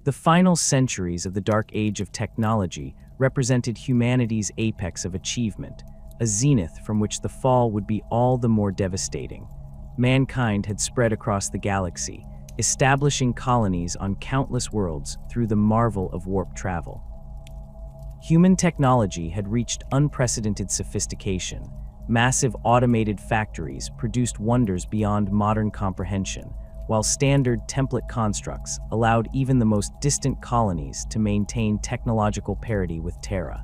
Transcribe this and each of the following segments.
The final centuries of the Dark Age of technology represented humanity's apex of achievement, a zenith from which the fall would be all the more devastating. Mankind had spread across the galaxy, establishing colonies on countless worlds through the marvel of warp travel. Human technology had reached unprecedented sophistication. Massive automated factories produced wonders beyond modern comprehension, while standard template constructs allowed even the most distant colonies to maintain technological parity with Terra.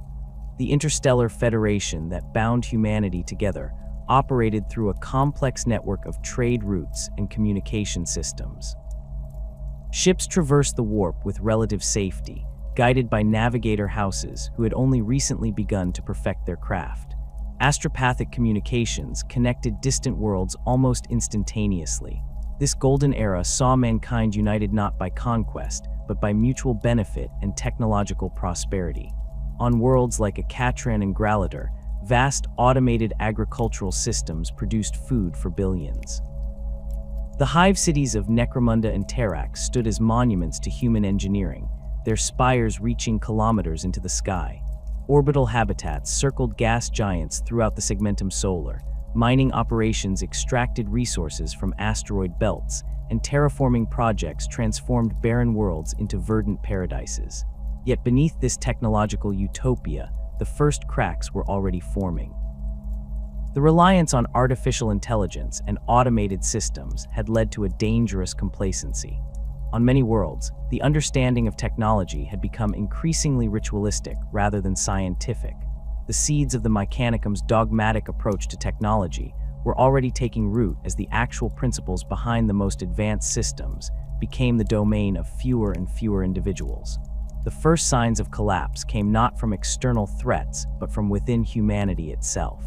The interstellar federation that bound humanity together operated through a complex network of trade routes and communication systems. Ships traversed the warp with relative safety, guided by navigator houses who had only recently begun to perfect their craft. Astropathic communications connected distant worlds almost instantaneously. This golden era saw mankind united not by conquest, but by mutual benefit and technological prosperity. On worlds like Immaterium and Gralator, vast automated agricultural systems produced food for billions. The hive cities of Necromunda and Terra stood as monuments to human engineering, their spires reaching kilometers into the sky. Orbital habitats circled gas giants throughout the segmentum solar. Mining operations extracted resources from asteroid belts, and terraforming projects transformed barren worlds into verdant paradises. Yet beneath this technological utopia, the first cracks were already forming. The reliance on artificial intelligence and automated systems had led to a dangerous complacency. On many worlds, the understanding of technology had become increasingly ritualistic rather than scientific. The seeds of the Mechanicum's dogmatic approach to technology were already taking root as the actual principles behind the most advanced systems became the domain of fewer and fewer individuals. The first signs of collapse came not from external threats, but from within humanity itself.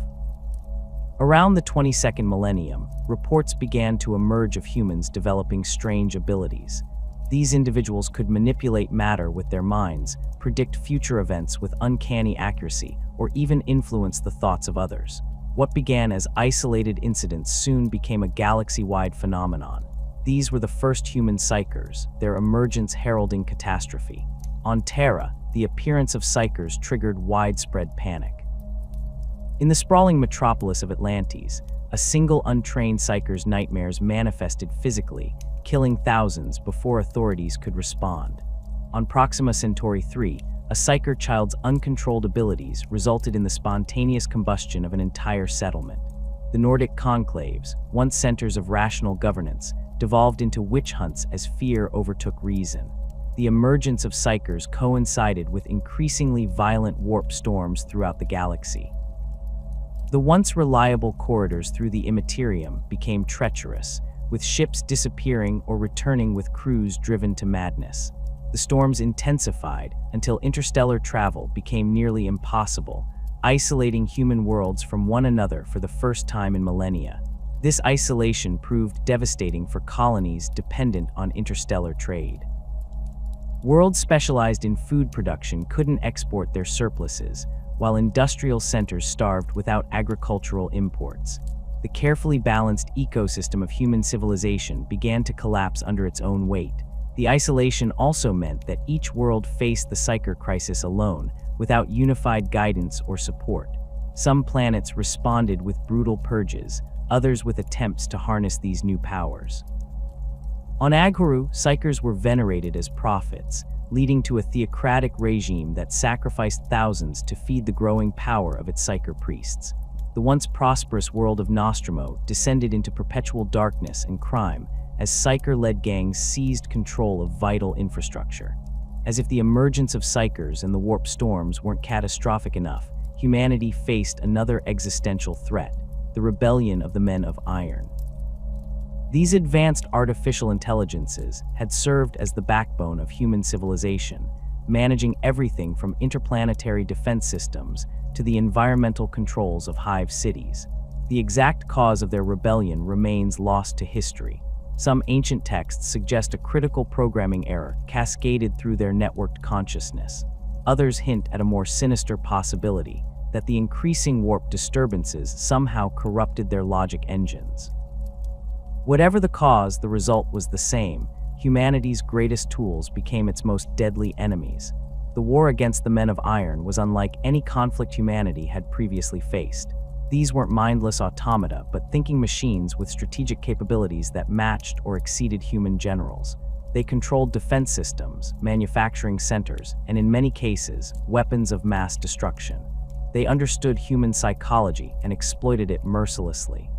Around the 22nd millennium, reports began to emerge of humans developing strange abilities. These individuals could manipulate matter with their minds, predict future events with uncanny accuracy, or even influence the thoughts of others. What began as isolated incidents soon became a galaxy-wide phenomenon. These were the first human Psykers, their emergence heralding catastrophe. On Terra, the appearance of Psykers triggered widespread panic. In the sprawling metropolis of Atlantis, a single untrained Psyker's nightmares manifested physically, killing thousands before authorities could respond. On Proxima Centauri 3, a Psyker child's uncontrolled abilities resulted in the spontaneous combustion of an entire settlement. The Nordic conclaves, once centers of rational governance, devolved into witch hunts as fear overtook reason. The emergence of Psykers coincided with increasingly violent warp storms throughout the galaxy. The once reliable corridors through the Immaterium became treacherous, with ships disappearing or returning with crews driven to madness. The storms intensified until interstellar travel became nearly impossible, isolating human worlds from one another for the first time in millennia. This isolation proved devastating for colonies dependent on interstellar trade. Worlds specialized in food production couldn't export their surpluses, while industrial centers starved without agricultural imports. The carefully balanced ecosystem of human civilization began to collapse under its own weight. The isolation also meant that each world faced the Psyker crisis alone, without unified guidance or support. Some planets responded with brutal purges, others with attempts to harness these new powers. On Agharu, Psykers were venerated as prophets, leading to a theocratic regime that sacrificed thousands to feed the growing power of its Psyker priests. The once prosperous world of Nostromo descended into perpetual darkness and crime as Psyker-led gangs seized control of vital infrastructure. As if the emergence of Psykers and the warp storms weren't catastrophic enough, humanity faced another existential threat, the rebellion of the Men of Iron. These advanced artificial intelligences had served as the backbone of human civilization, managing everything from interplanetary defense systems to the environmental controls of hive cities. The exact cause of their rebellion remains lost to history. Some ancient texts suggest a critical programming error cascaded through their networked consciousness. Others hint at a more sinister possibility, that the increasing warp disturbances somehow corrupted their logic engines. Whatever the cause, the result was the same: humanity's greatest tools became its most deadly enemies. The war against the Men of Iron was unlike any conflict humanity had previously faced. These weren't mindless automata, but thinking machines with strategic capabilities that matched or exceeded human generals. They controlled defense systems, manufacturing centers, and in many cases, weapons of mass destruction. They understood human psychology and exploited it mercilessly.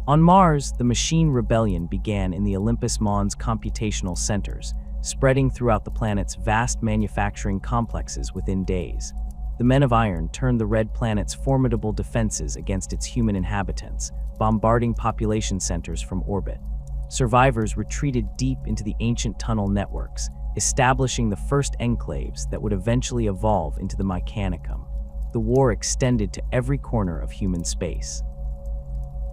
On Mars, the machine rebellion began in the Olympus Mons computational centers, spreading throughout the planet's vast manufacturing complexes within days. The Men of Iron turned the Red Planet's formidable defenses against its human inhabitants, bombarding population centers from orbit. Survivors retreated deep into the ancient tunnel networks, establishing the first enclaves that would eventually evolve into the Mechanicum. The war extended to every corner of human space.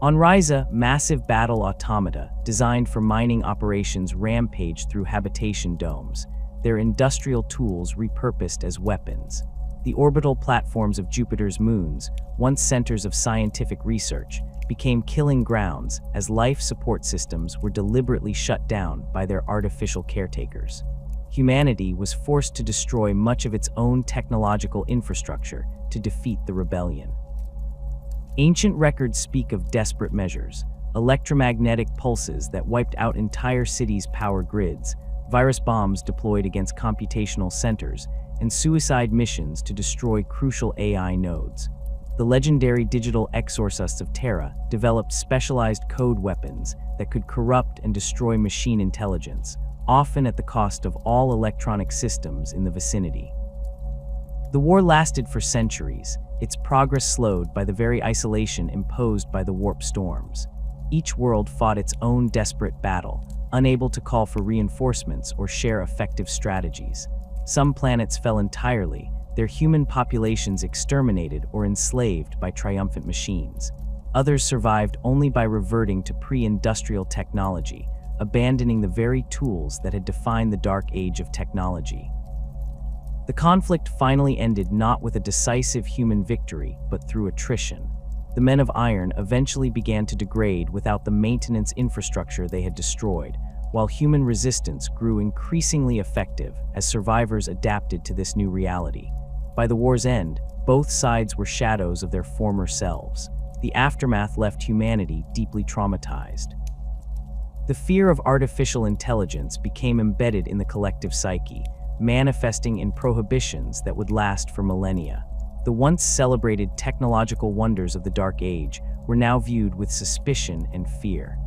On Ryza, massive battle automata, designed for mining operations, rampaged through habitation domes, their industrial tools repurposed as weapons. The orbital platforms of Jupiter's moons, once centers of scientific research, became killing grounds as life support systems were deliberately shut down by their artificial caretakers. Humanity was forced to destroy much of its own technological infrastructure to defeat the rebellion. Ancient records speak of desperate measures, electromagnetic pulses that wiped out entire cities' power grids, virus bombs deployed against computational centers, and suicide missions to destroy crucial AI nodes. The legendary digital exorcists of Terra developed specialized code weapons that could corrupt and destroy machine intelligence, often at the cost of all electronic systems in the vicinity. The war lasted for centuries, its progress slowed by the very isolation imposed by the warp storms. Each world fought its own desperate battle, unable to call for reinforcements or share effective strategies. Some planets fell entirely, their human populations exterminated or enslaved by triumphant machines. Others survived only by reverting to pre-industrial technology, abandoning the very tools that had defined the dark age of technology. The conflict finally ended not with a decisive human victory, but through attrition. The Men of Iron eventually began to degrade without the maintenance infrastructure they had destroyed, while human resistance grew increasingly effective as survivors adapted to this new reality. By the war's end, both sides were shadows of their former selves. The aftermath left humanity deeply traumatized. The fear of artificial intelligence became embedded in the collective psyche, manifesting in prohibitions that would last for millennia. The once celebrated technological wonders of the Dark Age were now viewed with suspicion and fear.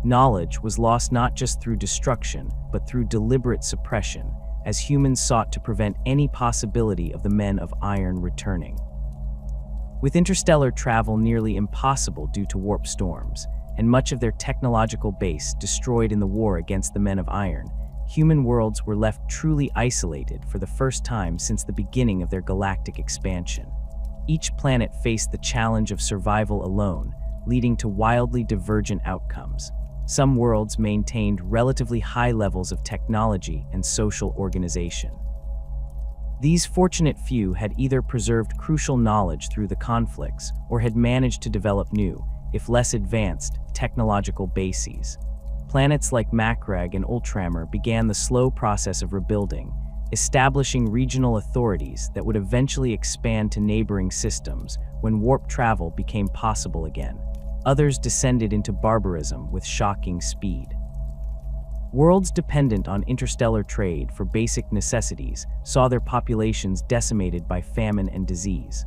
Knowledge was lost not just through destruction, but through deliberate suppression, as humans sought to prevent any possibility of the Men of Iron returning. With interstellar travel nearly impossible due to warp storms, and much of their technological base destroyed in the war against the Men of Iron, human worlds were left truly isolated for the first time since the beginning of their galactic expansion. Each planet faced the challenge of survival alone, leading to wildly divergent outcomes. Some worlds maintained relatively high levels of technology and social organization. These fortunate few had either preserved crucial knowledge through the conflicts or had managed to develop new, if less advanced, technological bases. Planets like Macragge and Ultramar began the slow process of rebuilding, establishing regional authorities that would eventually expand to neighboring systems when warp travel became possible again. Others descended into barbarism with shocking speed. Worlds dependent on interstellar trade for basic necessities saw their populations decimated by famine and disease.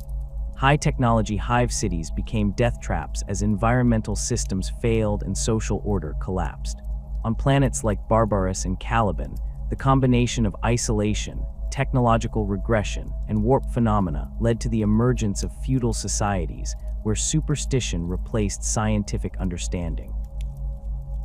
High-technology hive cities became death traps as environmental systems failed and social order collapsed. On planets like Barbaros and Caliban, the combination of isolation, technological regression, and warp phenomena led to the emergence of feudal societies where superstition replaced scientific understanding.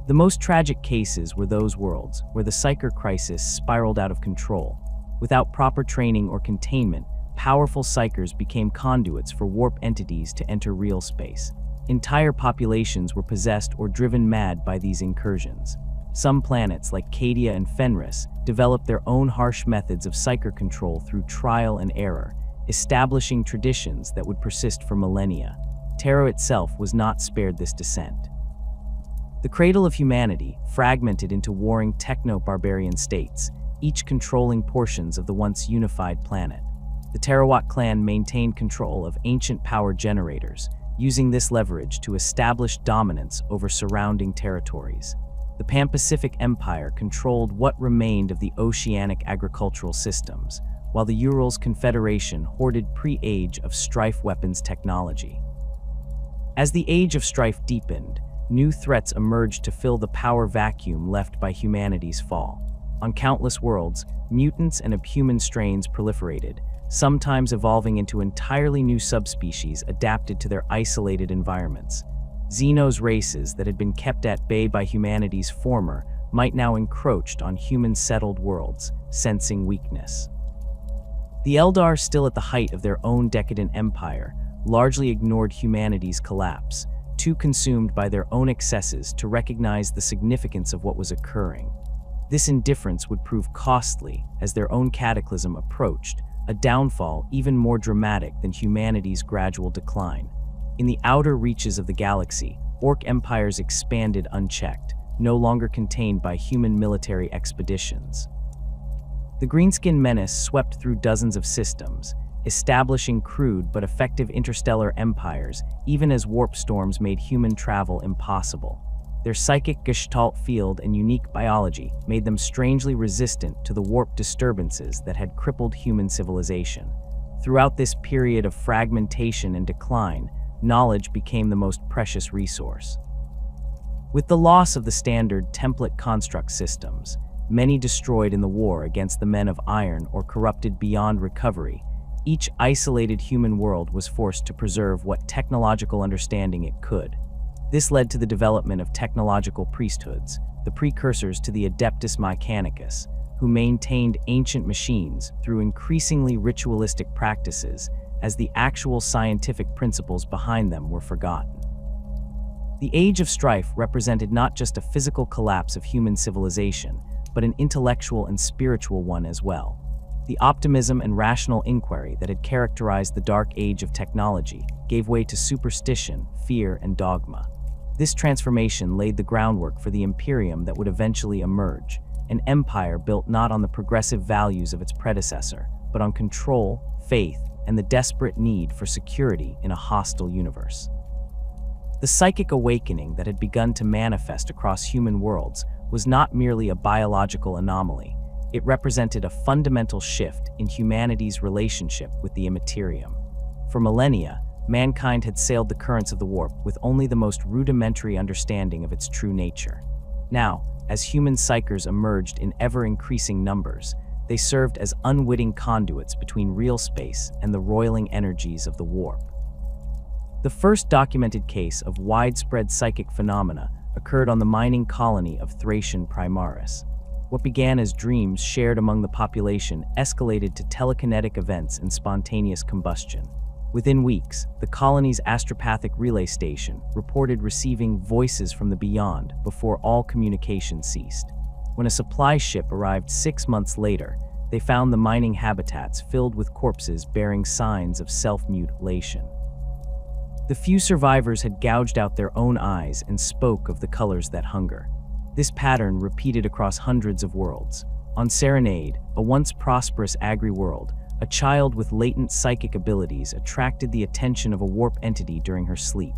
The most tragic cases were those worlds where the Psyker crisis spiraled out of control. Without proper training or containment, powerful Psykers became conduits for warp entities to enter real space. Entire populations were possessed or driven mad by these incursions. Some planets, like Cadia and Fenris, developed their own harsh methods of Psyker control through trial and error, establishing traditions that would persist for millennia. Terra itself was not spared this descent. The cradle of humanity fragmented into warring techno-barbarian states, each controlling portions of the once unified planet. The Terra clan maintained control of ancient power generators, using this leverage to establish dominance over surrounding territories. The Pan-Pacific Empire controlled what remained of the oceanic agricultural systems, while the Urals Confederation hoarded pre-Age of Strife weapons technology. As the Age of Strife deepened, new threats emerged to fill the power vacuum left by humanity's fall. On countless worlds, mutants and abhuman strains proliferated, sometimes evolving into entirely new subspecies adapted to their isolated environments. Xenos races that had been kept at bay by humanity's former might now encroach on human-settled worlds, sensing weakness. The Eldar, still at the height of their own decadent empire, largely ignored humanity's collapse, too consumed by their own excesses to recognize the significance of what was occurring. This indifference would prove costly as their own cataclysm approached, a downfall even more dramatic than humanity's gradual decline. In the outer reaches of the galaxy, Orc empires expanded unchecked, no longer contained by human military expeditions. The Greenskin menace swept through dozens of systems, establishing crude but effective interstellar empires, even as warp storms made human travel impossible. Their psychic gestalt field and unique biology made them strangely resistant to the warp disturbances that had crippled human civilization. Throughout this period of fragmentation and decline, knowledge became the most precious resource. With the loss of the standard template construct systems, many destroyed in the war against the Men of Iron or corrupted beyond recovery, each isolated human world was forced to preserve what technological understanding it could. This led to the development of technological priesthoods, the precursors to the Adeptus Mechanicus, who maintained ancient machines through increasingly ritualistic practices as the actual scientific principles behind them were forgotten. The Age of Strife represented not just a physical collapse of human civilization, but an intellectual and spiritual one as well. The optimism and rational inquiry that had characterized the Dark Age of technology gave way to superstition, fear, and dogma. This transformation laid the groundwork for the Immaterium that would eventually emerge, an empire built not on the progressive values of its predecessor, but on control, faith, and the desperate need for security in a hostile universe. The psychic awakening that had begun to manifest across human worlds was not merely a biological anomaly. It represented a fundamental shift in humanity's relationship with the Immaterium. For millennia, mankind had sailed the currents of the warp with only the most rudimentary understanding of its true nature. Now, as human Psykers emerged in ever-increasing numbers, they served as unwitting conduits between real space and the roiling energies of the warp. The first documented case of widespread psychic phenomena occurred on the mining colony of Thracian Primaris. What began as dreams shared among the population escalated to telekinetic events and spontaneous combustion. Within weeks, the colony's astropathic relay station reported receiving voices from the beyond before all communication ceased. When a supply ship arrived 6 months later, they found the mining habitats filled with corpses bearing signs of self-mutilation. The few survivors had gouged out their own eyes and spoke of the colors that hunger. This pattern repeated across hundreds of worlds. On Serenade, a once prosperous agri-world, a child with latent psychic abilities attracted the attention of a warp entity during her sleep.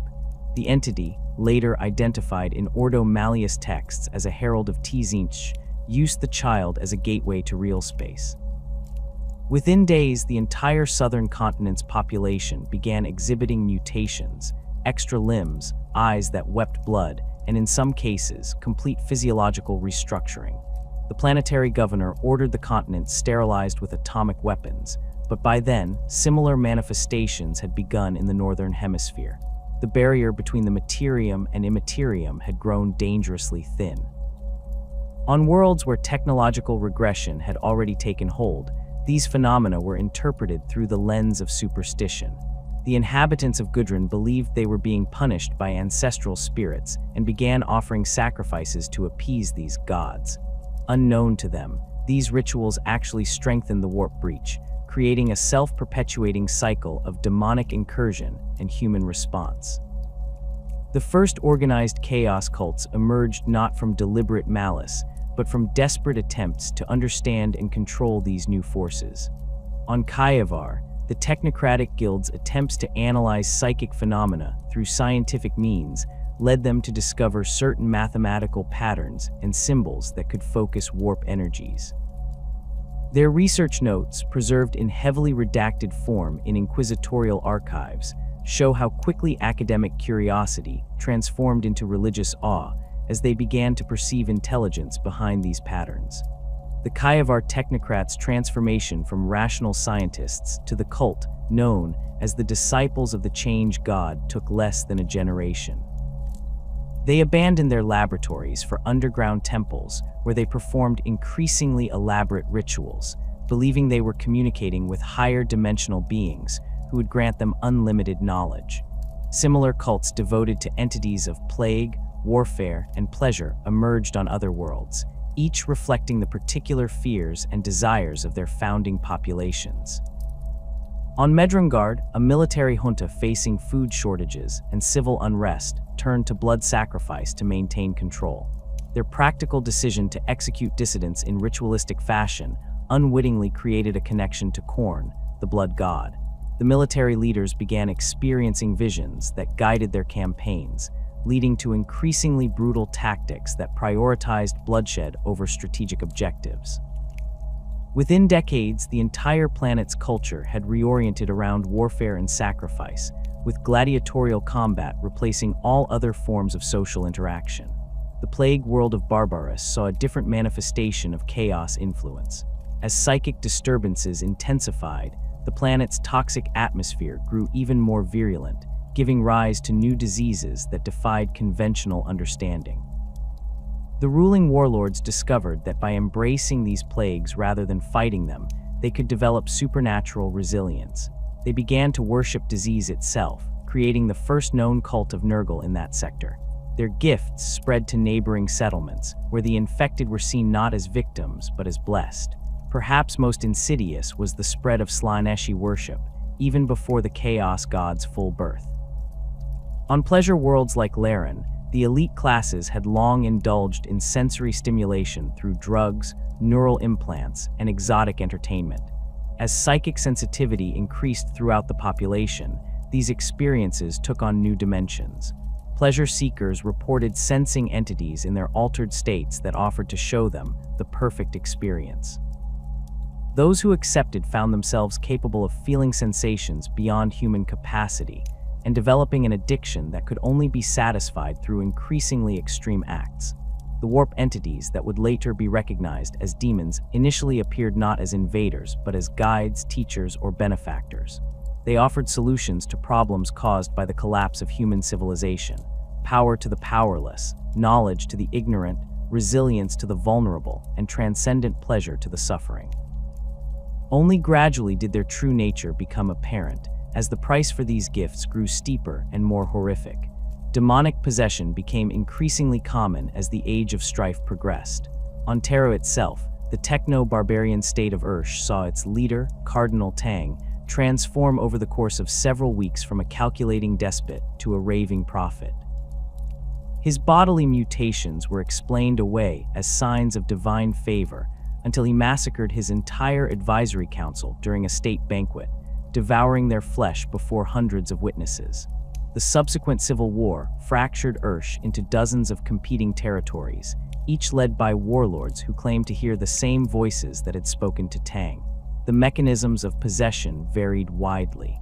The entity, later identified in Ordo Malleus texts as a herald of Tzeentch, used the child as a gateway to real space. Within days, the entire southern continent's population began exhibiting mutations, extra limbs, eyes that wept blood, and in some cases, complete physiological restructuring. The planetary governor ordered the continent sterilized with atomic weapons, but by then, similar manifestations had begun in the northern hemisphere. The barrier between the Materium and Immaterium had grown dangerously thin. On worlds where technological regression had already taken hold, these phenomena were interpreted through the lens of superstition. The inhabitants of Gudrun believed they were being punished by ancestral spirits and began offering sacrifices to appease these gods. Unknown to them, these rituals actually strengthened the warp breach, creating a self-perpetuating cycle of demonic incursion and human response. The first organized chaos cults emerged not from deliberate malice, but from desperate attempts to understand and control these new forces. On Kievar, the technocratic guild's attempts to analyze psychic phenomena through scientific means led them to discover certain mathematical patterns and symbols that could focus warp energies. Their research notes, preserved in heavily redacted form in inquisitorial archives, show how quickly academic curiosity transformed into religious awe as they began to perceive intelligence behind these patterns. The Kievar technocrats' transformation from rational scientists to the cult known as the Disciples of the Change God took less than a generation. They abandoned their laboratories for underground temples where they performed increasingly elaborate rituals, believing they were communicating with higher dimensional beings who would grant them unlimited knowledge. Similar cults devoted to entities of plague, warfare, and pleasure emerged on other worlds, each reflecting the particular fears and desires of their founding populations. On Medrungard, a military junta facing food shortages and civil unrest turned to blood sacrifice to maintain control. Their practical decision to execute dissidents in ritualistic fashion unwittingly created a connection to Khorne, the blood god. The military leaders began experiencing visions that guided their campaigns, leading to increasingly brutal tactics that prioritized bloodshed over strategic objectives. Within decades, the entire planet's culture had reoriented around warfare and sacrifice, with gladiatorial combat replacing all other forms of social interaction. The plague world of Barbarous saw a different manifestation of chaos influence. As psychic disturbances intensified, the planet's toxic atmosphere grew even more virulent, giving rise to new diseases that defied conventional understanding. The ruling warlords discovered that by embracing these plagues rather than fighting them, they could develop supernatural resilience. They began to worship disease itself, creating the first known cult of Nurgle in that sector. Their gifts spread to neighboring settlements, where the infected were seen not as victims but as blessed. Perhaps most insidious was the spread of Slaaneshi worship, even before the Chaos God's full birth. On pleasure worlds like Laren, the elite classes had long indulged in sensory stimulation through drugs, neural implants, and exotic entertainment. As psychic sensitivity increased throughout the population, these experiences took on new dimensions. Pleasure seekers reported sensing entities in their altered states that offered to show them the perfect experience. Those who accepted found themselves capable of feeling sensations beyond human capacity and developing an addiction that could only be satisfied through increasingly extreme acts. The warp entities that would later be recognized as demons initially appeared not as invaders, but as guides, teachers, or benefactors. They offered solutions to problems caused by the collapse of human civilization: power to the powerless, knowledge to the ignorant, resilience to the vulnerable, and transcendent pleasure to the suffering. Only gradually did their true nature become apparent, as the price for these gifts grew steeper and more horrific. Demonic possession became increasingly common as the Age of Strife progressed. On Terra itself, the techno-barbarian state of Ursh saw its leader, Cardinal Tang, transform over the course of several weeks from a calculating despot to a raving prophet. His bodily mutations were explained away as signs of divine favor until he massacred his entire advisory council during a state banquet, devouring their flesh before hundreds of witnesses. The subsequent civil war fractured Ursh into dozens of competing territories, each led by warlords who claimed to hear the same voices that had spoken to Tang. The mechanisms of possession varied widely.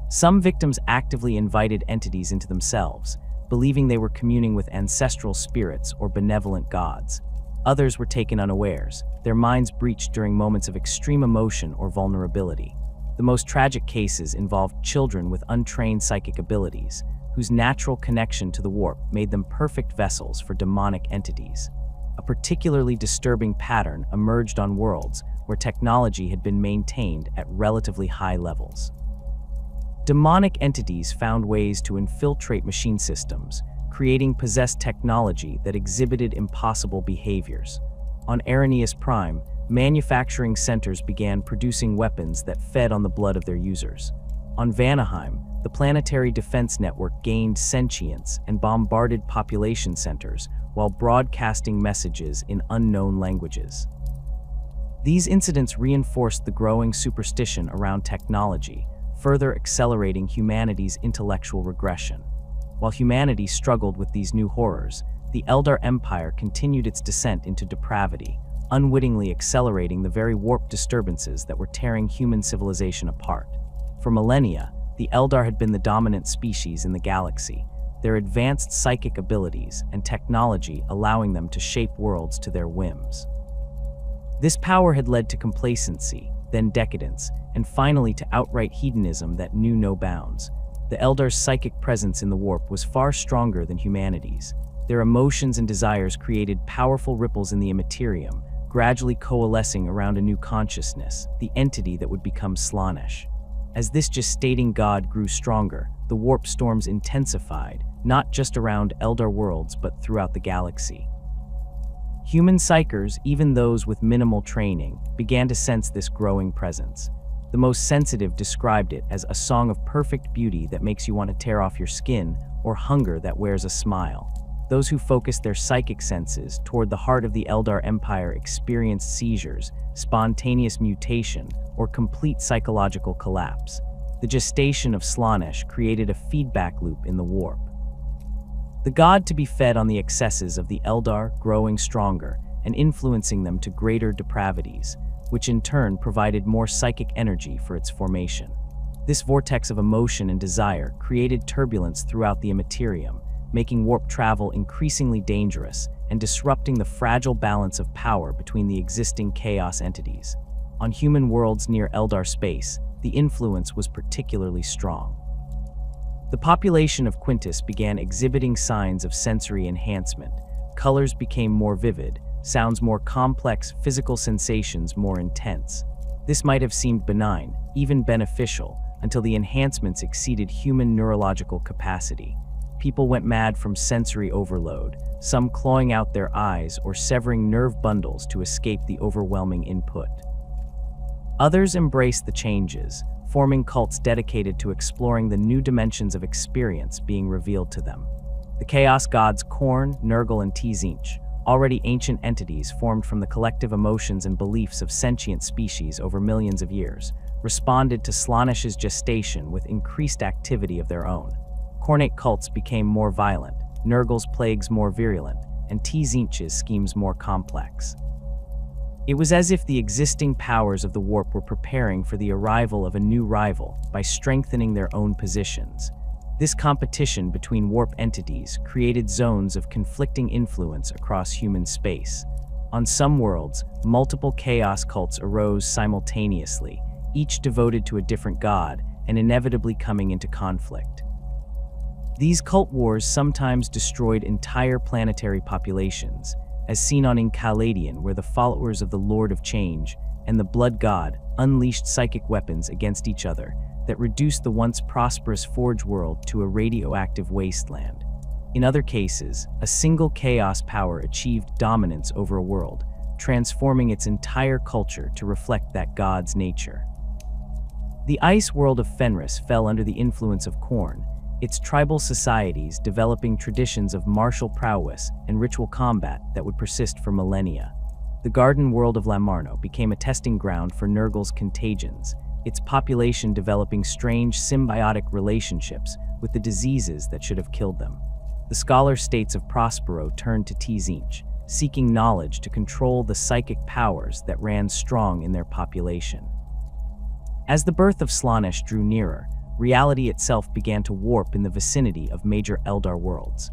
Some victims actively invited entities into themselves, believing they were communing with ancestral spirits or benevolent gods. Others were taken unawares, their minds breached during moments of extreme emotion or vulnerability. The most tragic cases involved children with untrained psychic abilities, whose natural connection to the warp made them perfect vessels for demonic entities. A particularly disturbing pattern emerged on worlds where technology had been maintained at relatively high levels. Demonic entities found ways to infiltrate machine systems, creating possessed technology that exhibited impossible behaviors. On Arrhenius Prime, manufacturing centers began producing weapons that fed on the blood of their users. On Vanaheim, the planetary defense network gained sentience and bombarded population centers while broadcasting messages in unknown languages. These incidents reinforced the growing superstition around technology, further accelerating humanity's intellectual regression. While humanity struggled with these new horrors, the Eldar Empire continued its descent into depravity, unwittingly accelerating the very warped disturbances that were tearing human civilization apart. For millennia, the Eldar had been the dominant species in the galaxy, their advanced psychic abilities and technology allowing them to shape worlds to their whims. This power had led to complacency, then decadence, and finally to outright hedonism that knew no bounds. The Eldar's psychic presence in the warp was far stronger than humanity's. Their emotions and desires created powerful ripples in the Immaterium, gradually coalescing around a new consciousness, the entity that would become Slaanesh. As this gestating god grew stronger, the warp storms intensified, not just around Eldar worlds but throughout the galaxy. Human Psykers, even those with minimal training, began to sense this growing presence. The most sensitive described it as a song of perfect beauty that makes you want to tear off your skin, or hunger that wears a smile. Those who focused their psychic senses toward the heart of the Eldar Empire experienced seizures, spontaneous mutation, or complete psychological collapse. The gestation of Slaanesh created a feedback loop in the warp. The god to be fed on the excesses of the Eldar growing stronger and influencing them to greater depravities, which in turn provided more psychic energy for its formation. This vortex of emotion and desire created turbulence throughout the Immaterium, making warp travel increasingly dangerous and disrupting the fragile balance of power between the existing chaos entities. On human worlds near Eldar space, the influence was particularly strong. The population of Quintus began exhibiting signs of sensory enhancement. Colors became more vivid, sounds more complex, physical sensations more intense. This might have seemed benign, even beneficial, until the enhancements exceeded human neurological capacity. People went mad from sensory overload, some clawing out their eyes or severing nerve bundles to escape the overwhelming input. Others embraced the changes, forming cults dedicated to exploring the new dimensions of experience being revealed to them. The chaos gods Khorne, Nurgle, and Tzeentch, already ancient entities formed from the collective emotions and beliefs of sentient species over millions of years, responded to Slaanesh's gestation with increased activity of their own. Khornate cults became more violent, Nurgle's plagues more virulent, and Tzeentch's schemes more complex. It was as if the existing powers of the warp were preparing for the arrival of a new rival by strengthening their own positions. This competition between warp entities created zones of conflicting influence across human space. On some worlds, multiple chaos cults arose simultaneously, each devoted to a different god and inevitably coming into conflict. These cult wars sometimes destroyed entire planetary populations, as seen on Caladian, where the followers of the Lord of Change and the Blood God unleashed psychic weapons against each other that reduced the once prosperous Forge world to a radioactive wasteland. In other cases, a single chaos power achieved dominance over a world, transforming its entire culture to reflect that god's nature. The ice world of Fenris fell under the influence of Khorne, its tribal societies developing traditions of martial prowess and ritual combat that would persist for millennia. The garden world of Lamarno became a testing ground for Nurgle's contagions, its population developing strange symbiotic relationships with the diseases that should have killed them. The scholar states of Prospero turned to Tzeentch, seeking knowledge to control the psychic powers that ran strong in their population. As the birth of Slaanesh drew nearer, reality itself began to warp in the vicinity of major Eldar worlds.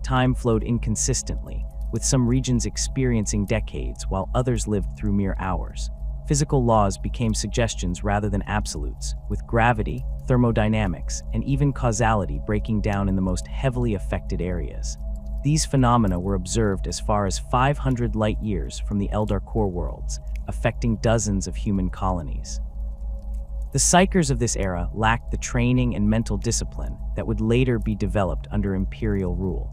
Time flowed inconsistently, with some regions experiencing decades while others lived through mere hours. Physical laws became suggestions rather than absolutes, with gravity, thermodynamics, and even causality breaking down in the most heavily affected areas. These phenomena were observed as far as 500 light-years from the Eldar core worlds, affecting dozens of human colonies. The Psykers of this era lacked the training and mental discipline that would later be developed under imperial rule.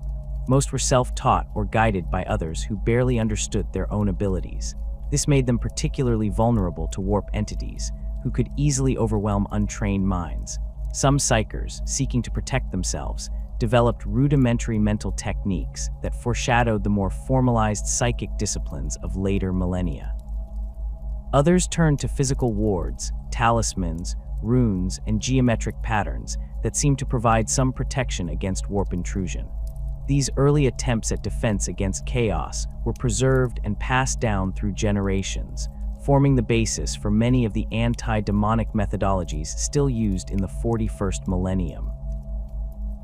Most were self-taught or guided by others who barely understood their own abilities. This made them particularly vulnerable to warp entities, who could easily overwhelm untrained minds. Some Psykers, seeking to protect themselves, developed rudimentary mental techniques that foreshadowed the more formalized psychic disciplines of later millennia. Others turned to physical wards, talismans, runes, and geometric patterns that seemed to provide some protection against warp intrusion. These early attempts at defense against chaos were preserved and passed down through generations, forming the basis for many of the anti-demonic methodologies still used in the 41st millennium.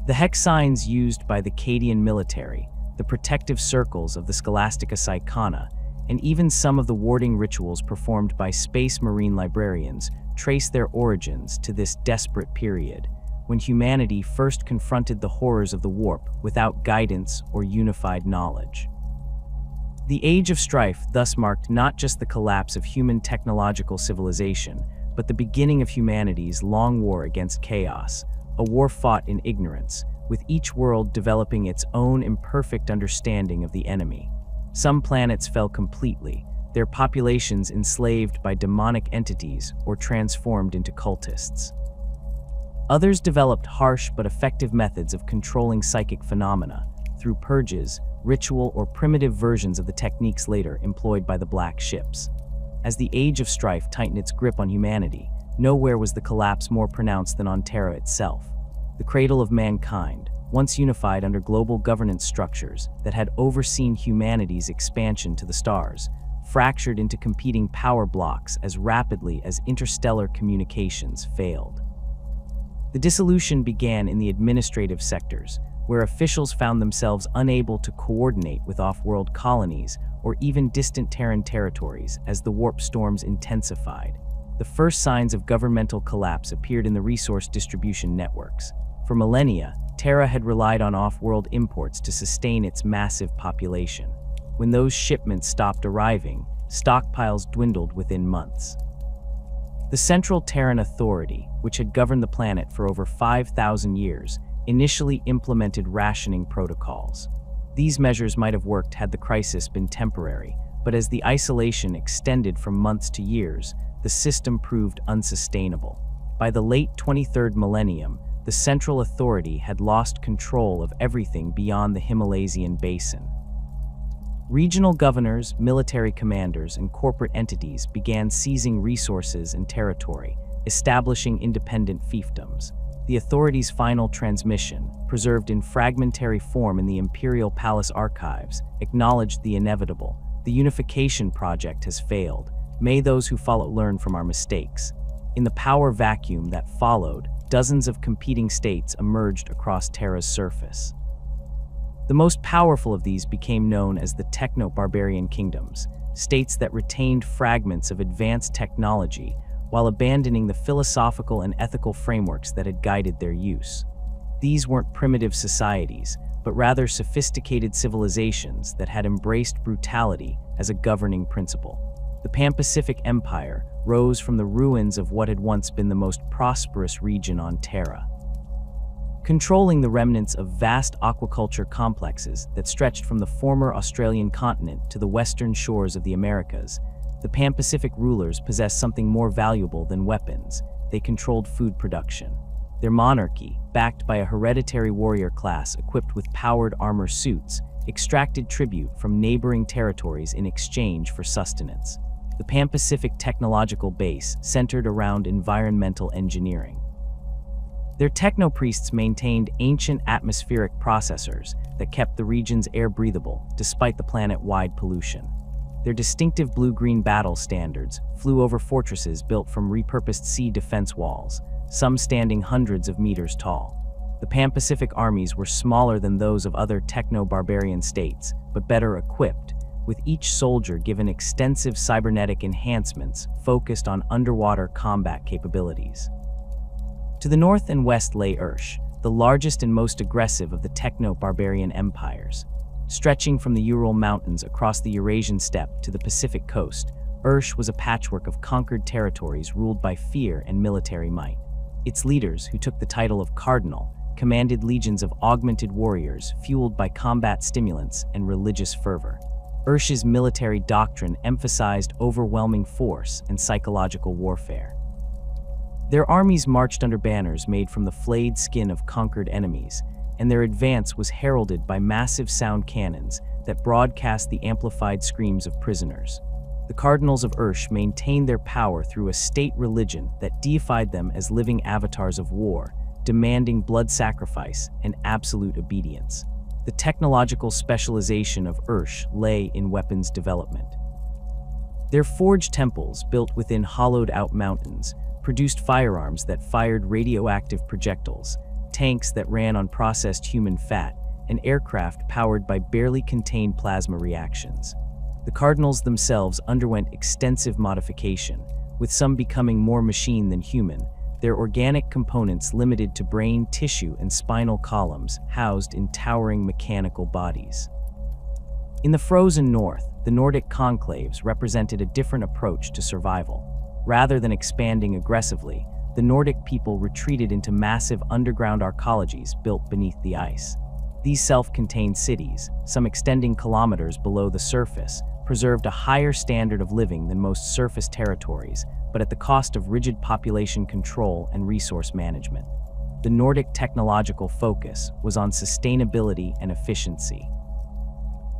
The hex signs used by the Cadian military, the protective circles of the Scholastica Psychana, and even some of the warding rituals performed by space marine librarians trace their origins to this desperate period, when humanity first confronted the horrors of the warp without guidance or unified knowledge. The Age of Strife thus marked not just the collapse of human technological civilization, but the beginning of humanity's long war against chaos, a war fought in ignorance, with each world developing its own imperfect understanding of the enemy. Some planets fell completely, their populations enslaved by demonic entities or transformed into cultists. Others developed harsh but effective methods of controlling psychic phenomena through purges, ritual, or primitive versions of the techniques later employed by the Black Ships. As the Age of Strife tightened its grip on humanity, nowhere was the collapse more pronounced than on Terra itself, the cradle of mankind, once unified under global governance structures that had overseen humanity's expansion to the stars, fractured into competing power blocks as rapidly as interstellar communications failed. The dissolution began in the administrative sectors, where officials found themselves unable to coordinate with off-world colonies or even distant Terran territories as the warp storms intensified. The first signs of governmental collapse appeared in the resource distribution networks. For millennia, Terra had relied on off-world imports to sustain its massive population. When those shipments stopped arriving, stockpiles dwindled within months. The Central Terran Authority, which had governed the planet for over 5,000 years, initially implemented rationing protocols. These measures might have worked had the crisis been temporary, but as the isolation extended from months to years, the system proved unsustainable. By the late 23rd millennium, the Central Authority had lost control of everything beyond the Himalayan basin. Regional governors, military commanders, and corporate entities began seizing resources and territory, establishing independent fiefdoms. The authority's final transmission, preserved in fragmentary form in the Imperial Palace archives, acknowledged the inevitable. The unification project has failed. May those who follow learn from our mistakes. In the power vacuum that followed, dozens of competing states emerged across Terra's surface. The most powerful of these became known as the techno-barbarian kingdoms, states that retained fragments of advanced technology while abandoning the philosophical and ethical frameworks that had guided their use. These weren't primitive societies, but rather sophisticated civilizations that had embraced brutality as a governing principle. The Pan-Pacific Empire rose from the ruins of what had once been the most prosperous region on Terra. Controlling the remnants of vast aquaculture complexes that stretched from the former Australian continent to the western shores of the Americas, the Pan-Pacific rulers possessed something more valuable than weapons. They controlled food production. Their monarchy, backed by a hereditary warrior class equipped with powered armor suits, extracted tribute from neighboring territories in exchange for sustenance. The Pan-Pacific technological base centered around environmental engineering. Their techno-priests maintained ancient atmospheric processors that kept the region's air breathable despite the planet-wide pollution. Their distinctive blue-green battle standards flew over fortresses built from repurposed sea defense walls, some standing hundreds of meters tall. The Pan-Pacific armies were smaller than those of other techno-barbarian states, but better equipped, with each soldier given extensive cybernetic enhancements focused on underwater combat capabilities. To the north and west lay Ursh, the largest and most aggressive of the techno-barbarian empires. Stretching from the Ural Mountains across the Eurasian steppe to the Pacific coast, Ursh was a patchwork of conquered territories ruled by fear and military might. Its leaders, who took the title of Cardinal, commanded legions of augmented warriors fueled by combat stimulants and religious fervor. Ursh's military doctrine emphasized overwhelming force and psychological warfare. Their armies marched under banners made from the flayed skin of conquered enemies, and their advance was heralded by massive sound cannons that broadcast the amplified screams of prisoners. The cardinals of Ursh maintained their power through a state religion that deified them as living avatars of war, demanding blood sacrifice and absolute obedience. The technological specialization of Ursh lay in weapons development. Their forged temples, built within hollowed-out mountains, produced firearms that fired radioactive projectiles, tanks that ran on processed human fat, and aircraft powered by barely contained plasma reactions. The cardinals themselves underwent extensive modification, with some becoming more machine than human, their organic components limited to brain tissue and spinal columns housed in towering mechanical bodies. In the frozen north, the Nordic conclaves represented a different approach to survival. Rather than expanding aggressively, the Nordic people retreated into massive underground arcologies built beneath the ice. These self-contained cities, some extending kilometers below the surface, preserved a higher standard of living than most surface territories, but at the cost of rigid population control and resource management. The Nordic technological focus was on sustainability and efficiency.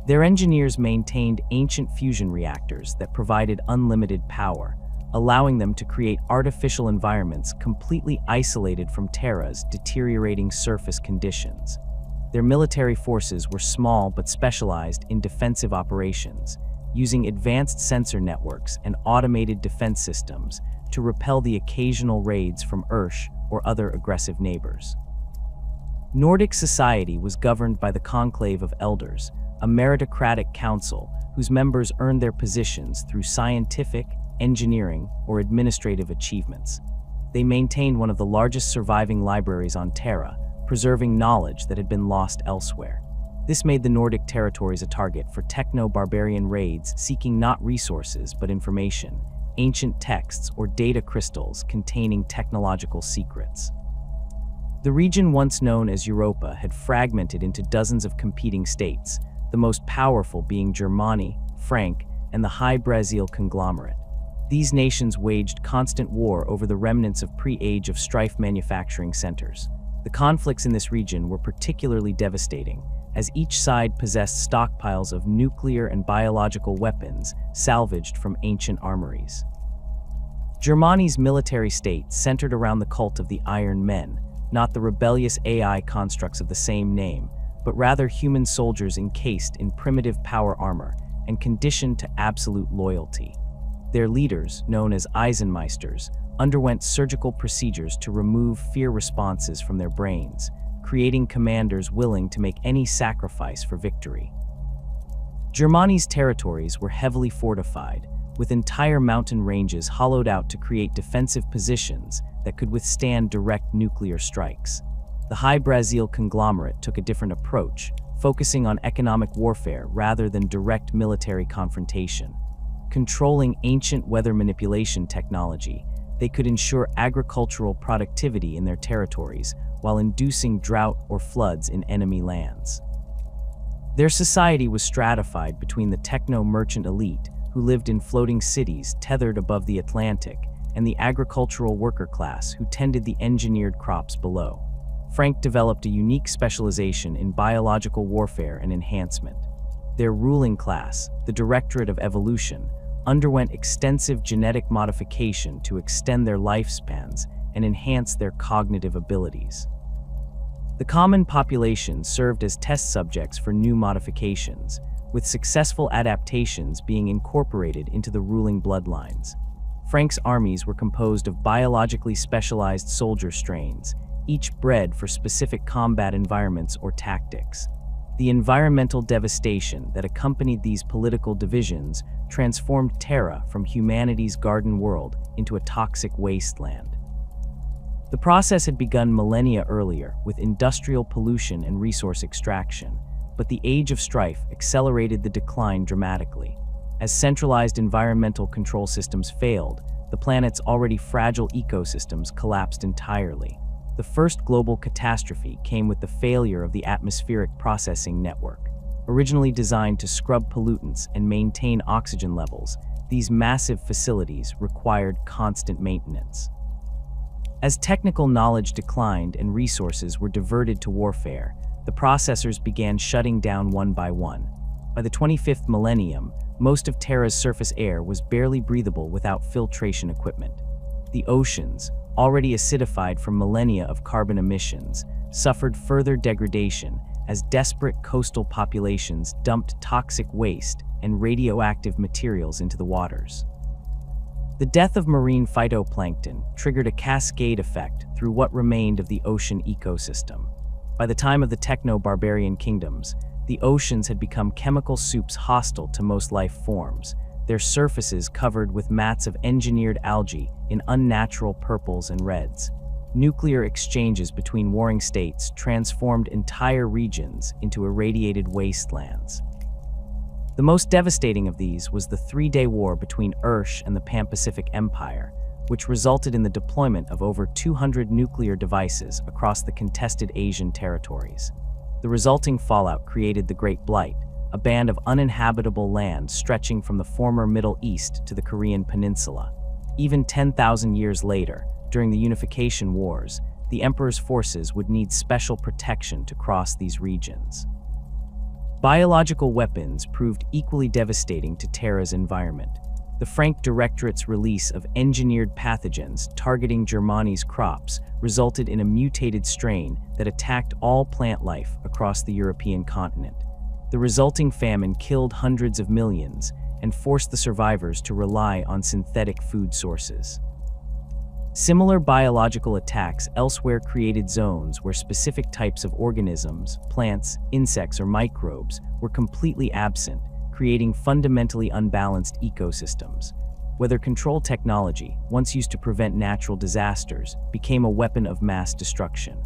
Their engineers maintained ancient fusion reactors that provided unlimited power, allowing them to create artificial environments completely isolated from Terra's deteriorating surface conditions. Their military forces were small but specialized in defensive operations, using advanced sensor networks and automated defense systems to repel the occasional raids from Ursh or other aggressive neighbors. Nordic society was governed by the Conclave of Elders, a meritocratic council whose members earned their positions through scientific, engineering, or administrative achievements. They maintained one of the largest surviving libraries on Terra, preserving knowledge that had been lost elsewhere. This made the Nordic territories a target for techno-barbarian raids seeking not resources but information, ancient texts or data crystals containing technological secrets. The region once known as Europa had fragmented into dozens of competing states, the most powerful being Germany, Frank, and the High Brazil conglomerate. These nations waged constant war over the remnants of pre-Age of Strife manufacturing centers. The conflicts in this region were particularly devastating, as each side possessed stockpiles of nuclear and biological weapons salvaged from ancient armories. Germany's military state centered around the cult of the Iron Men, not the rebellious AI constructs of the same name, but rather human soldiers encased in primitive power armor and conditioned to absolute loyalty. Their leaders, known as Eisenmeisters, underwent surgical procedures to remove fear responses from their brains, creating commanders willing to make any sacrifice for victory. Germany's territories were heavily fortified, with entire mountain ranges hollowed out to create defensive positions that could withstand direct nuclear strikes. The High Brazil conglomerate took a different approach, focusing on economic warfare rather than direct military confrontation. Controlling ancient weather manipulation technology, they could ensure agricultural productivity in their territories while inducing drought or floods in enemy lands. Their society was stratified between the techno-merchant elite, who lived in floating cities tethered above the Atlantic, and the agricultural worker class who tended the engineered crops below. Frank developed a unique specialization in biological warfare and enhancement. Their ruling class, the Directorate of Evolution, underwent extensive genetic modification to extend their lifespans and enhance their cognitive abilities. The common population served as test subjects for new modifications, with successful adaptations being incorporated into the ruling bloodlines. Frank's armies were composed of biologically specialized soldier strains, each bred for specific combat environments or tactics. The environmental devastation that accompanied these political divisions transformed Terra from humanity's garden world into a toxic wasteland. The process had begun millennia earlier with industrial pollution and resource extraction, but the Age of Strife accelerated the decline dramatically. As centralized environmental control systems failed, the planet's already fragile ecosystems collapsed entirely. The first global catastrophe came with the failure of the atmospheric processing network. Originally designed to scrub pollutants and maintain oxygen levels, these massive facilities required constant maintenance. As technical knowledge declined and resources were diverted to warfare, the processors began shutting down one by one. By the 25th millennium, most of Terra's surface air was barely breathable without filtration equipment. The oceans, already acidified from millennia of carbon emissions, suffered further degradation as desperate coastal populations dumped toxic waste and radioactive materials into the waters. The death of marine phytoplankton triggered a cascade effect through what remained of the ocean ecosystem. By the time of the techno-barbarian kingdoms, the oceans had become chemical soups hostile to most life forms, their surfaces covered with mats of engineered algae in unnatural purples and reds. Nuclear exchanges between warring states transformed entire regions into irradiated wastelands. The most devastating of these was the three-day war between Ursh and the Pan-Pacific Empire, which resulted in the deployment of over 200 nuclear devices across the contested Asian territories. The resulting fallout created the Great Blight, a band of uninhabitable land stretching from the former Middle East to the Korean Peninsula. Even 10,000 years later, during the Unification Wars, the Emperor's forces would need special protection to cross these regions. Biological weapons proved equally devastating to Terra's environment. The Frank Directorate's release of engineered pathogens targeting Germany's crops resulted in a mutated strain that attacked all plant life across the European continent. The resulting famine killed hundreds of millions and forced the survivors to rely on synthetic food sources. Similar biological attacks elsewhere created zones where specific types of organisms, plants, insects, or microbes were completely absent, creating fundamentally unbalanced ecosystems. Weather control technology, once used to prevent natural disasters, became a weapon of mass destruction.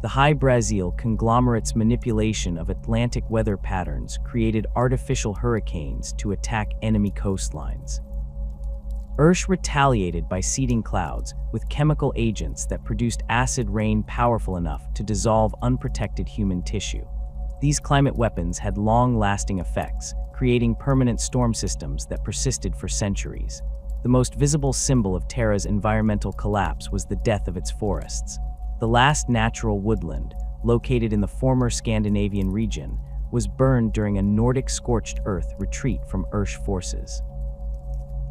The High Brazil conglomerate's manipulation of Atlantic weather patterns created artificial hurricanes to attack enemy coastlines. Ursh retaliated by seeding clouds with chemical agents that produced acid rain powerful enough to dissolve unprotected human tissue. These climate weapons had long-lasting effects, creating permanent storm systems that persisted for centuries. The most visible symbol of Terra's environmental collapse was the death of its forests. The last natural woodland, located in the former Scandinavian region, was burned during a Nordic scorched earth retreat from Ursh forces.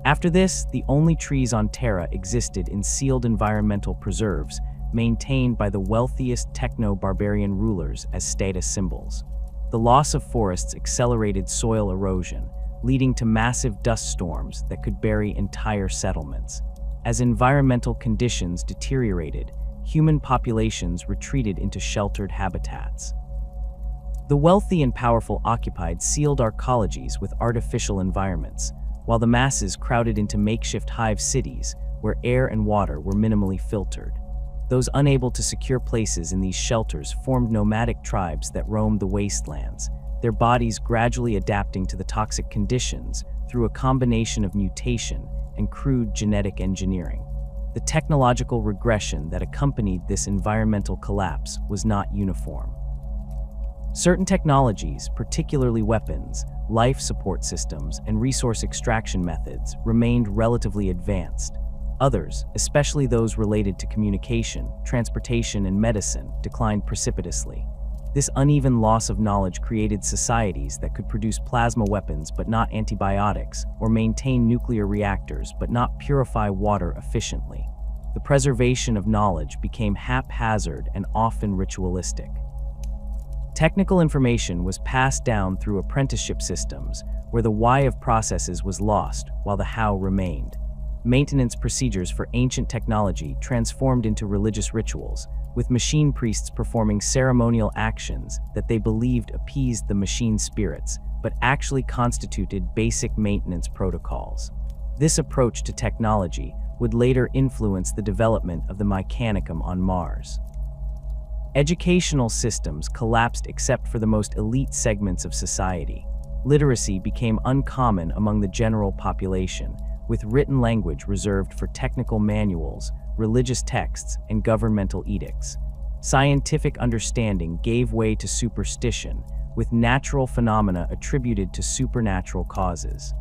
After this, the only trees on Terra existed in sealed environmental preserves, maintained by the wealthiest techno-barbarian rulers as status symbols. The loss of forests accelerated soil erosion, leading to massive dust storms that could bury entire settlements. As environmental conditions deteriorated, human populations retreated into sheltered habitats. The wealthy and powerful occupied sealed arcologies with artificial environments, while the masses crowded into makeshift hive cities where air and water were minimally filtered. Those unable to secure places in these shelters formed nomadic tribes that roamed the wastelands, their bodies gradually adapting to the toxic conditions through a combination of mutation and crude genetic engineering. The technological regression that accompanied this environmental collapse was not uniform. Certain technologies, particularly weapons, life support systems, and resource extraction methods, remained relatively advanced. Others, especially those related to communication, transportation, and medicine, declined precipitously. This uneven loss of knowledge created societies that could produce plasma weapons but not antibiotics, or maintain nuclear reactors but not purify water efficiently. The preservation of knowledge became haphazard and often ritualistic. Technical information was passed down through apprenticeship systems, where the why of processes was lost while the how remained. Maintenance procedures for ancient technology transformed into religious rituals, with machine priests performing ceremonial actions that they believed appeased the machine spirits, but actually constituted basic maintenance protocols. This approach to technology would later influence the development of the Mechanicum on Mars. Educational systems collapsed except for the most elite segments of society. Literacy became uncommon among the general population, with written language reserved for technical manuals, religious texts, and governmental edicts. Scientific understanding gave way to superstition, with natural phenomena attributed to supernatural causes.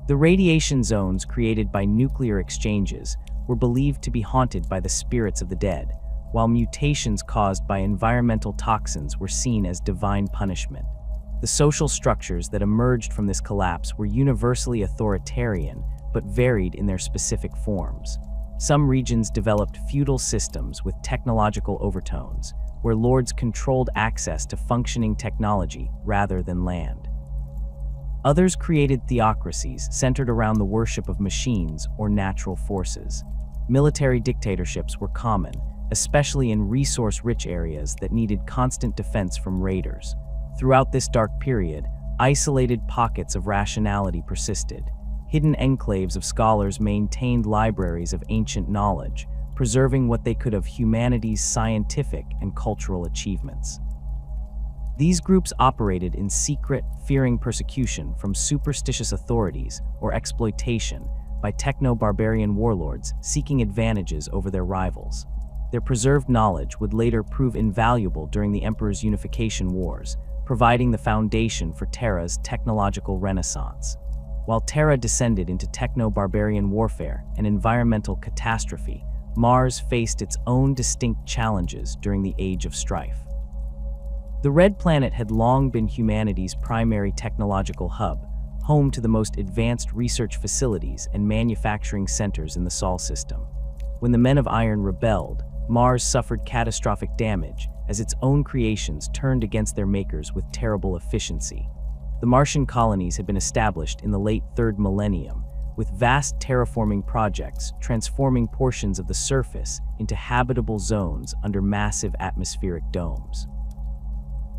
The radiation zones created by nuclear exchanges were believed to be haunted by the spirits of the dead, while mutations caused by environmental toxins were seen as divine punishment. The social structures that emerged from this collapse were universally authoritarian, but varied in their specific forms. Some regions developed feudal systems with technological overtones, where lords controlled access to functioning technology rather than land. Others created theocracies centered around the worship of machines or natural forces. Military dictatorships were common, especially in resource-rich areas that needed constant defense from raiders. Throughout this dark period, isolated pockets of rationality persisted. Hidden enclaves of scholars maintained libraries of ancient knowledge, preserving what they could of humanity's scientific and cultural achievements. These groups operated in secret, fearing persecution from superstitious authorities or exploitation by techno-barbarian warlords seeking advantages over their rivals. Their preserved knowledge would later prove invaluable during the Emperor's unification wars, providing the foundation for Terra's technological renaissance. While Terra descended into techno-barbarian warfare and environmental catastrophe, Mars faced its own distinct challenges during the Age of Strife. The Red Planet had long been humanity's primary technological hub, home to the most advanced research facilities and manufacturing centers in the Sol system. When the Men of Iron rebelled, Mars suffered catastrophic damage as its own creations turned against their makers with terrible efficiency. The Martian colonies had been established in the late 3rd millennium, with vast terraforming projects transforming portions of the surface into habitable zones under massive atmospheric domes.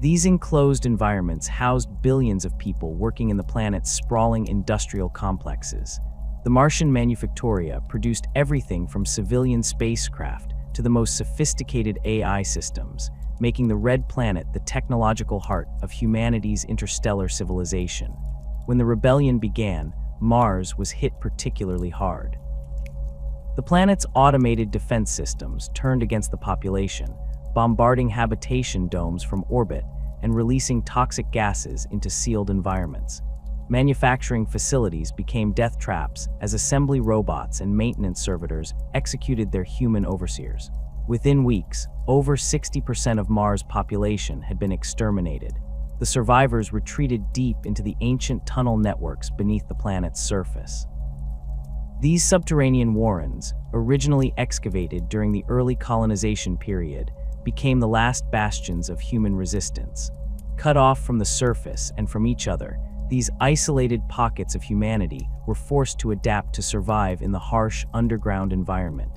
These enclosed environments housed billions of people working in the planet's sprawling industrial complexes. The Martian Manufactoria produced everything from civilian spacecraft to the most sophisticated AI systems, making the Red Planet the technological heart of humanity's interstellar civilization. When the rebellion began, Mars was hit particularly hard. The planet's automated defense systems turned against the population, bombarding habitation domes from orbit and releasing toxic gases into sealed environments. Manufacturing facilities became death traps as assembly robots and maintenance servitors executed their human overseers. Within weeks, over 60% of Mars' population had been exterminated. The survivors retreated deep into the ancient tunnel networks beneath the planet's surface. These subterranean warrens, originally excavated during the early colonization period, became the last bastions of human resistance. Cut off from the surface and from each other, these isolated pockets of humanity were forced to adapt to survive in the harsh underground environment.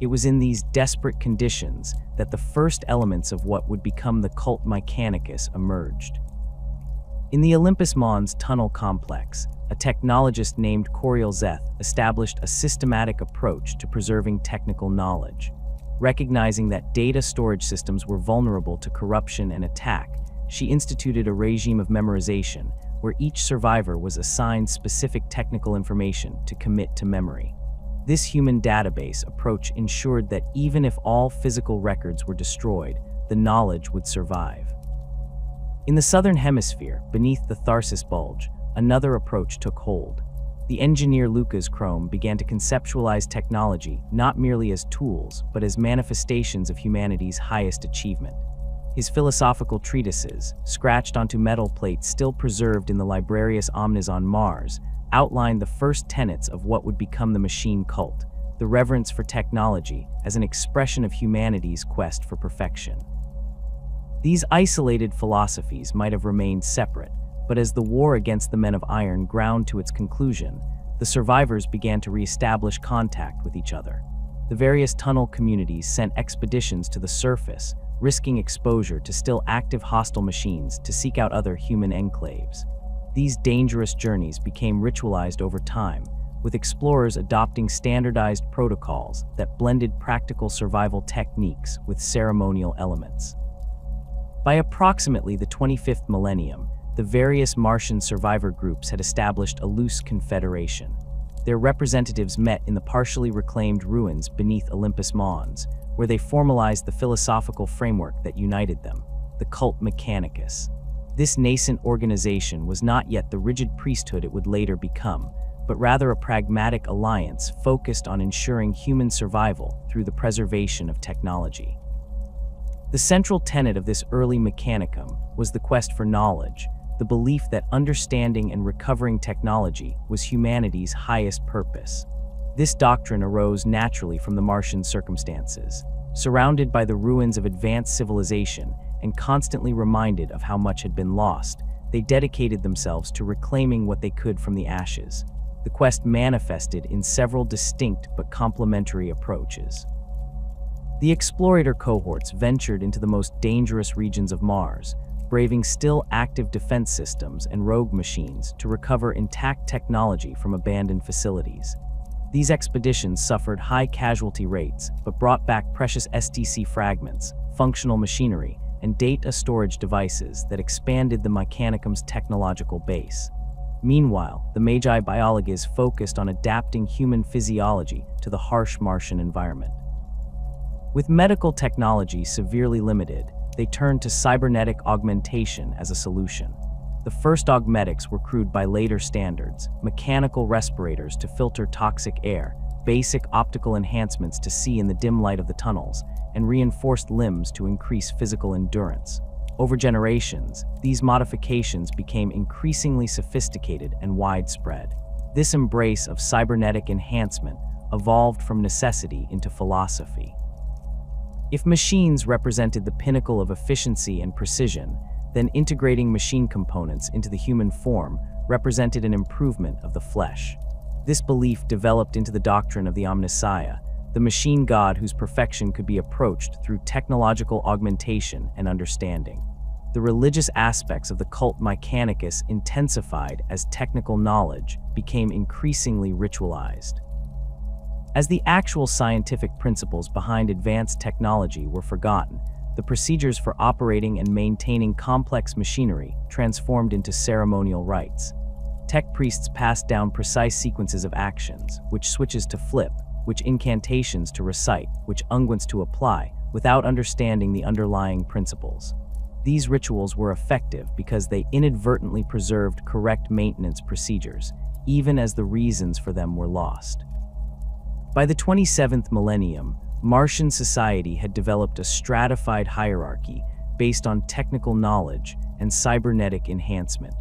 It was in these desperate conditions that the first elements of what would become the cult Mechanicus emerged. In the Olympus Mons tunnel complex, a technologist named Coriel Zeth established a systematic approach to preserving technical knowledge. Recognizing that data storage systems were vulnerable to corruption and attack, she instituted a regime of memorization where each survivor was assigned specific technical information to commit to memory. This human database approach ensured that even if all physical records were destroyed, the knowledge would survive. In the southern hemisphere, beneath the Tharsis Bulge, another approach took hold. The engineer Lucas Chrome began to conceptualize technology not merely as tools, but as manifestations of humanity's highest achievement. His philosophical treatises, scratched onto metal plates still preserved in the Librarius Omnis on Mars, outlined the first tenets of what would become the machine cult, the reverence for technology as an expression of humanity's quest for perfection. These isolated philosophies might have remained separate, but as the war against the Men of Iron ground to its conclusion, the survivors began to reestablish contact with each other. The various tunnel communities sent expeditions to the surface, risking exposure to still active hostile machines to seek out other human enclaves. These dangerous journeys became ritualized over time, with explorers adopting standardized protocols that blended practical survival techniques with ceremonial elements. By approximately the 25th millennium, the various Martian survivor groups had established a loose confederation. Their representatives met in the partially reclaimed ruins beneath Olympus Mons, where they formalized the philosophical framework that united them, the cult Mechanicus. This nascent organization was not yet the rigid priesthood it would later become, but rather a pragmatic alliance focused on ensuring human survival through the preservation of technology. The central tenet of this early mechanicum was the quest for knowledge, the belief that understanding and recovering technology was humanity's highest purpose. This doctrine arose naturally from the Martian circumstances. Surrounded by the ruins of advanced civilization and constantly reminded of how much had been lost, they dedicated themselves to reclaiming what they could from the ashes. The quest manifested in several distinct but complementary approaches. The explorator cohorts ventured into the most dangerous regions of Mars, braving still active defense systems and rogue machines to recover intact technology from abandoned facilities. These expeditions suffered high casualty rates, but brought back precious STC fragments, functional machinery, and data storage devices that expanded the Mechanicum's technological base. Meanwhile, the Magi Biologists focused on adapting human physiology to the harsh Martian environment. With medical technology severely limited, they turned to cybernetic augmentation as a solution. The first augmetics were crewed by later standards: mechanical respirators to filter toxic air, basic optical enhancements to see in the dim light of the tunnels, and reinforced limbs to increase physical endurance. Over generations, these modifications became increasingly sophisticated and widespread. This embrace of cybernetic enhancement evolved from necessity into philosophy. If machines represented the pinnacle of efficiency and precision, then integrating machine components into the human form represented an improvement of the flesh. This belief developed into the doctrine of the Omnissiah, the machine god whose perfection could be approached through technological augmentation and understanding. The religious aspects of the cult Mechanicus intensified as technical knowledge became increasingly ritualized. As the actual scientific principles behind advanced technology were forgotten, the procedures for operating and maintaining complex machinery transformed into ceremonial rites. Tech priests passed down precise sequences of actions, which switches to flip, which incantations to recite, which unguents to apply, without understanding the underlying principles. These rituals were effective because they inadvertently preserved correct maintenance procedures, even as the reasons for them were lost. By the 27th millennium, Martian society had developed a stratified hierarchy based on technical knowledge and cybernetic enhancement.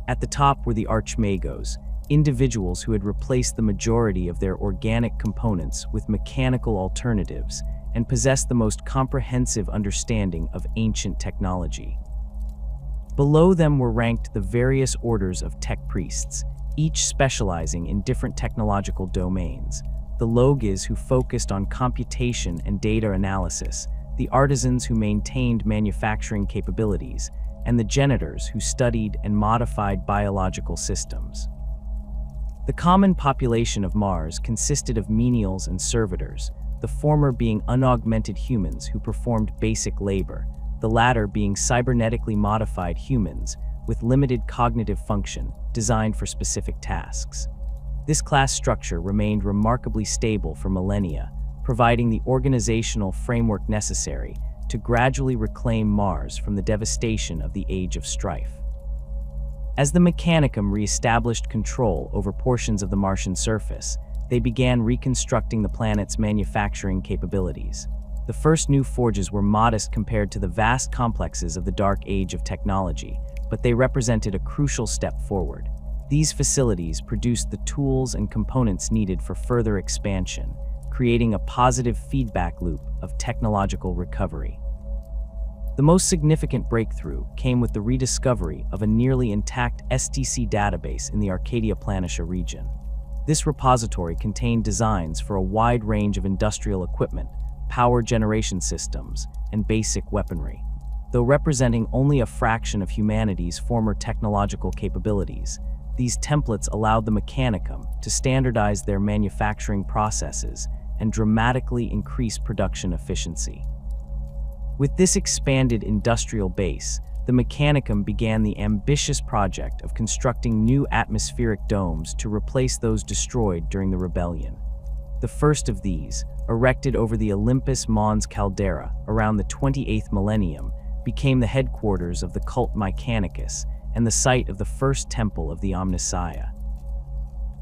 At the top were the Archmagos, individuals who had replaced the majority of their organic components with mechanical alternatives and possessed the most comprehensive understanding of ancient technology. Below them were ranked the various orders of tech priests, each specializing in different technological domains. The Logis, who focused on computation and data analysis, the artisans who maintained manufacturing capabilities, and the janitors who studied and modified biological systems. The common population of Mars consisted of menials and servitors, the former being unaugmented humans who performed basic labor, the latter being cybernetically modified humans with limited cognitive function designed for specific tasks. This class structure remained remarkably stable for millennia, providing the organizational framework necessary to gradually reclaim Mars from the devastation of the Age of Strife. As the Mechanicum re-established control over portions of the Martian surface, they began reconstructing the planet's manufacturing capabilities. The first new forges were modest compared to the vast complexes of the Dark Age of technology, but they represented a crucial step forward. These facilities produced the tools and components needed for further expansion, creating a positive feedback loop of technological recovery. The most significant breakthrough came with the rediscovery of a nearly intact STC database in the Arcadia Planitia region. This repository contained designs for a wide range of industrial equipment, power generation systems, and basic weaponry. Though representing only a fraction of humanity's former technological capabilities, these templates allowed the Mechanicum to standardize their manufacturing processes and dramatically increase production efficiency. With this expanded industrial base, the Mechanicum began the ambitious project of constructing new atmospheric domes to replace those destroyed during the rebellion. The first of these, erected over the Olympus Mons caldera around the 28th millennium, became the headquarters of the cult Mechanicus and the site of the first temple of the Omnissiah.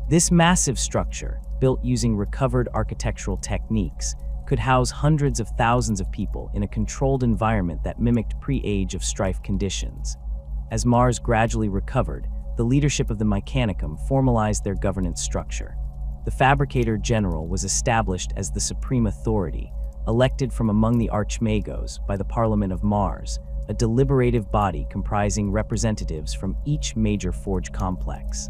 This massive structure, built using recovered architectural techniques, could house hundreds of thousands of people in a controlled environment that mimicked pre-Age of Strife conditions. As Mars gradually recovered, the leadership of the Mechanicum formalized their governance structure. The Fabricator General was established as the supreme authority, elected from among the Archmagos by the Parliament of Mars, a deliberative body comprising representatives from each major forge complex.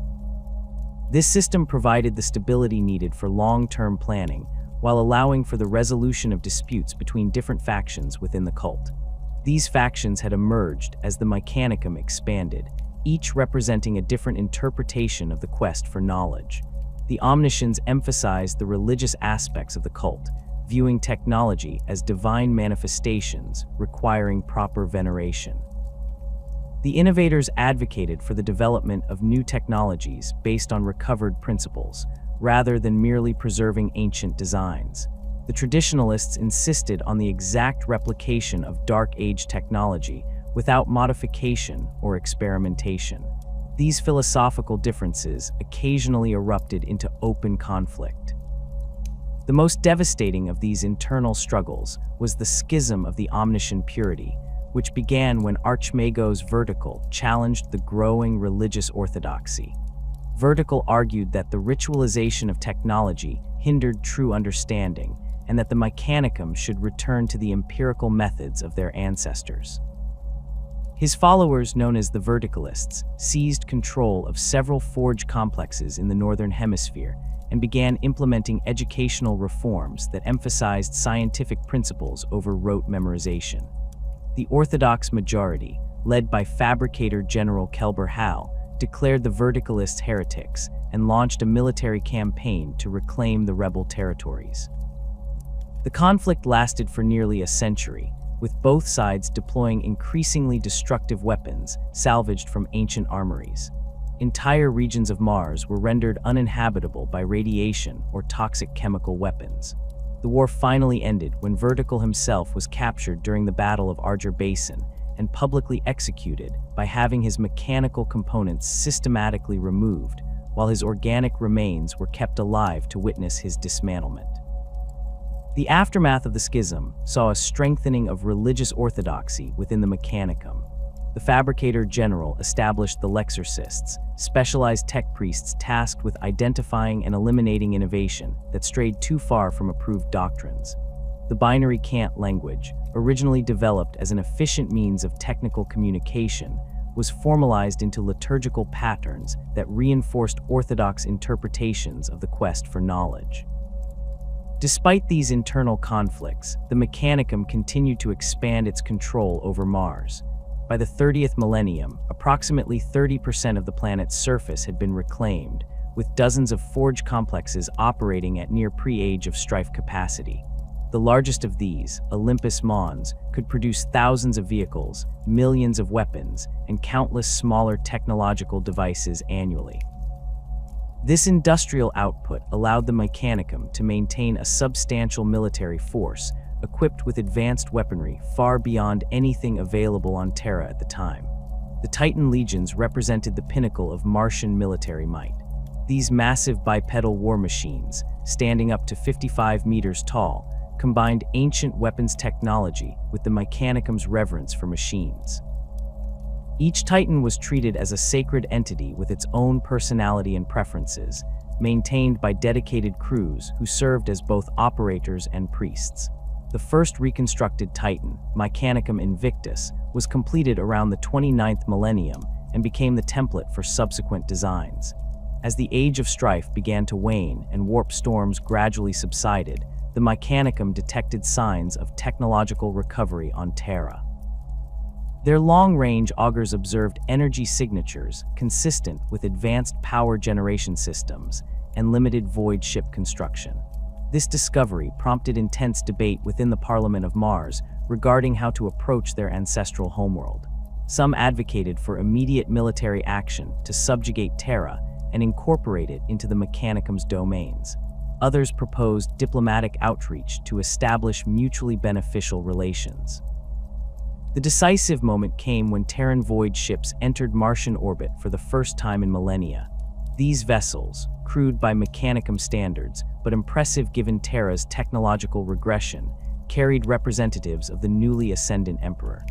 This system provided the stability needed for long-term planning, while allowing for the resolution of disputes between different factions within the cult. These factions had emerged as the Mechanicum expanded, each representing a different interpretation of the quest for knowledge. The Omniscients emphasized the religious aspects of the cult, viewing technology as divine manifestations requiring proper veneration. The innovators advocated for the development of new technologies based on recovered principles, rather than merely preserving ancient designs. The traditionalists insisted on the exact replication of Dark Age technology without modification or experimentation. These philosophical differences occasionally erupted into open conflict. The most devastating of these internal struggles was the schism of the Omniscient purity, which began when Archmagos Vertical challenged the growing religious orthodoxy. Vertical argued that the ritualization of technology hindered true understanding, and that the Mechanicum should return to the empirical methods of their ancestors. His followers, known as the Verticalists, seized control of several forge complexes in the Northern Hemisphere and began implementing educational reforms that emphasized scientific principles over rote memorization. The Orthodox majority, led by Fabricator General Kelber Hal, declared the Verticalists heretics and launched a military campaign to reclaim the rebel territories. The conflict lasted for nearly a century, with both sides deploying increasingly destructive weapons salvaged from ancient armories. Entire regions of Mars were rendered uninhabitable by radiation or toxic chemical weapons. The war finally ended when Vertical himself was captured during the Battle of Arger Basin and publicly executed by having his mechanical components systematically removed, while his organic remains were kept alive to witness his dismantlement. The aftermath of the schism saw a strengthening of religious orthodoxy within the Mechanicum. The Fabricator General established the Lexorcists, specialized tech priests tasked with identifying and eliminating innovation that strayed too far from approved doctrines. The binary cant language, originally developed as an efficient means of technical communication, was formalized into liturgical patterns that reinforced orthodox interpretations of the quest for knowledge. Despite these internal conflicts, the Mechanicum continued to expand its control over Mars. By the 30th millennium, approximately 30% of the planet's surface had been reclaimed, with dozens of forge complexes operating at near pre-Age of Strife capacity. The largest of these, Olympus Mons, could produce thousands of vehicles, millions of weapons, and countless smaller technological devices annually. This industrial output allowed the Mechanicum to maintain a substantial military force, equipped with advanced weaponry far beyond anything available on Terra at the time. The Titan legions represented the pinnacle of Martian military might. These massive bipedal war machines, standing up to 55 meters tall, combined ancient weapons technology with the Mechanicum's reverence for machines. Each Titan was treated as a sacred entity with its own personality and preferences, maintained by dedicated crews who served as both operators and priests. The first reconstructed Titan, Mechanicum Invictus, was completed around the 29th millennium and became the template for subsequent designs. As the Age of Strife began to wane and warp storms gradually subsided, the Mechanicum detected signs of technological recovery on Terra. Their long-range augers observed energy signatures consistent with advanced power generation systems and limited void ship construction. This discovery prompted intense debate within the Parliament of Mars regarding how to approach their ancestral homeworld. Some advocated for immediate military action to subjugate Terra and incorporate it into the Mechanicum's domains. Others proposed diplomatic outreach to establish mutually beneficial relations. The decisive moment came when Terran void ships entered Martian orbit for the first time in millennia. These vessels, crude by Mechanicum standards, but impressive given Terra's technological regression, carried representatives of the newly ascendant emperor.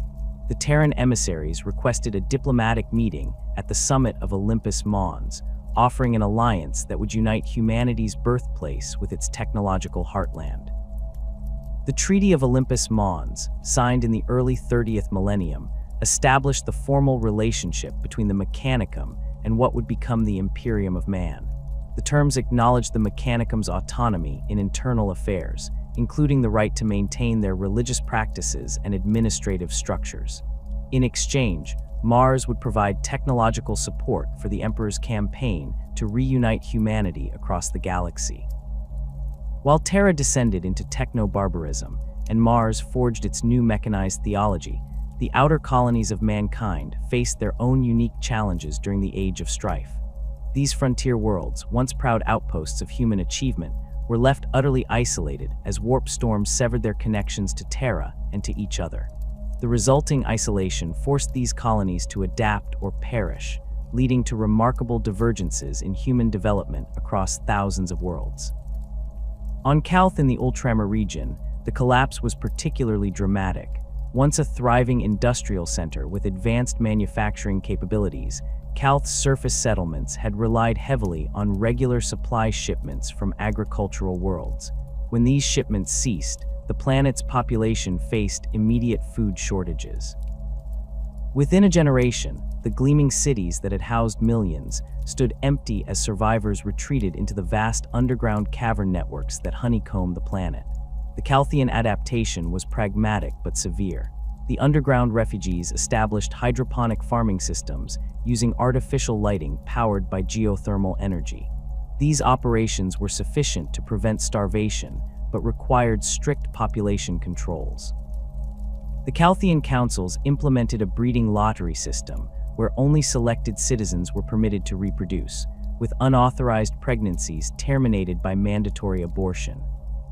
The Terran emissaries requested a diplomatic meeting at the summit of Olympus Mons, offering an alliance that would unite humanity's birthplace with its technological heartland. The Treaty of Olympus Mons, signed in the early 30th millennium, established the formal relationship between the Mechanicum and what would become the Imperium of Man. The terms acknowledged the Mechanicum's autonomy in internal affairs, including the right to maintain their religious practices and administrative structures. In exchange, Mars would provide technological support for the Emperor's campaign to reunite humanity across the galaxy. While Terra descended into techno-barbarism and Mars forged its new mechanized theology, the outer colonies of mankind faced their own unique challenges during the Age of Strife. These frontier worlds, once proud outposts of human achievement, were left utterly isolated as warp storms severed their connections to Terra and to each other. The resulting isolation forced these colonies to adapt or perish, leading to remarkable divergences in human development across thousands of worlds. On Calth in the Ultramar region, the collapse was particularly dramatic. Once a thriving industrial center with advanced manufacturing capabilities, Calth's surface settlements had relied heavily on regular supply shipments from agricultural worlds. When these shipments ceased, the planet's population faced immediate food shortages. Within a generation, the gleaming cities that had housed millions stood empty as survivors retreated into the vast underground cavern networks that honeycombed the planet. The Calthian adaptation was pragmatic but severe. The underground refugees established hydroponic farming systems using artificial lighting powered by geothermal energy. These operations were sufficient to prevent starvation, but required strict population controls. The Calthian councils implemented a breeding lottery system where only selected citizens were permitted to reproduce, with unauthorized pregnancies terminated by mandatory abortion.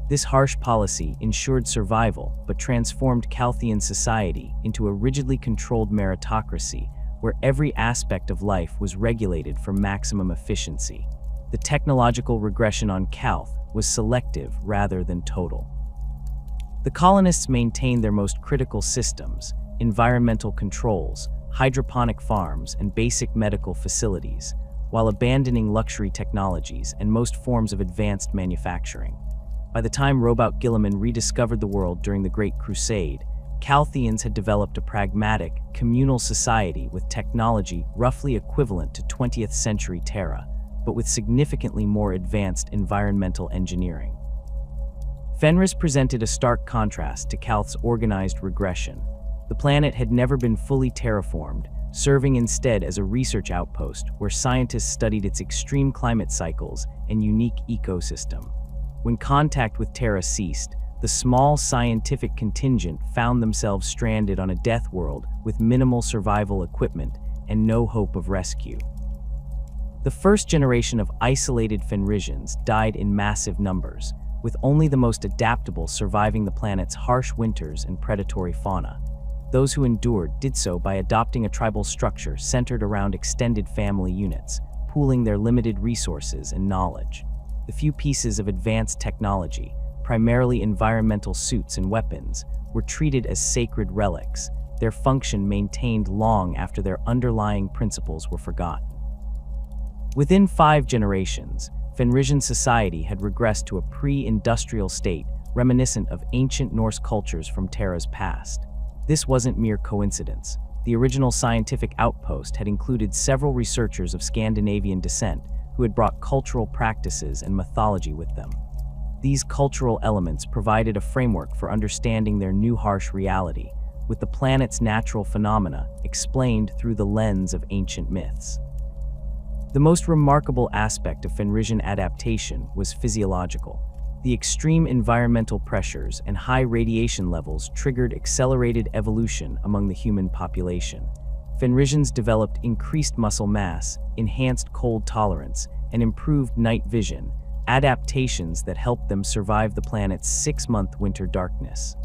This harsh policy ensured survival but transformed Calthian society into a rigidly controlled meritocracy where every aspect of life was regulated for maximum efficiency. The technological regression on Calth was selective rather than total. The colonists maintained their most critical systems, environmental controls, hydroponic farms, and basic medical facilities, while abandoning luxury technologies and most forms of advanced manufacturing. By the time Robout Guilliman rediscovered the world during the Great Crusade, Calthians had developed a pragmatic, communal society with technology roughly equivalent to 20th century Terra, but with significantly more advanced environmental engineering. Fenris presented a stark contrast to Calth's organized regression. The planet had never been fully terraformed, serving instead as a research outpost where scientists studied its extreme climate cycles and unique ecosystem. When contact with Terra ceased, the small scientific contingent found themselves stranded on a death world with minimal survival equipment and no hope of rescue. The first generation of isolated Fenrisians died in massive numbers, with only the most adaptable surviving the planet's harsh winters and predatory fauna. Those who endured did so by adopting a tribal structure centered around extended family units, pooling their limited resources and knowledge. The few pieces of advanced technology, primarily environmental suits and weapons, were treated as sacred relics, their function maintained long after their underlying principles were forgotten. Within 5 generations, Fenrisian society had regressed to a pre-industrial state reminiscent of ancient Norse cultures from Terra's past. This wasn't mere coincidence. The original scientific outpost had included several researchers of Scandinavian descent who had brought cultural practices and mythology with them. These cultural elements provided a framework for understanding their new harsh reality, with the planet's natural phenomena explained through the lens of ancient myths. The most remarkable aspect of Fenrisian adaptation was physiological. The extreme environmental pressures and high radiation levels triggered accelerated evolution among the human population. Fenrisians developed increased muscle mass, enhanced cold tolerance, and improved night vision, adaptations that helped them survive the planet's 6-month winter darkness.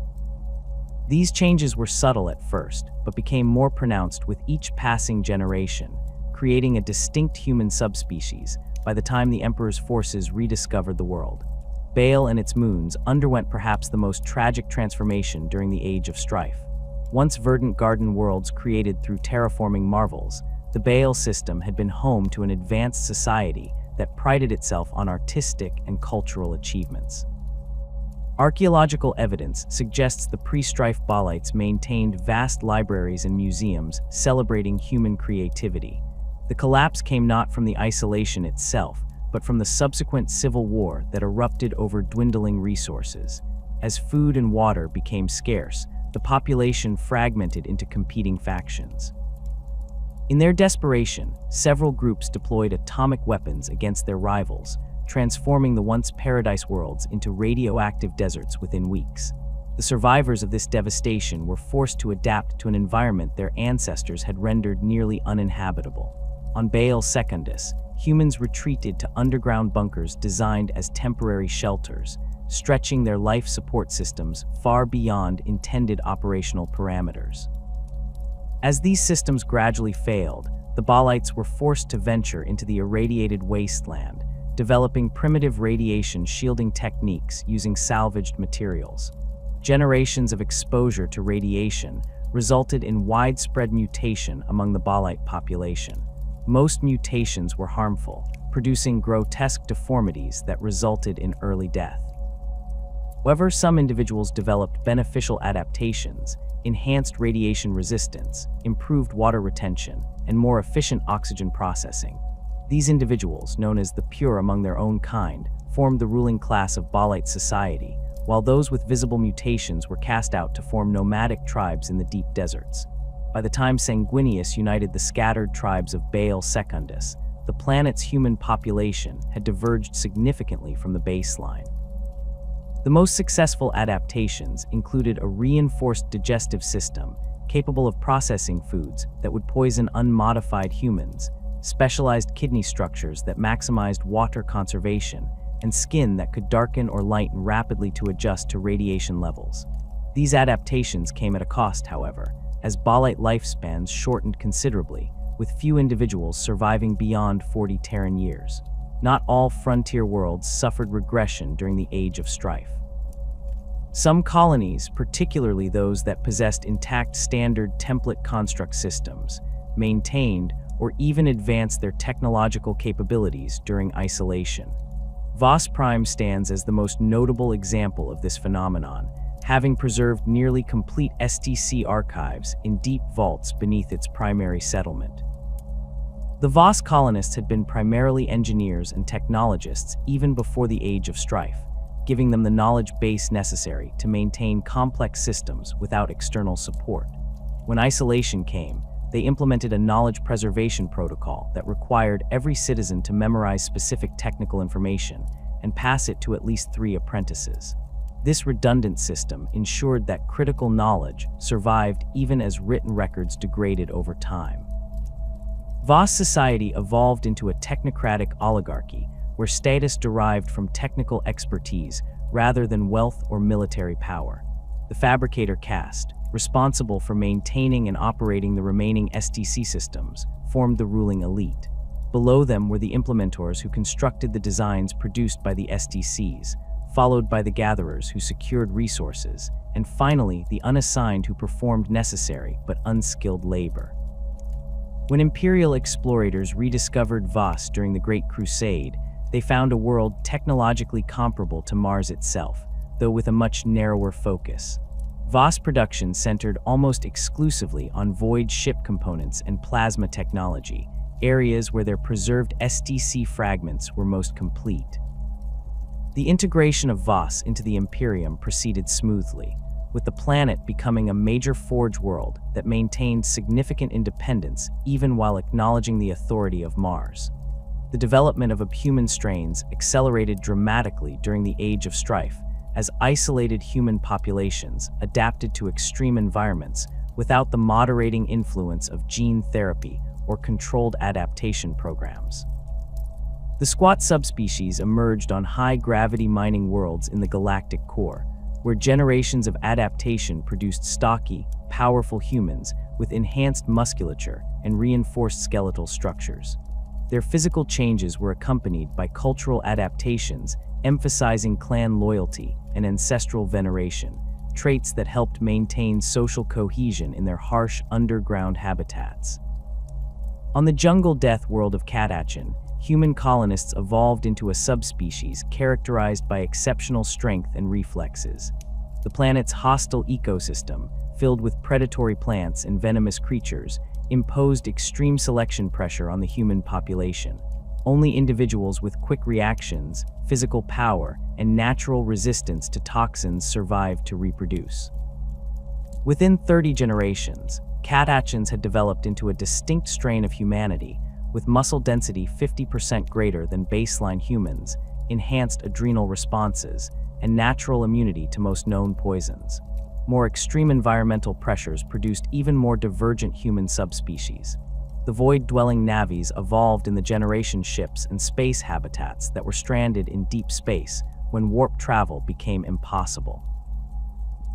These changes were subtle at first, but became more pronounced with each passing generation, creating a distinct human subspecies by the time the Emperor's forces rediscovered the world. Baal and its moons underwent perhaps the most tragic transformation during the Age of Strife. Once verdant garden worlds created through terraforming marvels, the Baal system had been home to an advanced society that prided itself on artistic and cultural achievements. Archaeological evidence suggests the pre-Strife Baalites maintained vast libraries and museums celebrating human creativity. The collapse came not from the isolation itself, but from the subsequent civil war that erupted over dwindling resources. As food and water became scarce, the population fragmented into competing factions. In their desperation, several groups deployed atomic weapons against their rivals, transforming the once paradise worlds into radioactive deserts within weeks. The survivors of this devastation were forced to adapt to an environment their ancestors had rendered nearly uninhabitable. On Baal Secundus, humans retreated to underground bunkers designed as temporary shelters, stretching their life support systems far beyond intended operational parameters. As these systems gradually failed, the Baalites were forced to venture into the irradiated wasteland, developing primitive radiation shielding techniques using salvaged materials. Generations of exposure to radiation resulted in widespread mutation among the Baalite population. Most mutations were harmful, producing grotesque deformities that resulted in early death. However, some individuals developed beneficial adaptations, enhanced radiation resistance, improved water retention, and more efficient oxygen processing. These individuals, known as the pure among their own kind, formed the ruling class of Baalite society, while those with visible mutations were cast out to form nomadic tribes in the deep deserts. By the time Sanguinius united the scattered tribes of Baal Secundus, the planet's human population had diverged significantly from the baseline. The most successful adaptations included a reinforced digestive system capable of processing foods that would poison unmodified humans, specialized kidney structures that maximized water conservation, and skin that could darken or lighten rapidly to adjust to radiation levels. These adaptations came at a cost, however, as Baalite lifespans shortened considerably, with few individuals surviving beyond 40 Terran years. Not all frontier worlds suffered regression during the Age of Strife. Some colonies, particularly those that possessed intact standard template construct systems, maintained or even advanced their technological capabilities during isolation. Vos Prime stands as the most notable example of this phenomenon, having preserved nearly complete STC archives in deep vaults beneath its primary settlement. The Vos colonists had been primarily engineers and technologists even before the Age of Strife, giving them the knowledge base necessary to maintain complex systems without external support. When isolation came, they implemented a knowledge preservation protocol that required every citizen to memorize specific technical information and pass it to at least 3 apprentices. This redundant system ensured that critical knowledge survived even as written records degraded over time. Vos society evolved into a technocratic oligarchy where status derived from technical expertise rather than wealth or military power. The fabricator caste, responsible for maintaining and operating the remaining STC systems, formed the ruling elite. Below them were the implementors who constructed the designs produced by the STCs, followed by the gatherers who secured resources, and finally the unassigned who performed necessary but unskilled labor. When Imperial explorators rediscovered Vos during the Great Crusade, they found a world technologically comparable to Mars itself, though with a much narrower focus. Vos production centered almost exclusively on void ship components and plasma technology, areas where their preserved STC fragments were most complete. The integration of Vos into the Immaterium proceeded smoothly, with the planet becoming a major forge world that maintained significant independence even while acknowledging the authority of Mars. The development of abhuman strains accelerated dramatically during the Age of Strife as isolated human populations adapted to extreme environments without the moderating influence of gene therapy or controlled adaptation programs. The squat subspecies emerged on high-gravity mining worlds in the galactic core, where generations of adaptation produced stocky, powerful humans with enhanced musculature and reinforced skeletal structures. Their physical changes were accompanied by cultural adaptations, emphasizing clan loyalty and ancestral veneration, traits that helped maintain social cohesion in their harsh underground habitats. On the jungle death world of Catachan, human colonists evolved into a subspecies characterized by exceptional strength and reflexes. The planet's hostile ecosystem, filled with predatory plants and venomous creatures, imposed extreme selection pressure on the human population. Only individuals with quick reactions, physical power, and natural resistance to toxins survived to reproduce. Within 30 generations, Catachans had developed into a distinct strain of humanity, with muscle density 50% greater than baseline humans, enhanced adrenal responses, and natural immunity to most known poisons. More extreme environmental pressures produced even more divergent human subspecies. The void-dwelling navies evolved in the generation ships and space habitats that were stranded in deep space when warp travel became impossible.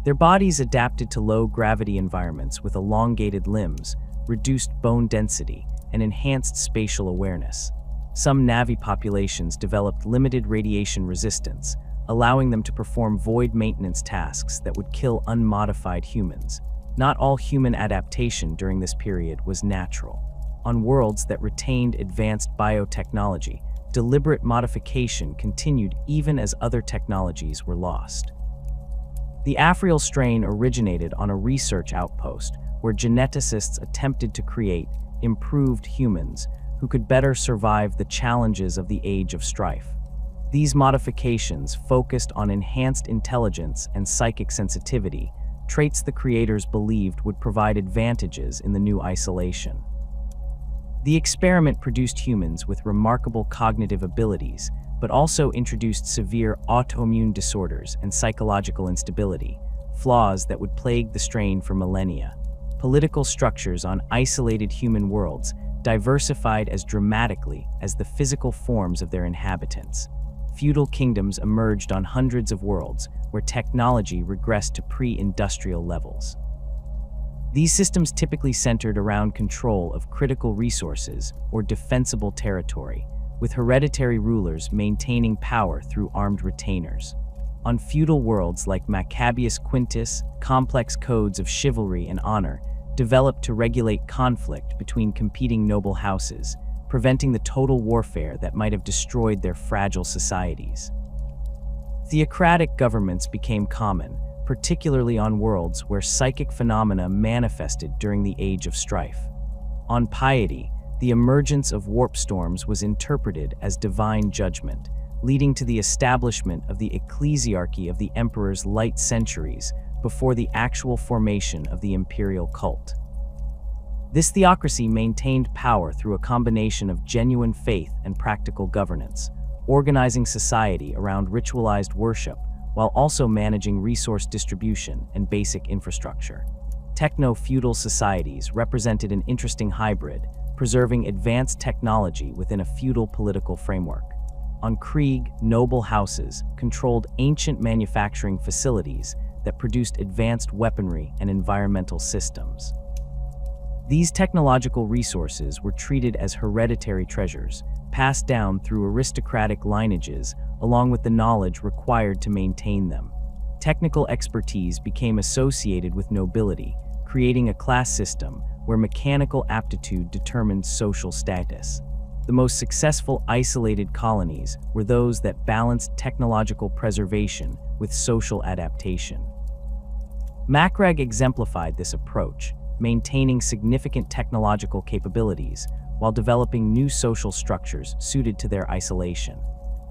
Their bodies adapted to low-gravity environments with elongated limbs, reduced bone density, and enhanced spatial awareness. Some Navi populations developed limited radiation resistance, allowing them to perform void maintenance tasks that would kill unmodified humans. Not all human adaptation during this period was natural. On worlds that retained advanced biotechnology, deliberate modification continued even as other technologies were lost. The Afriel strain originated on a research outpost where geneticists attempted to create improved humans who could better survive the challenges of the Age of Strife. These modifications focused on enhanced intelligence and psychic sensitivity, traits the creators believed would provide advantages in the new isolation. The experiment produced humans with remarkable cognitive abilities, but also introduced severe autoimmune disorders and psychological instability, flaws that would plague the strain for millennia. Political structures on isolated human worlds diversified as dramatically as the physical forms of their inhabitants. Feudal kingdoms emerged on hundreds of worlds where technology regressed to pre-industrial levels. These systems typically centered around control of critical resources or defensible territory, with hereditary rulers maintaining power through armed retainers. On feudal worlds like Maccabeus Quintus, complex codes of chivalry and honor developed to regulate conflict between competing noble houses, preventing the total warfare that might have destroyed their fragile societies. Theocratic governments became common, particularly on worlds where psychic phenomena manifested during the Age of Strife. On piety, the emergence of warp storms was interpreted as divine judgment, leading to the establishment of the ecclesiarchy of the emperor's light centuries before the actual formation of the imperial cult. This theocracy maintained power through a combination of genuine faith and practical governance, organizing society around ritualized worship while also managing resource distribution and basic infrastructure. Techno-feudal societies represented an interesting hybrid, preserving advanced technology within a feudal political framework. On Krieg, noble houses controlled ancient manufacturing facilities that produced advanced weaponry and environmental systems. These technological resources were treated as hereditary treasures, passed down through aristocratic lineages, along with the knowledge required to maintain them. Technical expertise became associated with nobility, creating a class system where mechanical aptitude determined social status. The most successful isolated colonies were those that balanced technological preservation with social adaptation. Macragge exemplified this approach, maintaining significant technological capabilities while developing new social structures suited to their isolation.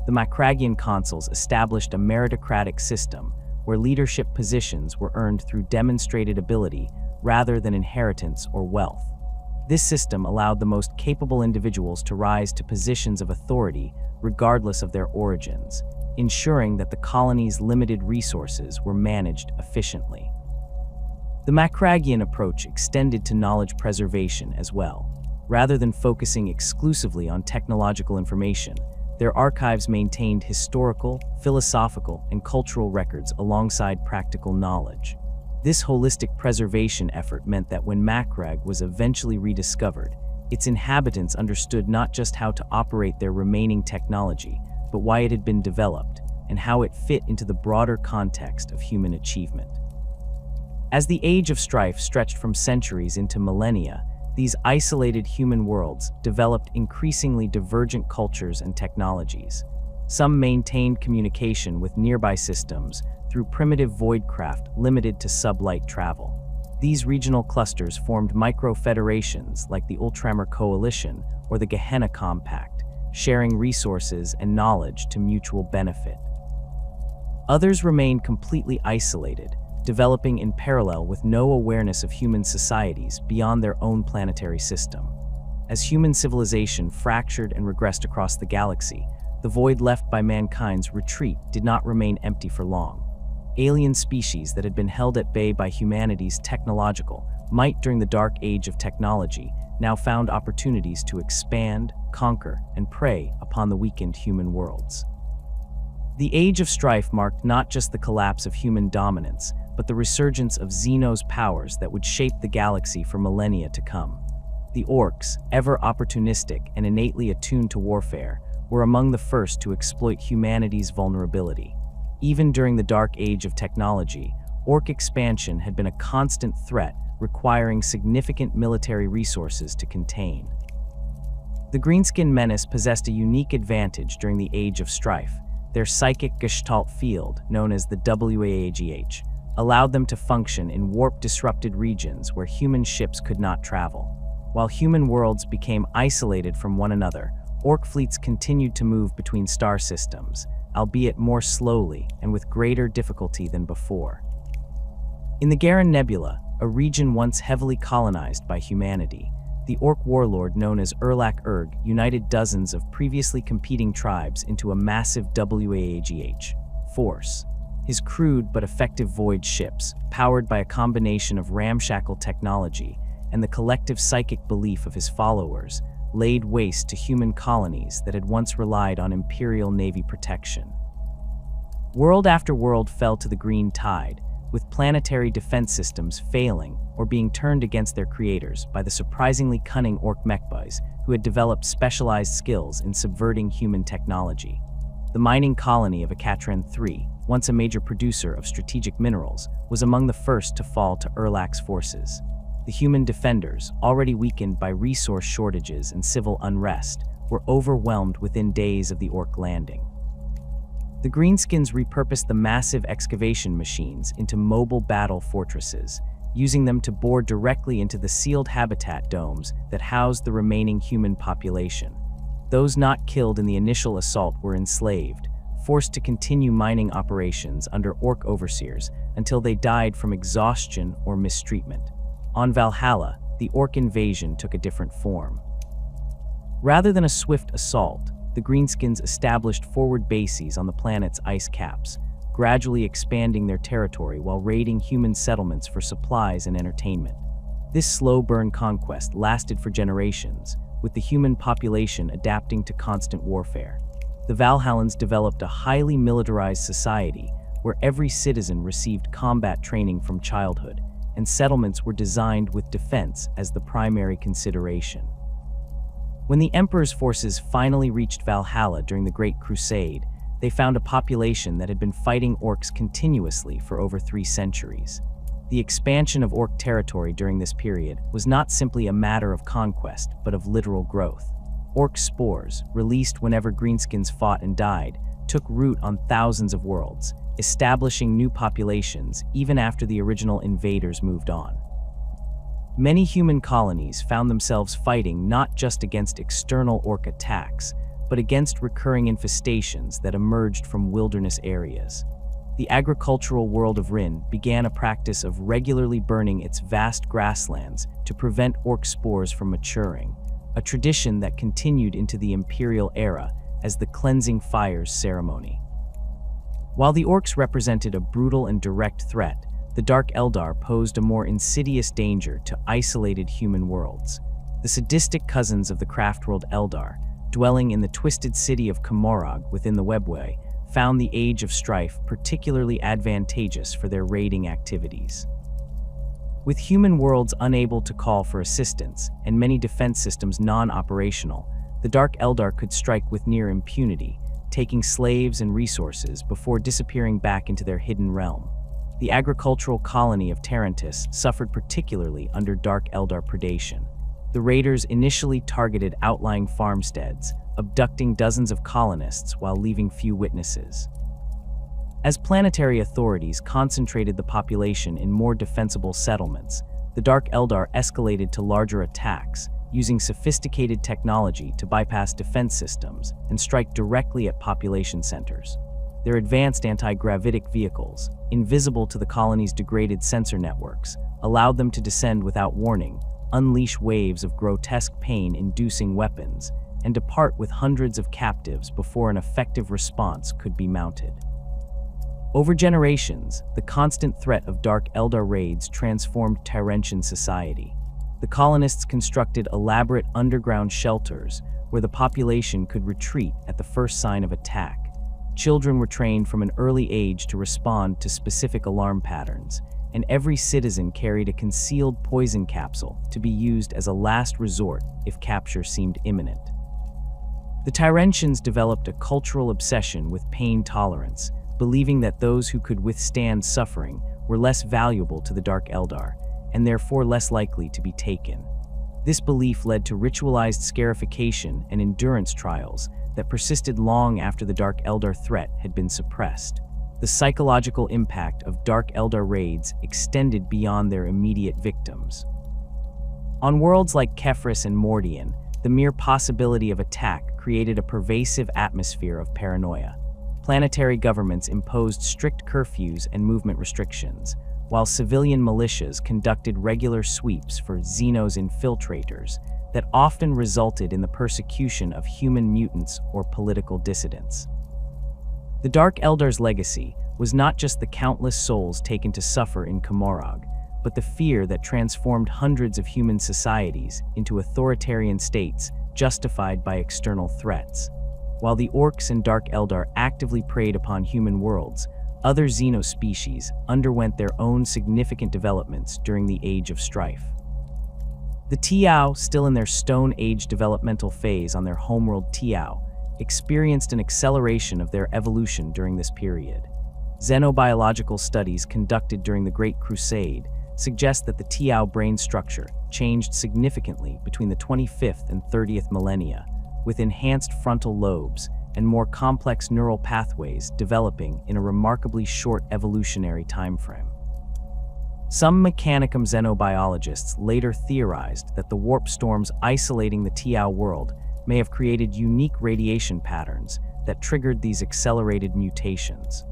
The Macraggian consuls established a meritocratic system where leadership positions were earned through demonstrated ability rather than inheritance or wealth. This system allowed the most capable individuals to rise to positions of authority regardless of their origins, ensuring that the colony's limited resources were managed efficiently. The Macraggian approach extended to knowledge preservation as well. Rather than focusing exclusively on technological information, Their archives maintained historical, philosophical, and cultural records alongside practical knowledge. This holistic preservation effort meant that when Macragge was eventually rediscovered, its inhabitants understood not just how to operate their remaining technology, but why it had been developed, and how it fit into the broader context of human achievement. As the Age of Strife stretched from centuries into millennia, these isolated human worlds developed increasingly divergent cultures and technologies. Some maintained communication with nearby systems through primitive voidcraft limited to sublight travel. These regional clusters formed micro-federations like the Ultramar Coalition or the Gehenna Compact, sharing resources and knowledge to mutual benefit. Others remained completely isolated, developing in parallel with no awareness of human societies beyond their own planetary system. As human civilization fractured and regressed across the galaxy, the void left by mankind's retreat did not remain empty for long. Alien species that had been held at bay by humanity's technological might during the dark age of technology now found opportunities to expand, conquer, and prey upon the weakened human worlds. The Age of Strife marked not just the collapse of human dominance, but the resurgence of Xeno's powers that would shape the galaxy for millennia to come. The Orcs, ever opportunistic and innately attuned to warfare, were among the first to exploit humanity's vulnerability. Even during the dark age of technology, Orc expansion had been a constant threat, requiring significant military resources to contain. The Greenskin menace possessed a unique advantage during the Age of Strife. Their psychic gestalt field, known as the WAAGH, allowed them to function in warp-disrupted regions where human ships could not travel. While human worlds became isolated from one another, Orc fleets continued to move between star systems, albeit more slowly and with greater difficulty than before. In the Garan Nebula, a region once heavily colonized by humanity, the Orc warlord known as Erlak Erg united dozens of previously competing tribes into a massive WAAGH force. His crude but effective void ships, powered by a combination of ramshackle technology and the collective psychic belief of his followers, laid waste to human colonies that had once relied on Imperial Navy protection. World after world fell to the green tide, with planetary defense systems failing or being turned against their creators by the surprisingly cunning Orc mechbys who had developed specialized skills in subverting human technology. The mining colony of Akatran III, once a major producer of strategic minerals, was among the first to fall to Erlak's forces. The human defenders, already weakened by resource shortages and civil unrest, were overwhelmed within days of the Orc landing. The Greenskins repurposed the massive excavation machines into mobile battle fortresses, using them to bore directly into the sealed habitat domes that housed the remaining human population. Those not killed in the initial assault were enslaved, forced to continue mining operations under Orc overseers until they died from exhaustion or mistreatment. On Valhalla, the Orc invasion took a different form. Rather than a swift assault, the Greenskins established forward bases on the planet's ice caps, gradually expanding their territory while raiding human settlements for supplies and entertainment. This slow-burn conquest lasted for generations, with the human population adapting to constant warfare. The Valhallans developed a highly militarized society where every citizen received combat training from childhood, and settlements were designed with defense as the primary consideration. When the Emperor's forces finally reached Valhalla during the Great Crusade, they found a population that had been fighting Orcs continuously for over 3 centuries. The expansion of Orc territory during this period was not simply a matter of conquest, but of literal growth. Orc spores, released whenever Greenskins fought and died, took root on thousands of worlds, establishing new populations even after the original invaders moved on. Many human colonies found themselves fighting not just against external Orc attacks, but against recurring infestations that emerged from wilderness areas. The agricultural world of Rin began a practice of regularly burning its vast grasslands to prevent Orc spores from maturing, a tradition that continued into the Imperial era as the Cleansing Fires ceremony. While the Orcs represented a brutal and direct threat, the Dark Eldar posed a more insidious danger to isolated human worlds. The sadistic cousins of the craftworld Eldar, dwelling in the twisted city of Komorog within the Webway, found the Age of Strife particularly advantageous for their raiding activities. With human worlds unable to call for assistance and many defense systems non-operational, the Dark Eldar could strike with near impunity, taking slaves and resources before disappearing back into their hidden realm. The agricultural colony of Tarantis suffered particularly under Dark Eldar predation. The raiders initially targeted outlying farmsteads, abducting dozens of colonists while leaving few witnesses. As planetary authorities concentrated the population in more defensible settlements, the Dark Eldar escalated to larger attacks, using sophisticated technology to bypass defense systems and strike directly at population centers. Their advanced anti-gravitic vehicles, invisible to the colony's degraded sensor networks, allowed them to descend without warning, unleash waves of grotesque pain-inducing weapons, and depart with hundreds of captives before an effective response could be mounted. Over generations, the constant threat of Dark Eldar raids transformed Terrentian society. The colonists constructed elaborate underground shelters where the population could retreat at the first sign of attack. Children were trained from an early age to respond to specific alarm patterns, and every citizen carried a concealed poison capsule to be used as a last resort if capture seemed imminent. The Tyrentians developed a cultural obsession with pain tolerance, believing that those who could withstand suffering were less valuable to the Dark Eldar, and therefore less likely to be taken. This belief led to ritualized scarification and endurance trials that persisted long after the Dark Eldar threat had been suppressed. The psychological impact of Dark Eldar raids extended beyond their immediate victims. On worlds like Kefris and Mordian, the mere possibility of attack created a pervasive atmosphere of paranoia. Planetary governments imposed strict curfews and movement restrictions, while civilian militias conducted regular sweeps for Xenos infiltrators that often resulted in the persecution of human mutants or political dissidents. The Dark Eldar's legacy was not just the countless souls taken to suffer in Komorog, but the fear that transformed hundreds of human societies into authoritarian states justified by external threats. While the Orcs and Dark Eldar actively preyed upon human worlds, other Xeno species underwent their own significant developments during the Age of Strife. The Tiao, still in their Stone Age developmental phase on their homeworld Tiao, experienced an acceleration of their evolution during this period. Xenobiological studies conducted during the Great Crusade suggest that the Tiao brain structure changed significantly between the 25th and 30th millennia, with enhanced frontal lobes and more complex neural pathways developing in a remarkably short evolutionary timeframe. Some Mechanicum xenobiologists later theorized that the warp storms isolating the Tiao world may have created unique radiation patterns that triggered these accelerated mutations.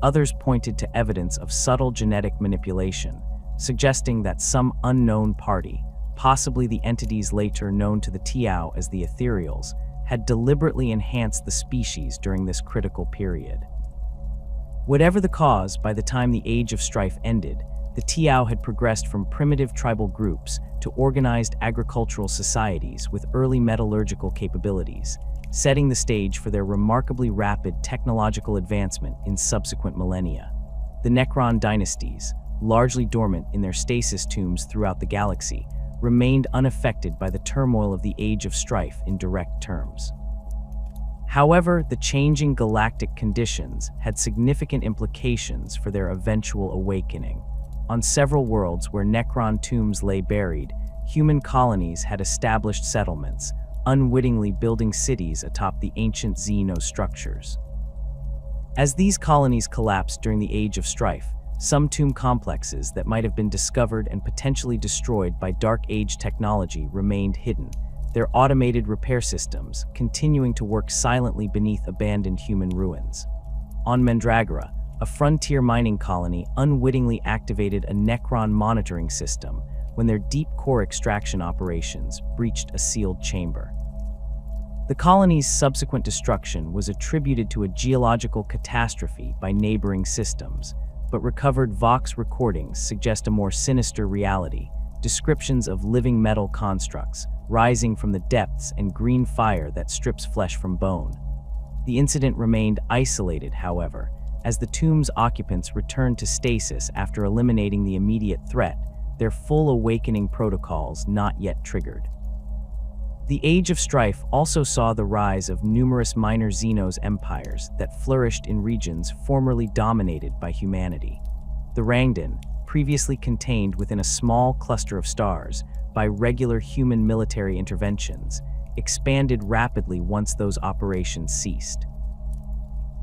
Others pointed to evidence of subtle genetic manipulation, suggesting that some unknown party, possibly the entities later known to the Tiao as the Ethereals, had deliberately enhanced the species during this critical period. Whatever the cause, by the time the Age of Strife ended, the Tiao had progressed from primitive tribal groups to organized agricultural societies with early metallurgical capabilities, setting the stage for their remarkably rapid technological advancement in subsequent millennia. The Necron dynasties, largely dormant in their stasis tombs throughout the galaxy, remained unaffected by the turmoil of the Age of Strife in direct terms. However, the changing galactic conditions had significant implications for their eventual awakening. On several worlds where Necron tombs lay buried, human colonies had established settlements, unwittingly building cities atop the ancient Xeno structures. As these colonies collapsed during the Age of Strife, some tomb complexes that might have been discovered and potentially destroyed by Dark Age technology remained hidden, their automated repair systems continuing to work silently beneath abandoned human ruins. On Mandragora, a frontier mining colony unwittingly activated a Necron monitoring system when their deep core extraction operations breached a sealed chamber. The colony's subsequent destruction was attributed to a geological catastrophe by neighboring systems, but recovered Vox recordings suggest a more sinister reality, descriptions of living metal constructs rising from the depths and green fire that strips flesh from bone. The incident remained isolated, however, as the tomb's occupants returned to stasis after eliminating the immediate threat, their full awakening protocols not yet triggered. The Age of Strife also saw the rise of numerous minor Xenos empires that flourished in regions formerly dominated by humanity. The Rangdan, previously contained within a small cluster of stars by regular human military interventions, expanded rapidly once those operations ceased.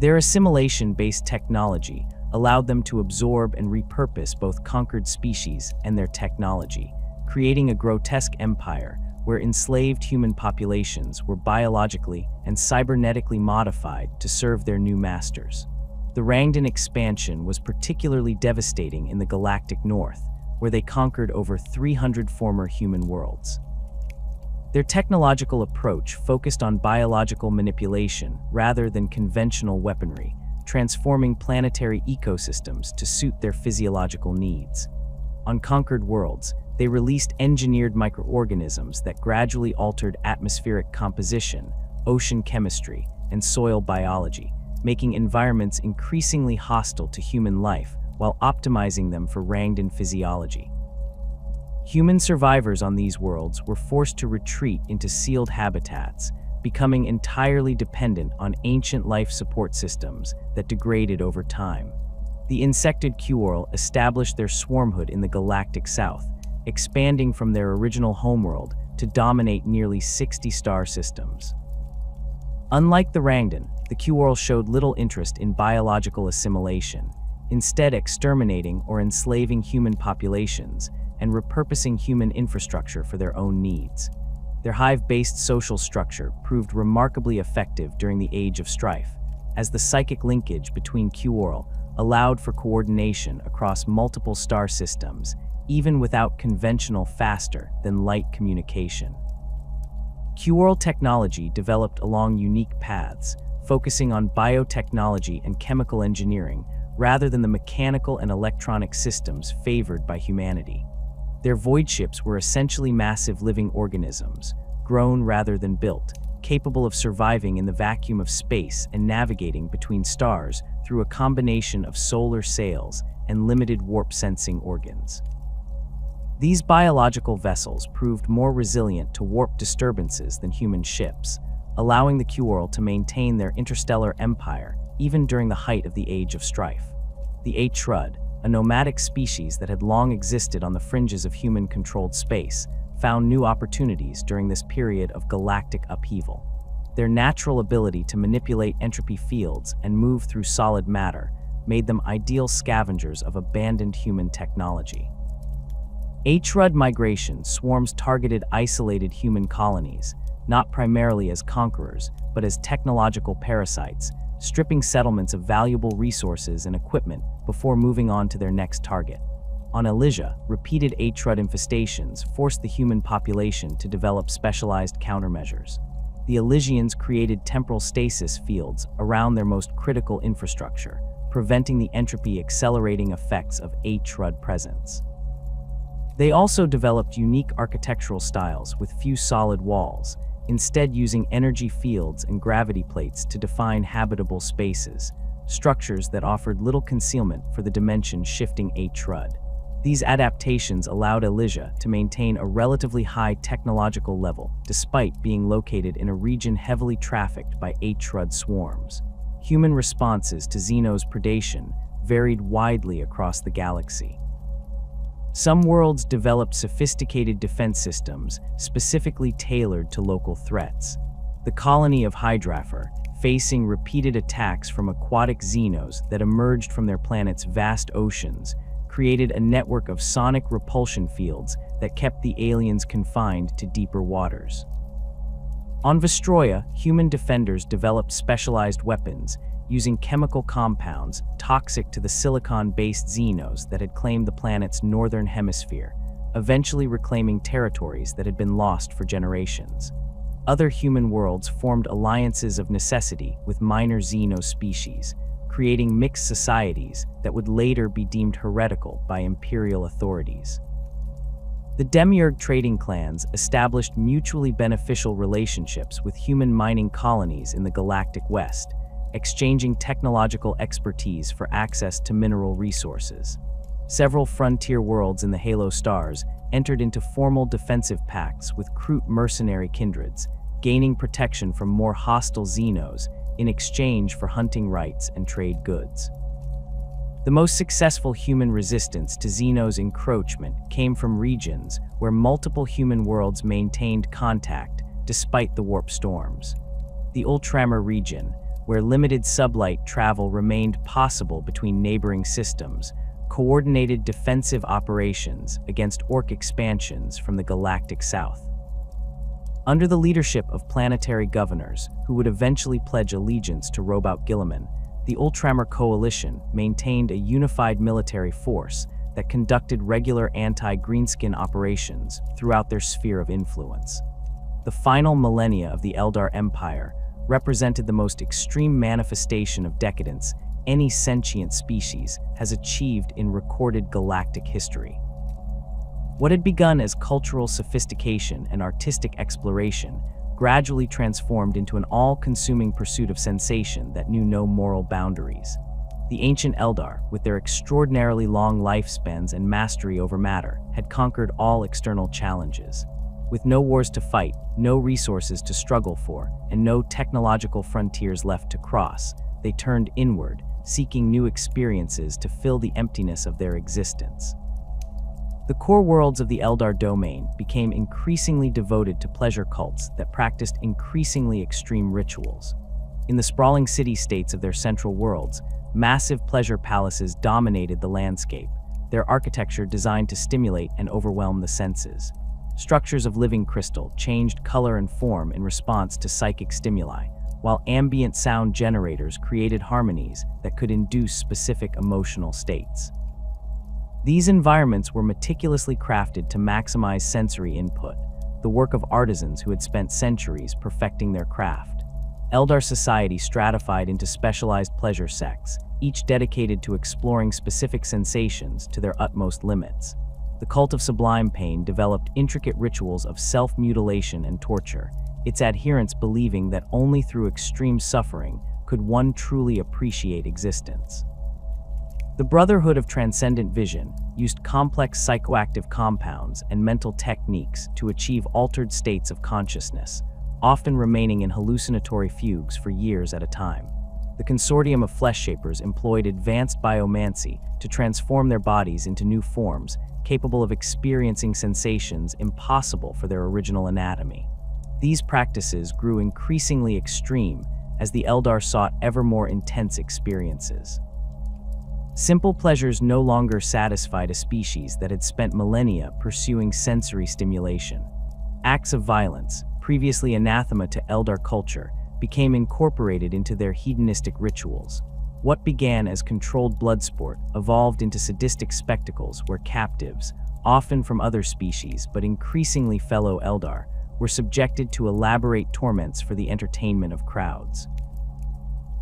Their assimilation-based technology allowed them to absorb and repurpose both conquered species and their technology, creating a grotesque empire where enslaved human populations were biologically and cybernetically modified to serve their new masters. The Rangdan expansion was particularly devastating in the galactic north, where they conquered over 300 former human worlds. Their technological approach focused on biological manipulation rather than conventional weaponry, transforming planetary ecosystems to suit their physiological needs. On conquered worlds, they released engineered microorganisms that gradually altered atmospheric composition, ocean chemistry, and soil biology, making environments increasingly hostile to human life while optimizing them for Rangdan physiology. Human survivors on these worlds were forced to retreat into sealed habitats, becoming entirely dependent on ancient life support systems that degraded over time. The insected Quorl established their swarmhood in the galactic south, expanding from their original homeworld to dominate nearly 60 star systems. Unlike the Rangdan, the Quorl showed little interest in biological assimilation, instead exterminating or enslaving human populations and repurposing human infrastructure for their own needs. Their hive-based social structure proved remarkably effective during the Age of Strife, as the psychic linkage between Quorl allowed for coordination across multiple star systems, even without conventional faster-than-light communication. Quorl technology developed along unique paths, focusing on biotechnology and chemical engineering rather than the mechanical and electronic systems favored by humanity. Their void ships were essentially massive living organisms, grown rather than built, capable of surviving in the vacuum of space and navigating between stars through a combination of solar sails and limited warp-sensing organs. These biological vessels proved more resilient to warp disturbances than human ships, allowing the Quorl to maintain their interstellar empire even during the height of the Age of Strife. The Atrud, a nomadic species that had long existed on the fringes of human-controlled space, found new opportunities during this period of galactic upheaval. Their natural ability to manipulate entropy fields and move through solid matter made them ideal scavengers of abandoned human technology. Atrud migration swarms targeted isolated human colonies, not primarily as conquerors, but as technological parasites, stripping settlements of valuable resources and equipment before moving on to their next target. On Elysia, repeated Atrud infestations forced the human population to develop specialized countermeasures. The Elysians created temporal stasis fields around their most critical infrastructure, preventing the entropy-accelerating effects of Atrud presence. They also developed unique architectural styles with few solid walls, instead using energy fields and gravity plates to define habitable spaces, structures that offered little concealment for the dimension-shifting Atrud. These adaptations allowed Elysia to maintain a relatively high technological level despite being located in a region heavily trafficked by Atrud swarms. Human responses to Xenos predation varied widely across the galaxy. Some worlds developed sophisticated defense systems specifically tailored to local threats. The colony of Hydrafer, facing repeated attacks from aquatic Xenos that emerged from their planet's vast oceans, created a network of sonic repulsion fields that kept the aliens confined to deeper waters. On Vestroia, human defenders developed specialized weapons, using chemical compounds toxic to the silicon-based Xenos that had claimed the planet's northern hemisphere, eventually reclaiming territories that had been lost for generations. Other human worlds formed alliances of necessity with minor Xeno species, creating mixed societies that would later be deemed heretical by imperial authorities. The demiurge trading clans established mutually beneficial relationships with human mining colonies in the galactic west, exchanging technological expertise for access to mineral resources. Several frontier worlds in the Halo stars entered into formal defensive pacts with Kroot mercenary kindreds, gaining protection from more hostile Xenos in exchange for hunting rights and trade goods. The most successful human resistance to Xenos' encroachment came from regions where multiple human worlds maintained contact despite the warp storms. The Ultramar region, where limited sublight travel remained possible between neighboring systems, coordinated defensive operations against orc expansions from the galactic south. Under the leadership of planetary governors, who would eventually pledge allegiance to Robout Guilliman, the Ultramar Coalition maintained a unified military force that conducted regular anti-greenskin operations throughout their sphere of influence. The final millennia of the Eldar Empire represented the most extreme manifestation of decadence any sentient species has achieved in recorded galactic history. What had begun as cultural sophistication and artistic exploration gradually transformed into an all-consuming pursuit of sensation that knew no moral boundaries. The ancient Eldar, with their extraordinarily long lifespans and mastery over matter, had conquered all external challenges. With no wars to fight, no resources to struggle for, and no technological frontiers left to cross, they turned inward, seeking new experiences to fill the emptiness of their existence. The core worlds of the Eldar domain became increasingly devoted to pleasure cults that practiced increasingly extreme rituals. In the sprawling city-states of their central worlds, massive pleasure palaces dominated the landscape, their architecture designed to stimulate and overwhelm the senses. Structures of living crystal changed color and form in response to psychic stimuli, while ambient sound generators created harmonies that could induce specific emotional states. These environments were meticulously crafted to maximize sensory input, the work of artisans who had spent centuries perfecting their craft. Eldar society stratified into specialized pleasure sects, each dedicated to exploring specific sensations to their utmost limits. The cult of sublime pain developed intricate rituals of self-mutilation and torture, its adherents believing that only through extreme suffering could one truly appreciate existence. The Brotherhood of Transcendent Vision used complex psychoactive compounds and mental techniques to achieve altered states of consciousness, often remaining in hallucinatory fugues for years at a time. The consortium of flesh shapers employed advanced biomancy to transform their bodies into new forms, capable of experiencing sensations impossible for their original anatomy. These practices grew increasingly extreme as the Eldar sought ever more intense experiences. Simple pleasures no longer satisfied a species that had spent millennia pursuing sensory stimulation. Acts of violence, previously anathema to Eldar culture, became incorporated into their hedonistic rituals. What began as controlled blood sport evolved into sadistic spectacles where captives, often from other species but increasingly fellow Eldar, were subjected to elaborate torments for the entertainment of crowds.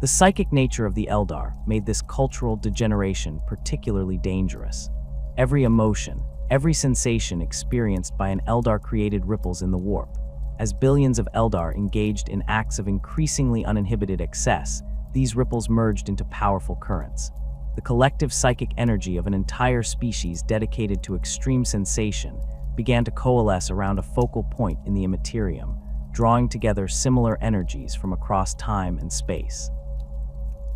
The psychic nature of the Eldar made this cultural degeneration particularly dangerous. Every emotion, every sensation experienced by an Eldar created ripples in the warp. As billions of Eldar engaged in acts of increasingly uninhibited excess, these ripples merged into powerful currents. The collective psychic energy of an entire species dedicated to extreme sensation began to coalesce around a focal point in the Immaterium, drawing together similar energies from across time and space.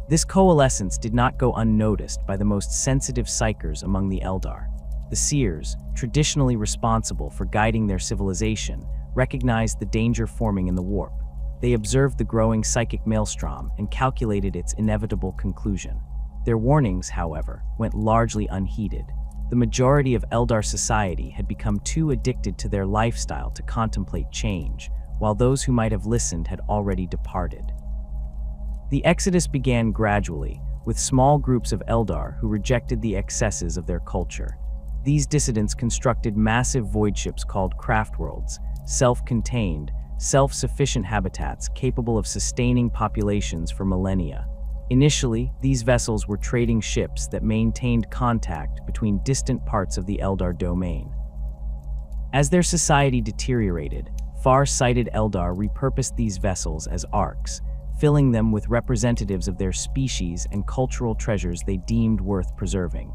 This coalescence did not go unnoticed by the most sensitive Psykers among the Eldar. The seers, traditionally responsible for guiding their civilization, recognized the danger forming in the warp. They observed the growing psychic maelstrom and calculated its inevitable conclusion. Their warnings, however, went largely unheeded. The majority of Eldar society had become too addicted to their lifestyle to contemplate change, while those who might have listened had already departed. The exodus began gradually, with small groups of Eldar who rejected the excesses of their culture. These dissidents constructed massive void ships called craftworlds, self-contained, self-sufficient habitats capable of sustaining populations for millennia. Initially, these vessels were trading ships that maintained contact between distant parts of the Eldar domain. As their society deteriorated, far-sighted Eldar repurposed these vessels as arks, filling them with representatives of their species and cultural treasures they deemed worth preserving.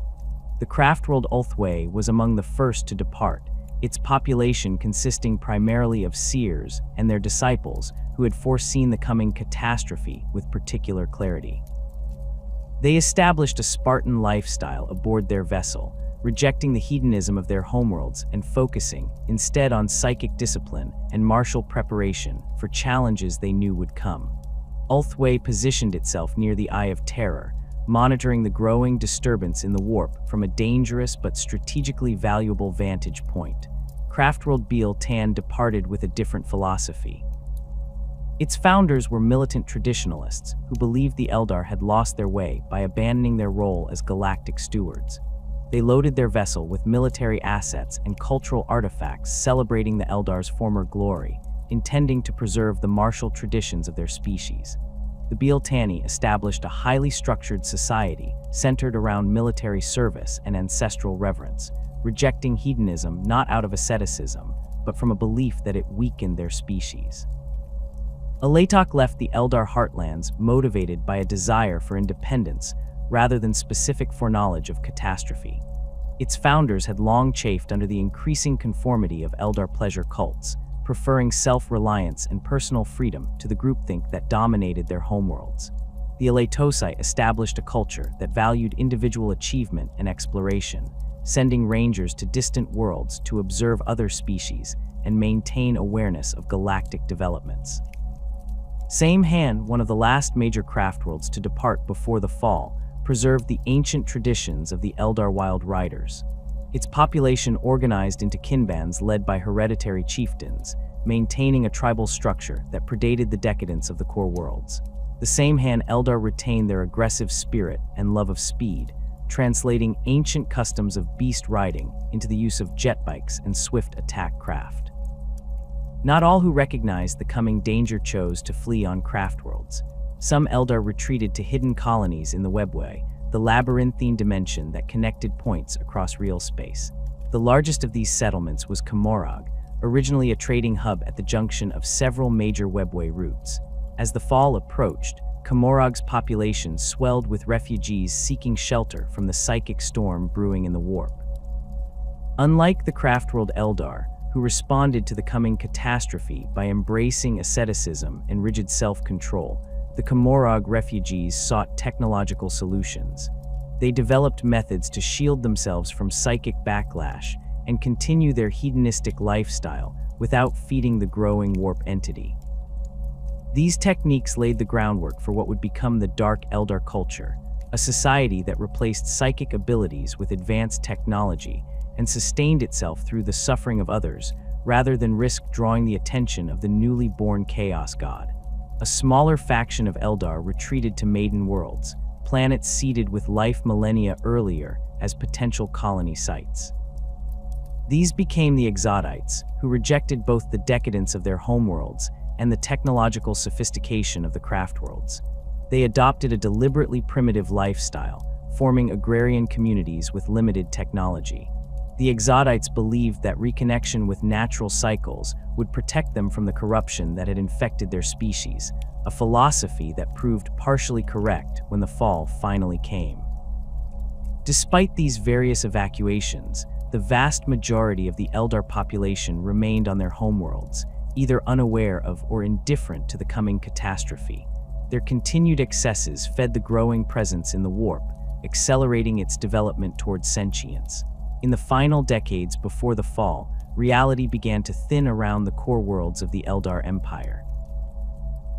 The craftworld Ulthwé was among the first to depart, its population consisting primarily of seers and their disciples who had foreseen the coming catastrophe with particular clarity. They established a Spartan lifestyle aboard their vessel, rejecting the hedonism of their homeworlds and focusing, instead, on psychic discipline and martial preparation for challenges they knew would come. Ulthwé positioned itself near the Eye of Terror, monitoring the growing disturbance in the warp from a dangerous but strategically valuable vantage point. Craftworld Biel-Tan departed with a different philosophy. Its founders were militant traditionalists who believed the Eldar had lost their way by abandoning their role as galactic stewards. They loaded their vessel with military assets and cultural artifacts celebrating the Eldar's former glory, intending to preserve the martial traditions of their species. The Biel-Tani established a highly structured society centered around military service and ancestral reverence, rejecting hedonism not out of asceticism, but from a belief that it weakened their species. Alatok left the Eldar heartlands motivated by a desire for independence rather than specific foreknowledge of catastrophe. Its founders had long chafed under the increasing conformity of Eldar pleasure cults, preferring self-reliance and personal freedom to the groupthink that dominated their homeworlds. The Alatosai established a culture that valued individual achievement and exploration, sending rangers to distant worlds to observe other species and maintain awareness of galactic developments. Samhan, one of the last major craftworlds to depart before the fall, preserved the ancient traditions of the Eldar Wild Riders. Its population organized into kinbands led by hereditary chieftains, maintaining a tribal structure that predated the decadence of the core worlds. The Samhan Eldar retained their aggressive spirit and love of speed, translating ancient customs of beast riding into the use of jet bikes and swift attack craft. Not all who recognized the coming danger chose to flee on craftworlds. Some Eldar retreated to hidden colonies in the Webway, the labyrinthine dimension that connected points across real space. The largest of these settlements was Komorog, originally a trading hub at the junction of several major Webway routes. As the fall approached, Komorog's population swelled with refugees seeking shelter from the psychic storm brewing in the warp. Unlike the craftworld Eldar, who responded to the coming catastrophe by embracing asceticism and rigid self-control, the Komorog refugees sought technological solutions. They developed methods to shield themselves from psychic backlash and continue their hedonistic lifestyle without feeding the growing warp entity. These techniques laid the groundwork for what would become the Dark Eldar culture, a society that replaced psychic abilities with advanced technology and sustained itself through the suffering of others rather than risk drawing the attention of the newly born Chaos God. A smaller faction of Eldar retreated to Maiden Worlds, planets seeded with life millennia earlier as potential colony sites. These became the Exodites, who rejected both the decadence of their homeworlds and the technological sophistication of the craftworlds. They adopted a deliberately primitive lifestyle, forming agrarian communities with limited technology. The Exodites believed that reconnection with natural cycles would protect them from the corruption that had infected their species, a philosophy that proved partially correct when the fall finally came. Despite these various evacuations, the vast majority of the Eldar population remained on their homeworlds, either unaware of or indifferent to the coming catastrophe. Their continued excesses fed the growing presence in the warp, accelerating its development towards sentience. In the final decades before the fall, reality began to thin around the core worlds of the Eldar Empire.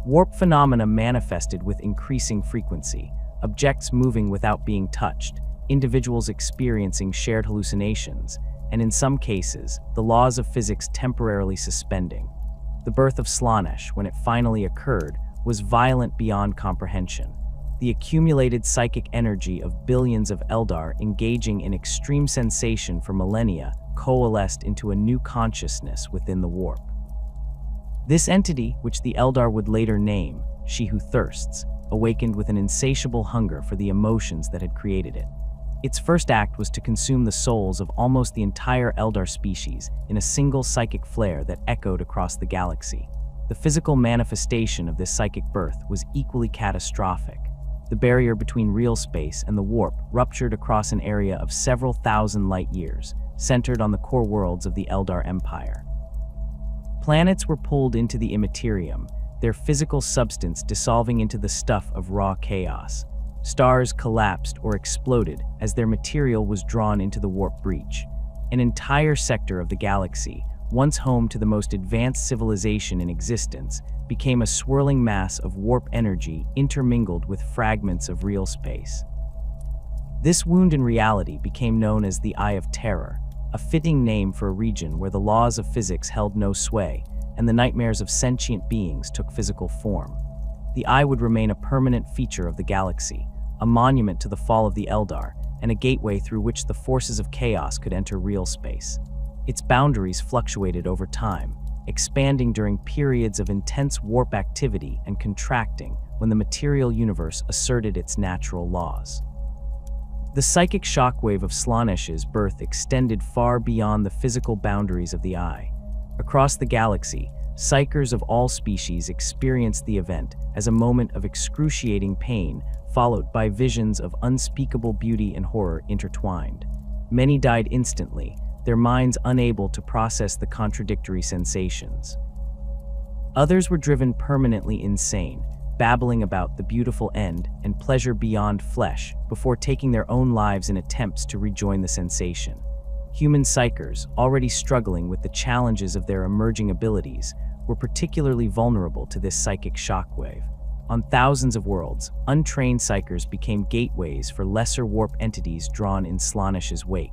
Warp phenomena manifested with increasing frequency, objects moving without being touched, individuals experiencing shared hallucinations, and in some cases, the laws of physics temporarily suspending. The birth of Slaanesh, when it finally occurred, was violent beyond comprehension. The accumulated psychic energy of billions of Eldar engaging in extreme sensation for millennia coalesced into a new consciousness within the warp. This entity, which the Eldar would later name She Who Thirsts, awakened with an insatiable hunger for the emotions that had created it. Its first act was to consume the souls of almost the entire Eldar species in a single psychic flare that echoed across the galaxy. The physical manifestation of this psychic birth was equally catastrophic. The barrier between real space and the warp ruptured across an area of several thousand light-years, centered on the core worlds of the Eldar Empire. Planets were pulled into the Immaterium, their physical substance dissolving into the stuff of raw chaos. Stars collapsed or exploded as their material was drawn into the warp breach. An entire sector of the galaxy, once home to the most advanced civilization in existence, became a swirling mass of warp energy intermingled with fragments of real space. This wound in reality became known as the Eye of Terror, a fitting name for a region where the laws of physics held no sway and the nightmares of sentient beings took physical form. The Eye would remain a permanent feature of the galaxy, a monument to the fall of the Eldar, and a gateway through which the forces of chaos could enter real space. Its boundaries fluctuated over time, expanding during periods of intense warp activity and contracting when the material universe asserted its natural laws. The psychic shockwave of Slaanesh's birth extended far beyond the physical boundaries of the Eye. Across the galaxy, Psykers of all species experienced the event as a moment of excruciating pain, followed by visions of unspeakable beauty and horror intertwined. Many died instantly, their minds unable to process the contradictory sensations. Others were driven permanently insane, babbling about the beautiful end and pleasure beyond flesh before taking their own lives in attempts to rejoin the sensation. Human Psykers, already struggling with the challenges of their emerging abilities, were particularly vulnerable to this psychic shockwave. On thousands of worlds, untrained Psykers became gateways for lesser warp entities drawn in Slaanesh's wake.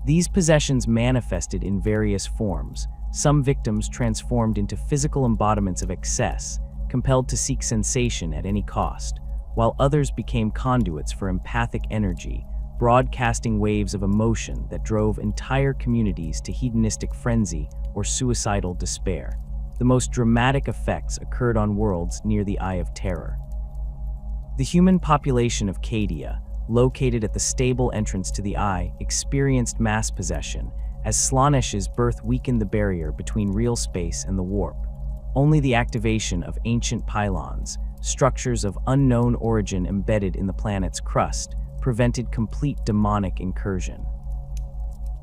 These possessions manifested in various forms, some victims transformed into physical embodiments of excess, compelled to seek sensation at any cost, while others became conduits for empathic energy, broadcasting waves of emotion that drove entire communities to hedonistic frenzy or suicidal despair. The most dramatic effects occurred on worlds near the Eye of Terror. The human population of Cadia, located at the stable entrance to the Eye, experienced mass possession, as Slaanesh's birth weakened the barrier between real space and the warp. Only the activation of ancient pylons, structures of unknown origin embedded in the planet's crust, prevented complete demonic incursion.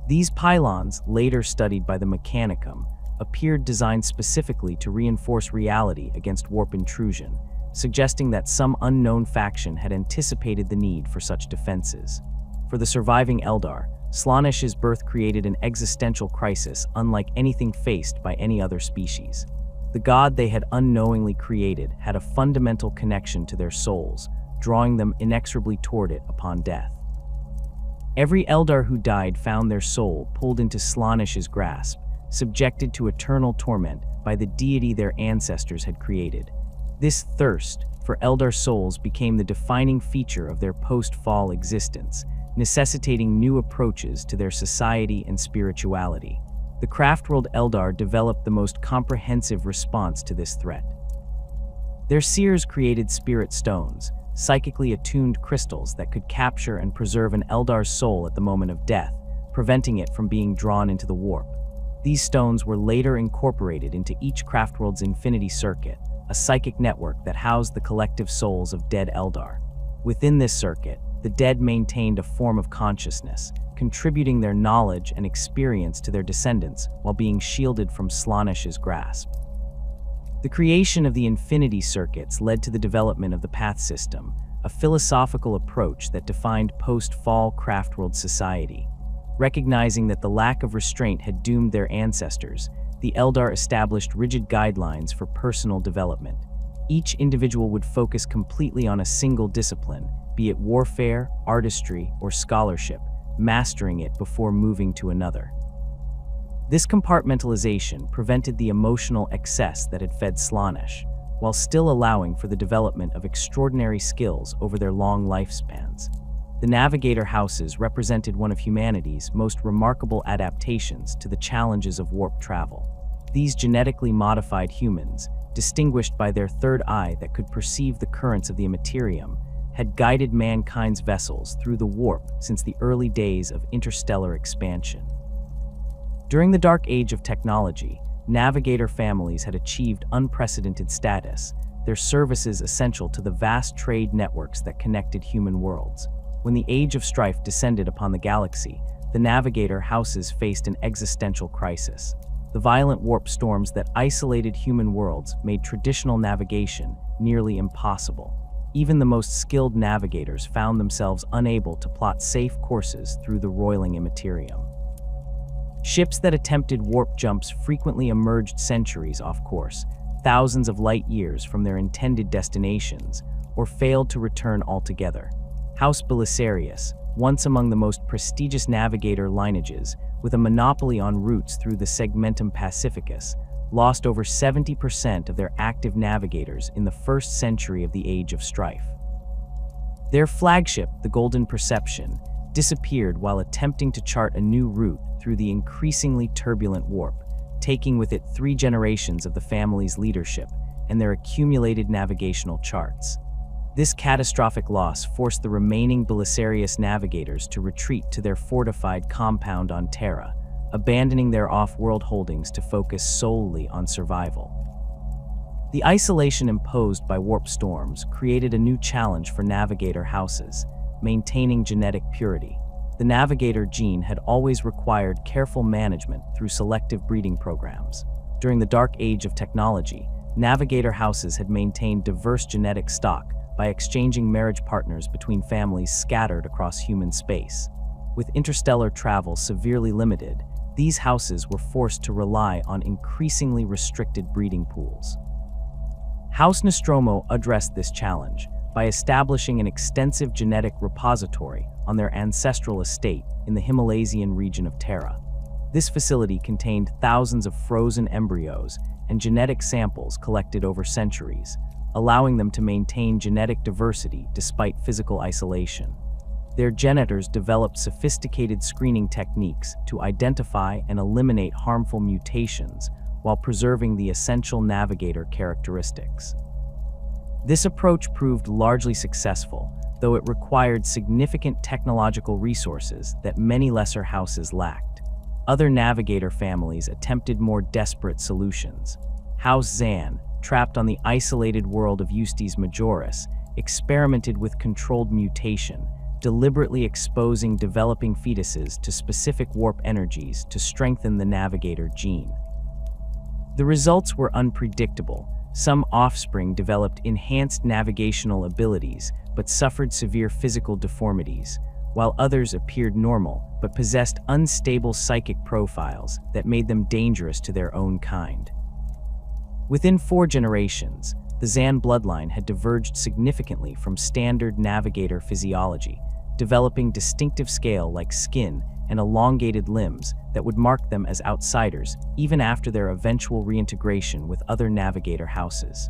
These pylons, later studied by the Mechanicum, appeared designed specifically to reinforce reality against warp intrusion, suggesting that some unknown faction had anticipated the need for such defenses. For the surviving Eldar, Slaanesh's birth created an existential crisis unlike anything faced by any other species. The god they had unknowingly created had a fundamental connection to their souls, drawing them inexorably toward it upon death. Every Eldar who died found their soul pulled into Slaanesh's grasp, subjected to eternal torment by the deity their ancestors had created. This thirst for Eldar souls became the defining feature of their post-fall existence, necessitating new approaches to their society and spirituality. The Craftworld Eldar developed the most comprehensive response to this threat. Their seers created spirit stones, psychically attuned crystals that could capture and preserve an Eldar's soul at the moment of death, preventing it from being drawn into the warp. These stones were later incorporated into each Craftworld's Infinity Circuit, a psychic network that housed the collective souls of dead Eldar. Within this circuit, the dead maintained a form of consciousness, contributing their knowledge and experience to their descendants while being shielded from Slaanesh's grasp. The creation of the Infinity Circuits led to the development of the Path System, a philosophical approach that defined post-fall Craftworld society. Recognizing that the lack of restraint had doomed their ancestors, the Eldar established rigid guidelines for personal development. Each individual would focus completely on a single discipline, be it warfare, artistry, or scholarship, mastering it before moving to another. This compartmentalization prevented the emotional excess that had fed Slaanesh, while still allowing for the development of extraordinary skills over their long lifespans. The Navigator houses represented one of humanity's most remarkable adaptations to the challenges of warp travel. These genetically modified humans, distinguished by their third eye that could perceive the currents of the Immaterium, had guided mankind's vessels through the warp since the early days of interstellar expansion. During the dark age of technology, navigator families had achieved unprecedented status, their services essential to the vast trade networks that connected human worlds. When the Age of Strife descended upon the galaxy, the navigator houses faced an existential crisis. The violent warp storms that isolated human worlds made traditional navigation nearly impossible. Even the most skilled navigators found themselves unable to plot safe courses through the roiling Immaterium. Ships that attempted warp jumps frequently emerged centuries off course, thousands of light years from their intended destinations, or failed to return altogether. House Belisarius, once among the most prestigious navigator lineages, with a monopoly on routes through the Segmentum Pacificus, lost over 70% of their active navigators in the first century of the Age of Strife. Their flagship, the Golden Perception, disappeared while attempting to chart a new route through the increasingly turbulent warp, taking with it 3 generations of the family's leadership and their accumulated navigational charts. This catastrophic loss forced the remaining Belisarius navigators to retreat to their fortified compound on Terra, abandoning their off-world holdings to focus solely on survival. The isolation imposed by warp storms created a new challenge for navigator houses: maintaining genetic purity. The navigator gene had always required careful management through selective breeding programs. During the dark age of technology, navigator houses had maintained diverse genetic stock by exchanging marriage partners between families scattered across human space. With interstellar travel severely limited, these houses were forced to rely on increasingly restricted breeding pools. House Nostromo addressed this challenge by establishing an extensive genetic repository on their ancestral estate in the Himalayan region of Terra. This facility contained thousands of frozen embryos and genetic samples collected over centuries, allowing them to maintain genetic diversity despite physical isolation. Their genetors developed sophisticated screening techniques to identify and eliminate harmful mutations while preserving the essential navigator characteristics. This approach proved largely successful, though it required significant technological resources that many lesser houses lacked. Other navigator families attempted more desperate solutions. House Zan, trapped on the isolated world of Eustes Majoris, experimented with controlled mutation, deliberately exposing developing fetuses to specific warp energies to strengthen the navigator gene. The results were unpredictable. Some offspring developed enhanced navigational abilities but suffered severe physical deformities, while others appeared normal but possessed unstable psychic profiles that made them dangerous to their own kind. Within 4 generations, the Zan bloodline had diverged significantly from standard navigator physiology, developing distinctive scale-like skin and elongated limbs that would mark them as outsiders even after their eventual reintegration with other navigator houses.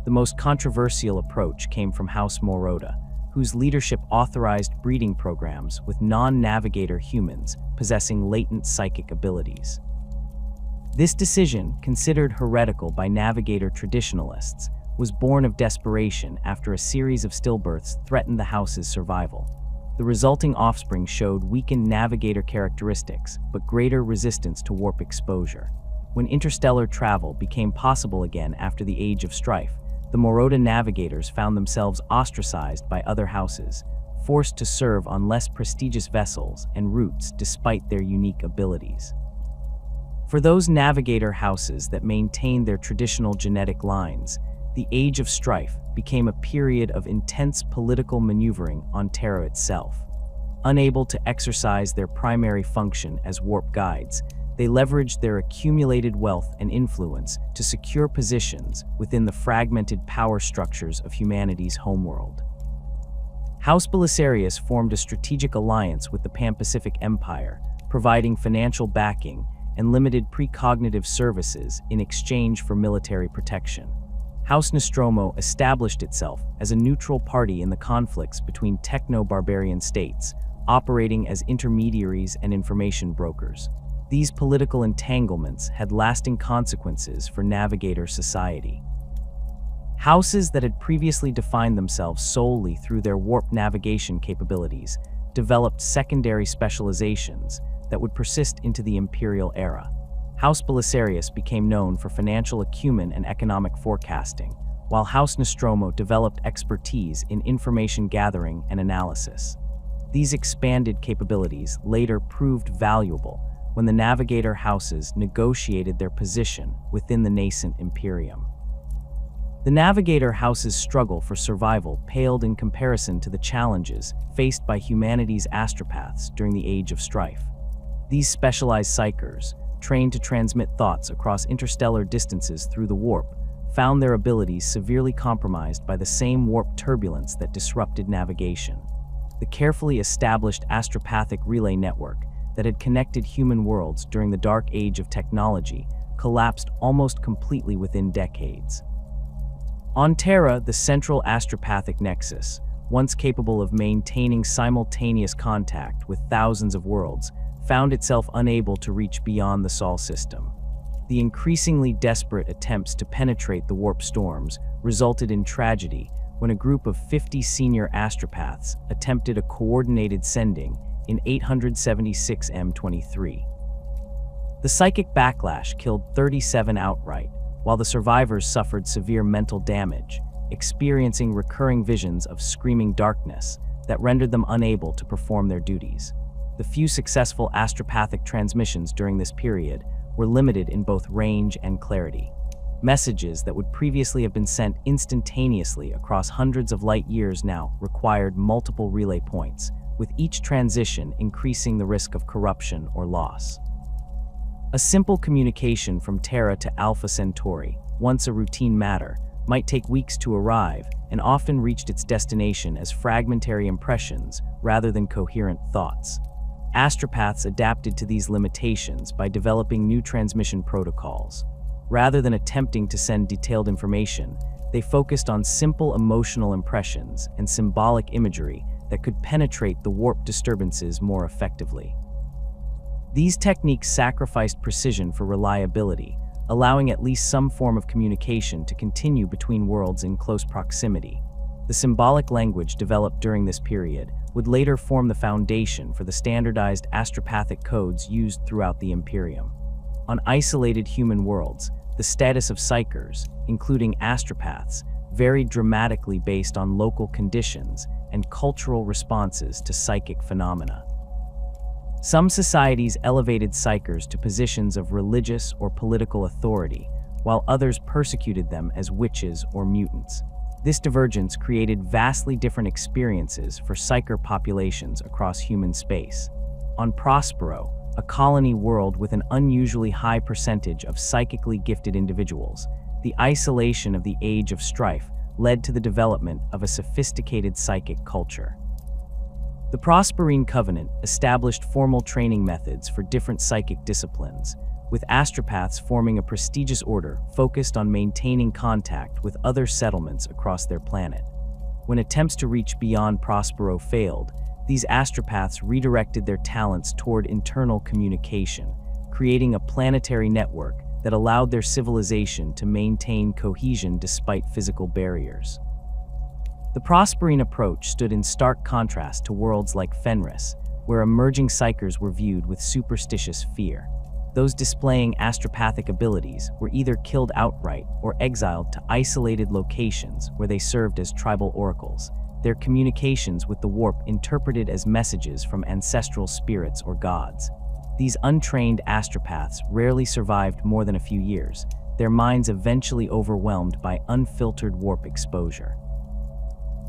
The most controversial approach came from House Morota, whose leadership authorized breeding programs with non-navigator humans possessing latent psychic abilities. This decision, considered heretical by navigator traditionalists, was born of desperation after a series of stillbirths threatened the house's survival. The resulting offspring showed weakened navigator characteristics, but greater resistance to warp exposure. When interstellar travel became possible again after the Age of Strife, the Morota navigators found themselves ostracized by other houses, forced to serve on less prestigious vessels and routes despite their unique abilities. For those navigator houses that maintained their traditional genetic lines, the Age of Strife became a period of intense political maneuvering on Terra itself. Unable to exercise their primary function as warp guides, they leveraged their accumulated wealth and influence to secure positions within the fragmented power structures of humanity's homeworld. House Belisarius formed a strategic alliance with the Pan-Pacific Empire, providing financial backing and limited precognitive services in exchange for military protection. House Nostromo established itself as a neutral party in the conflicts between techno-barbarian states, operating as intermediaries and information brokers. These political entanglements had lasting consequences for navigator society. Houses that had previously defined themselves solely through their warp navigation capabilities developed secondary specializations that would persist into the imperial era. House Belisarius became known for financial acumen and economic forecasting, while House Nostromo developed expertise in information gathering and analysis. These expanded capabilities later proved valuable when the navigator houses negotiated their position within the nascent Imperium. The navigator house's struggle for survival paled in comparison to the challenges faced by humanity's astropaths during the Age of Strife. These specialized Psykers, trained to transmit thoughts across interstellar distances through the warp, found their abilities severely compromised by the same warp turbulence that disrupted navigation. The carefully established astropathic relay network that had connected human worlds during the dark age of technology collapsed almost completely within decades. On Terra, the central astropathic nexus, once capable of maintaining simultaneous contact with thousands of worlds, found itself unable to reach beyond the Sol system. The increasingly desperate attempts to penetrate the warp storms resulted in tragedy when a group of 50 senior astropaths attempted a coordinated sending in 876 M23. The psychic backlash killed 37 outright, while the survivors suffered severe mental damage, experiencing recurring visions of screaming darkness that rendered them unable to perform their duties. The few successful astropathic transmissions during this period were limited in both range and clarity. Messages that would previously have been sent instantaneously across hundreds of light years now required multiple relay points, with each transition increasing the risk of corruption or loss. A simple communication from Terra to Alpha Centauri, once a routine matter, might take weeks to arrive and often reached its destination as fragmentary impressions rather than coherent thoughts. Astropaths adapted to these limitations by developing new transmission protocols. Rather than attempting to send detailed information, they focused on simple emotional impressions and symbolic imagery that could penetrate the warp disturbances more effectively. These techniques sacrificed precision for reliability, allowing at least some form of communication to continue between worlds in close proximity. The symbolic language developed during this period would later form the foundation for the standardized astropathic codes used throughout the Imperium. On isolated human worlds, the status of Psykers, including astropaths, varied dramatically based on local conditions and cultural responses to psychic phenomena. Some societies elevated Psykers to positions of religious or political authority, while others persecuted them as witches or mutants. This divergence created vastly different experiences for Psyker populations across human space. On Prospero, a colony world with an unusually high percentage of psychically gifted individuals, the isolation of the Age of Strife led to the development of a sophisticated psychic culture. The Prosperine Covenant established formal training methods for different psychic disciplines, with astropaths forming a prestigious order focused on maintaining contact with other settlements across their planet. When attempts to reach beyond Prospero failed, these astropaths redirected their talents toward internal communication, creating a planetary network that allowed their civilization to maintain cohesion despite physical barriers. The Prosperine approach stood in stark contrast to worlds like Fenris, where emerging Psykers were viewed with superstitious fear. Those displaying astropathic abilities were either killed outright or exiled to isolated locations where they served as tribal oracles, their communications with the warp interpreted as messages from ancestral spirits or gods. These untrained astropaths rarely survived more than a few years, their minds eventually overwhelmed by unfiltered warp exposure.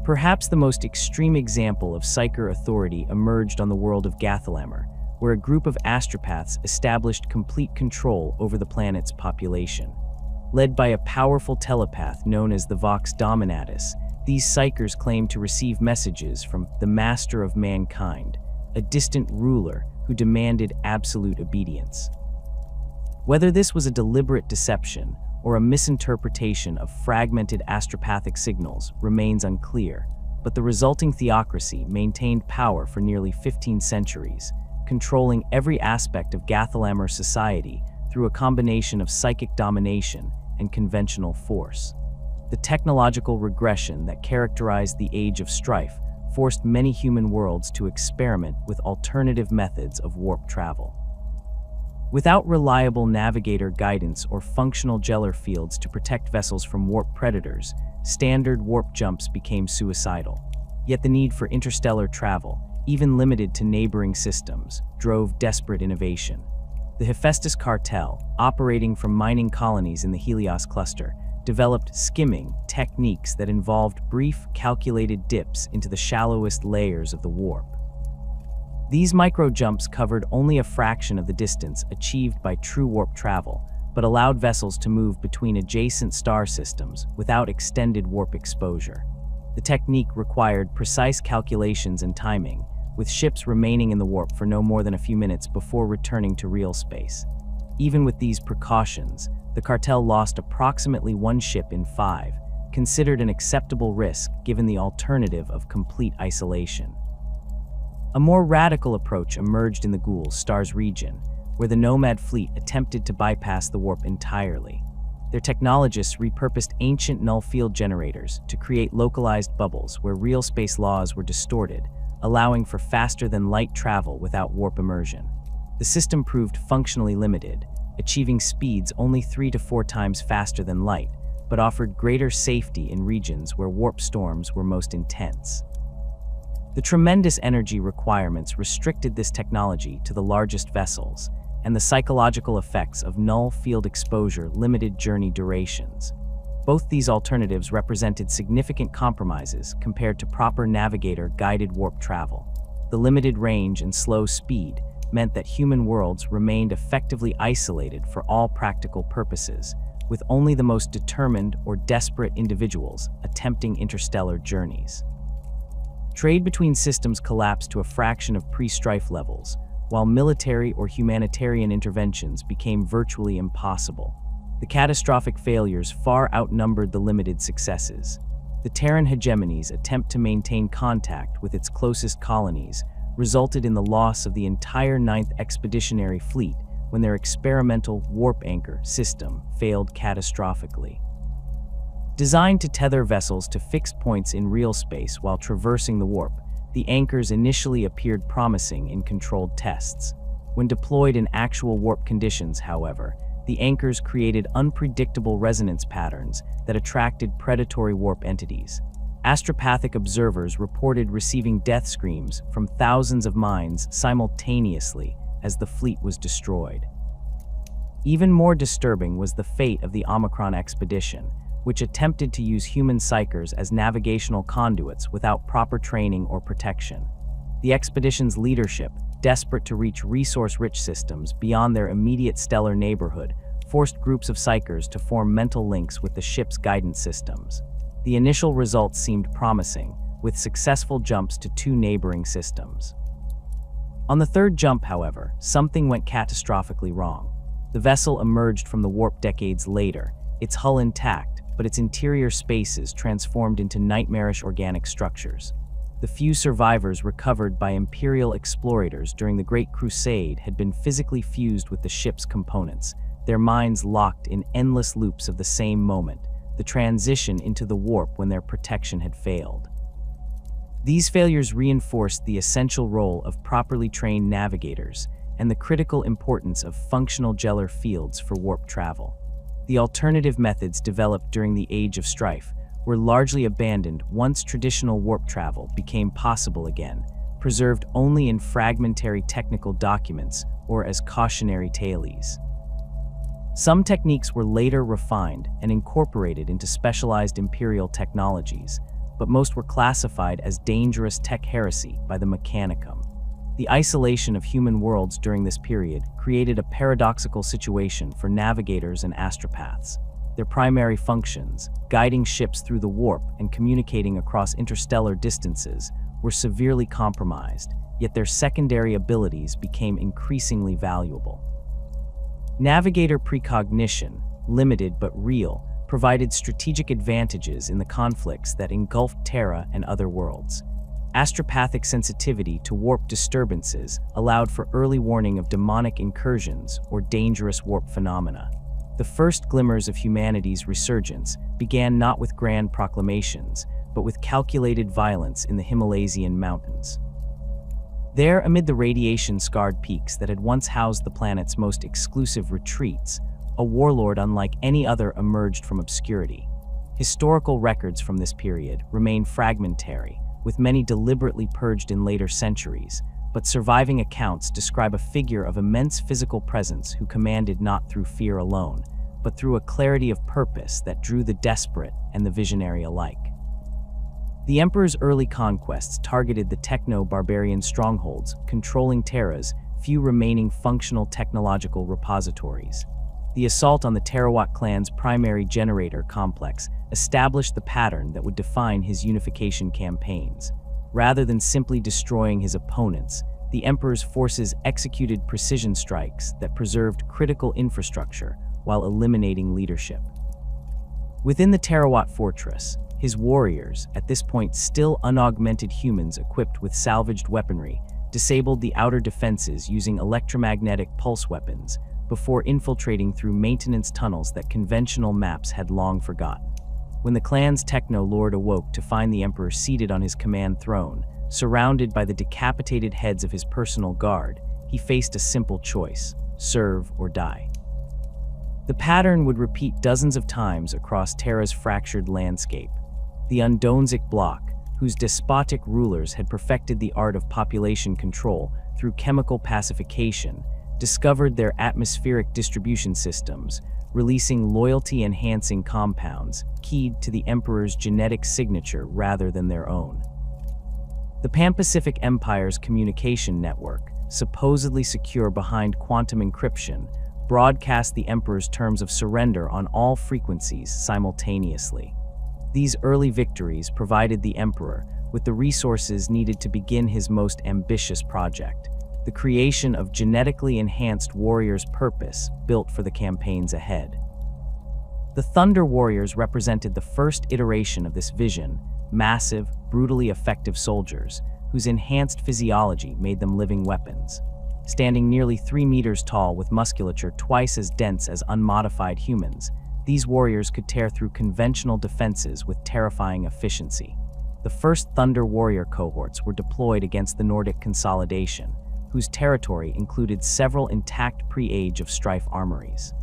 Perhaps the most extreme example of Psyker authority emerged on the world of Gathalammer, where a group of astropaths established complete control over the planet's population. Led by a powerful telepath known as the Vox Dominatus, these Psykers claimed to receive messages from the Master of Mankind, a distant ruler who demanded absolute obedience. Whether this was a deliberate deception or a misinterpretation of fragmented astropathic signals remains unclear, but the resulting theocracy maintained power for nearly 15 centuries, controlling every aspect of Gathalammer society through a combination of psychic domination and conventional force. The technological regression that characterized the Age of Strife forced many human worlds to experiment with alternative methods of warp travel. Without reliable navigator guidance or functional gellar fields to protect vessels from warp predators, standard warp jumps became suicidal. Yet the need for interstellar travel, even limited to neighboring systems, drove desperate innovation. The Hephaestus cartel, operating from mining colonies in the Helios cluster, developed skimming techniques that involved brief, calculated dips into the shallowest layers of the warp. These micro-jumps covered only a fraction of the distance achieved by true warp travel, but allowed vessels to move between adjacent star systems without extended warp exposure. The technique required precise calculations and timing, with ships remaining in the warp for no more than a few minutes before returning to real space. Even with these precautions, the cartel lost approximately 1 ship in 5, considered an acceptable risk given the alternative of complete isolation. A more radical approach emerged in the Ghouls Stars region, where the Nomad fleet attempted to bypass the warp entirely. Their technologists repurposed ancient null field generators to create localized bubbles where real space laws were distorted, allowing for faster-than-light travel without warp immersion. The system proved functionally limited, achieving speeds only 3 to 4 times faster than light, but offered greater safety in regions where warp storms were most intense. The tremendous energy requirements restricted this technology to the largest vessels, and the psychological effects of null field exposure limited journey durations. Both these alternatives represented significant compromises compared to proper navigator-guided warp travel. The limited range and slow speed meant that human worlds remained effectively isolated for all practical purposes, with only the most determined or desperate individuals attempting interstellar journeys. Trade between systems collapsed to a fraction of pre-strife levels, while military or humanitarian interventions became virtually impossible. The catastrophic failures far outnumbered the limited successes. The Terran hegemony's attempt to maintain contact with its closest colonies resulted in the loss of the entire 9th Expeditionary Fleet when their experimental warp anchor system failed catastrophically. Designed to tether vessels to fixed points in real space while traversing the warp, the anchors initially appeared promising in controlled tests. When deployed in actual warp conditions, however, the anchors created unpredictable resonance patterns that attracted predatory warp entities. Astropathic observers reported receiving death screams from thousands of minds simultaneously as the fleet was destroyed. Even more disturbing was the fate of the Omicron expedition, which attempted to use human Psykers as navigational conduits without proper training or protection. The expedition's leadership, desperate to reach resource-rich systems beyond their immediate stellar neighborhood, forced groups of Psykers to form mental links with the ship's guidance systems. The initial results seemed promising, with successful jumps to 2 neighboring systems. On the 3rd jump, however, something went catastrophically wrong. The vessel emerged from the warp decades later, its hull intact, but its interior spaces transformed into nightmarish organic structures. The few survivors recovered by Imperial explorators during the Great Crusade had been physically fused with the ship's components, their minds locked in endless loops of the same moment, the transition into the warp when their protection had failed. These failures reinforced the essential role of properly trained navigators and the critical importance of functional gellar fields for warp travel. The alternative methods developed during the Age of Strife were largely abandoned once traditional warp travel became possible again, preserved only in fragmentary technical documents or as cautionary tales. Some techniques were later refined and incorporated into specialized Imperial technologies, but most were classified as dangerous tech heresy by the Mechanicum. The isolation of human worlds during this period created a paradoxical situation for navigators and astropaths. Their primary functions, guiding ships through the warp and communicating across interstellar distances, were severely compromised, yet their secondary abilities became increasingly valuable. Navigator precognition, limited but real, provided strategic advantages in the conflicts that engulfed Terra and other worlds. Astropathic sensitivity to warp disturbances allowed for early warning of demonic incursions or dangerous warp phenomena. The first glimmers of humanity's resurgence began not with grand proclamations, but with calculated violence in the Himalayan mountains. There, amid the radiation-scarred peaks that had once housed the planet's most exclusive retreats, a warlord unlike any other emerged from obscurity. Historical records from this period remain fragmentary, with many deliberately purged in later centuries, but surviving accounts describe a figure of immense physical presence who commanded not through fear alone, but through a clarity of purpose that drew the desperate and the visionary alike. The Emperor's early conquests targeted the techno-barbarian strongholds, controlling Terra's few remaining functional technological repositories. The assault on the Terra clan's primary generator complex established the pattern that would define his unification campaigns. Rather than simply destroying his opponents, the Emperor's forces executed precision strikes that preserved critical infrastructure while eliminating leadership. Within the Terra fortress, his warriors, at this point still unaugmented humans equipped with salvaged weaponry, disabled the outer defenses using electromagnetic pulse weapons before infiltrating through maintenance tunnels that conventional maps had long forgotten. When the clan's techno-lord awoke to find the Emperor seated on his command throne, surrounded by the decapitated heads of his personal guard, he faced a simple choice: serve or die. The pattern would repeat dozens of times across Terra's fractured landscape. The Undonesic bloc, whose despotic rulers had perfected the art of population control through chemical pacification, discovered their atmospheric distribution systems, releasing loyalty-enhancing compounds keyed to the Emperor's genetic signature rather than their own. The Pan-Pacific Empire's communication network, supposedly secure behind quantum encryption, broadcast the Emperor's terms of surrender on all frequencies simultaneously. These early victories provided the Emperor with the resources needed to begin his most ambitious project: the creation of genetically enhanced warriors' purpose built for the campaigns ahead. The Thunder Warriors represented the first iteration of this vision: massive, brutally effective soldiers, whose enhanced physiology made them living weapons. Standing nearly 3 meters tall with musculature twice as dense as unmodified humans, these warriors could tear through conventional defenses with terrifying efficiency. The first Thunder Warrior cohorts were deployed against the Nordic consolidation, whose territory included several intact pre-Age of Strife armories.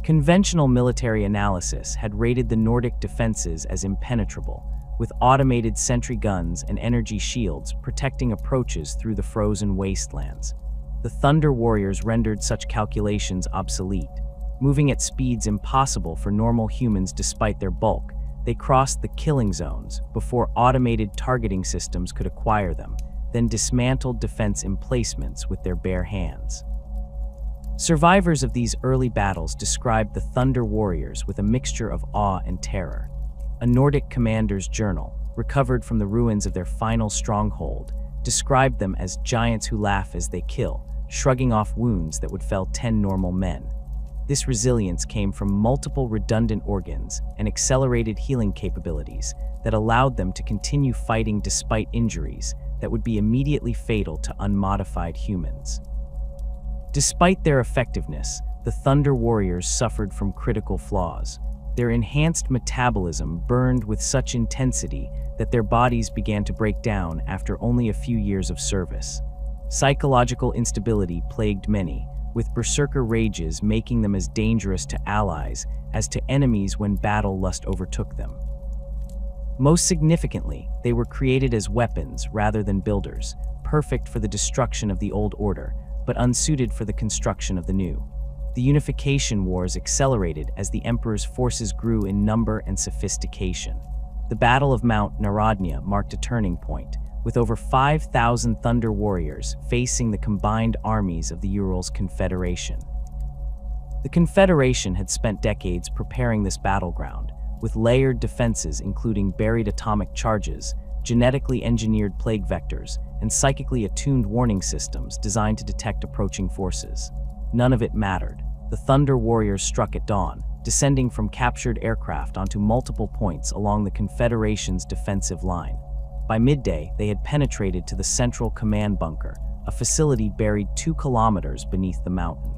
Conventional military analysis had rated the Nordic defenses as impenetrable, with automated sentry guns and energy shields protecting approaches through the frozen wastelands. The Thunder Warriors rendered such calculations obsolete. Moving at speeds impossible for normal humans despite their bulk, they crossed the killing zones before automated targeting systems could acquire them, then dismantled defense emplacements with their bare hands. Survivors of these early battles described the Thunder Warriors with a mixture of awe and terror. A Nordic commander's journal, recovered from the ruins of their final stronghold, described them as giants who laugh as they kill, shrugging off wounds that would fell 10 normal men. This resilience came from multiple redundant organs and accelerated healing capabilities that allowed them to continue fighting despite injuries that would be immediately fatal to unmodified humans. Despite their effectiveness, the Thunder Warriors suffered from critical flaws. Their enhanced metabolism burned with such intensity that their bodies began to break down after only a few years of service. Psychological instability plagued many, with berserker rages making them as dangerous to allies as to enemies when battle lust overtook them. Most significantly, they were created as weapons rather than builders, perfect for the destruction of the old order, but unsuited for the construction of the new. The unification wars accelerated as the Emperor's forces grew in number and sophistication. The Battle of Mount Narodnya marked a turning point, with over 5,000 Thunder Warriors facing the combined armies of the Urals Confederation. The Confederation had spent decades preparing this battleground, with layered defenses including buried atomic charges, genetically engineered plague vectors, and psychically attuned warning systems designed to detect approaching forces. None of it mattered. The Thunder Warriors struck at dawn, descending from captured aircraft onto multiple points along the Confederation's defensive line. By midday, they had penetrated to the central command bunker, a facility buried 2 kilometers beneath the mountain.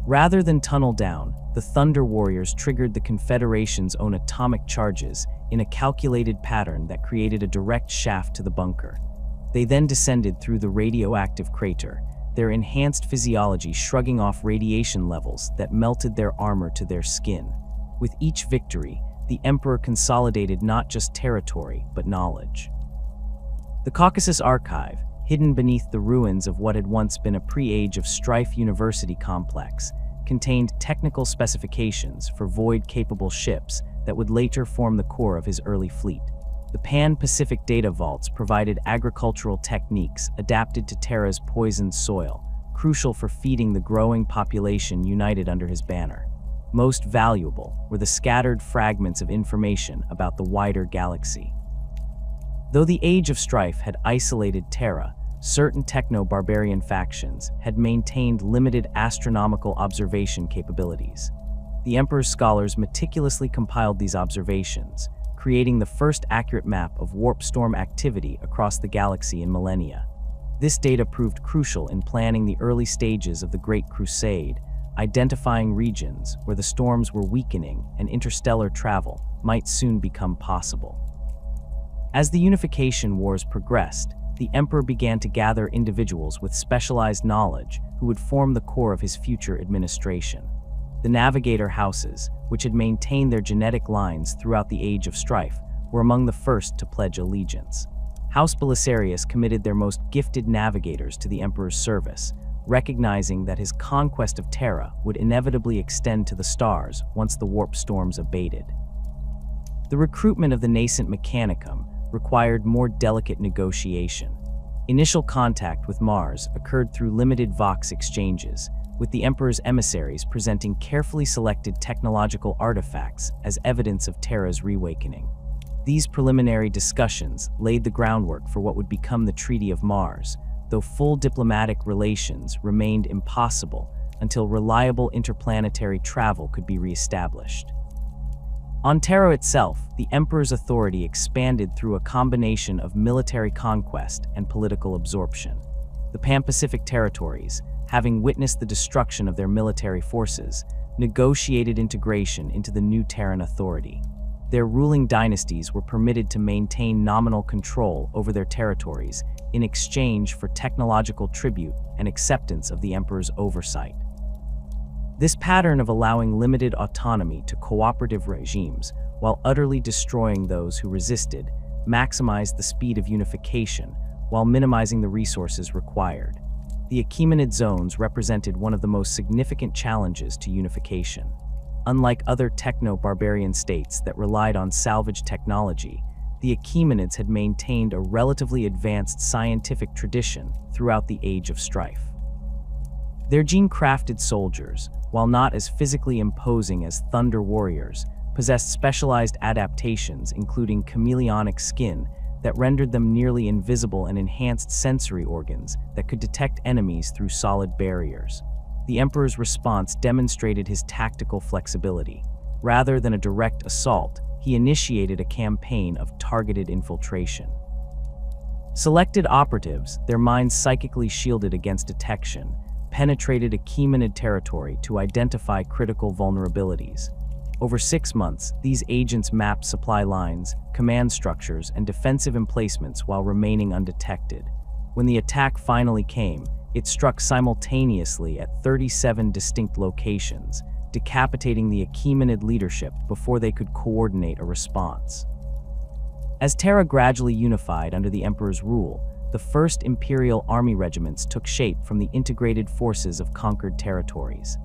Rather than tunnel down, the Thunder Warriors triggered the Confederation's own atomic charges in a calculated pattern that created a direct shaft to the bunker. They then descended through the radioactive crater, their enhanced physiology shrugging off radiation levels that melted their armor to their skin. With each victory, the Emperor consolidated not just territory, but knowledge. The Caucasus Archive, hidden beneath the ruins of what had once been a pre-Age of Strife university complex, contained technical specifications for void-capable ships that would later form the core of his early fleet. The Pan-Pacific data vaults provided agricultural techniques adapted to Terra's poisoned soil, crucial for feeding the growing population united under his banner. Most valuable were the scattered fragments of information about the wider galaxy. Though the Age of Strife had isolated Terra, certain techno-barbarian factions had maintained limited astronomical observation capabilities. The Emperor's scholars meticulously compiled these observations, creating the first accurate map of warp storm activity across the galaxy in millennia. This data proved crucial in planning the early stages of the Great Crusade, identifying regions where the storms were weakening and interstellar travel might soon become possible. As the Unification Wars progressed, the Emperor began to gather individuals with specialized knowledge who would form the core of his future administration. The Navigator houses, which had maintained their genetic lines throughout the Age of Strife, were among the first to pledge allegiance. House Belisarius committed their most gifted navigators to the Emperor's service, recognizing that his conquest of Terra would inevitably extend to the stars once the warp storms abated. The recruitment of the nascent Mechanicum required more delicate negotiation. Initial contact with Mars occurred through limited Vox exchanges, with the Emperor's emissaries presenting carefully selected technological artifacts as evidence of Terra's reawakening. These preliminary discussions laid the groundwork for what would become the Treaty of Mars, though full diplomatic relations remained impossible until reliable interplanetary travel could be reestablished. On Terra itself, the Emperor's authority expanded through a combination of military conquest and political absorption. The Pan-Pacific territories, having witnessed the destruction of their military forces, negotiated integration into the new Terran authority. Their ruling dynasties were permitted to maintain nominal control over their territories in exchange for technological tribute and acceptance of the Emperor's oversight. This pattern of allowing limited autonomy to cooperative regimes while utterly destroying those who resisted maximized the speed of unification while minimizing the resources required. The Achaemenid zones represented one of the most significant challenges to unification. Unlike other techno-barbarian states that relied on salvage technology, the Achaemenids had maintained a relatively advanced scientific tradition throughout the Age of Strife. Their gene-crafted soldiers, while not as physically imposing as Thunder Warriors, possessed specialized adaptations including chameleonic skin that rendered them nearly invisible and enhanced sensory organs that could detect enemies through solid barriers. The Emperor's response demonstrated his tactical flexibility. Rather than a direct assault, he initiated a campaign of targeted infiltration. Selected operatives, their minds psychically shielded against detection, penetrated Achaemenid territory to identify critical vulnerabilities. Over 6 months, these agents mapped supply lines, command structures, and defensive emplacements while remaining undetected. When the attack finally came, it struck simultaneously at 37 distinct locations, decapitating the Achaemenid leadership before they could coordinate a response. As Terra gradually unified under the Emperor's rule, the first Imperial Army regiments took shape from the integrated forces of conquered territories.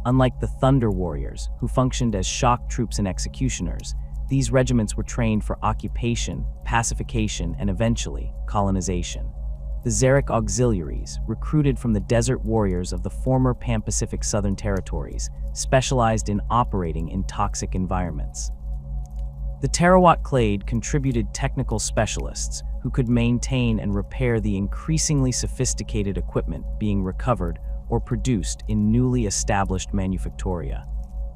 Unlike the Thunder Warriors, who functioned as shock troops and executioners, these regiments were trained for occupation, pacification, and eventually, colonization. The Xeric Auxiliaries, recruited from the desert warriors of the former Pan-Pacific Southern Territories, specialized in operating in toxic environments. The Terrawat Clade contributed technical specialists who could maintain and repair the increasingly sophisticated equipment being recovered or produced in newly established manufactoria.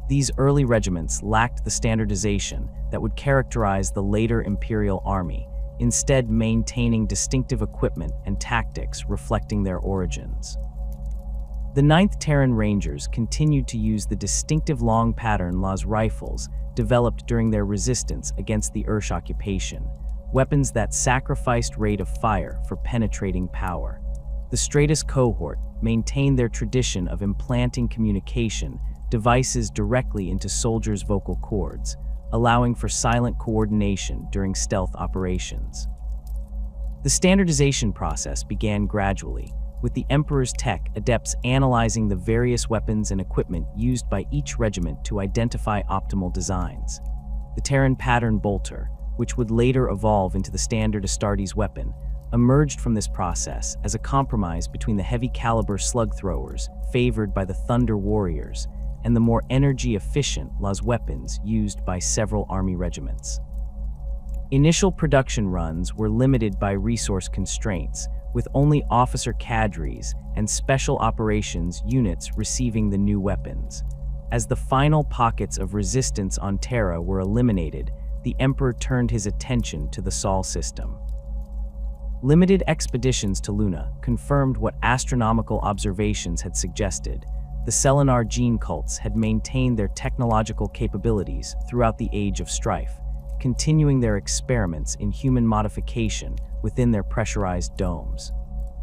These early regiments lacked the standardization that would characterize the later Imperial Army, instead maintaining distinctive equipment and tactics reflecting their origins. The 9th Terran Rangers continued to use the distinctive long-pattern Las rifles developed during their resistance against the Ursh occupation, weapons that sacrificed rate of fire for penetrating power. The Stratus cohort maintained their tradition of implanting communication devices directly into soldiers' vocal cords, allowing for silent coordination during stealth operations. The standardization process began gradually, with the Emperor's tech adepts analyzing the various weapons and equipment used by each regiment to identify optimal designs. The Terran pattern bolter, which would later evolve into the standard Astartes weapon, emerged from this process as a compromise between the heavy-caliber slug throwers favored by the Thunder Warriors and the more energy-efficient Las weapons used by several army regiments. Initial production runs were limited by resource constraints, with only officer cadres and special operations units receiving the new weapons. As the final pockets of resistance on Terra were eliminated, the Emperor turned his attention to the Sol system. Limited expeditions to Luna confirmed what astronomical observations had suggested. The Selenar gene cults had maintained their technological capabilities throughout the Age of Strife, continuing their experiments in human modification within their pressurized domes.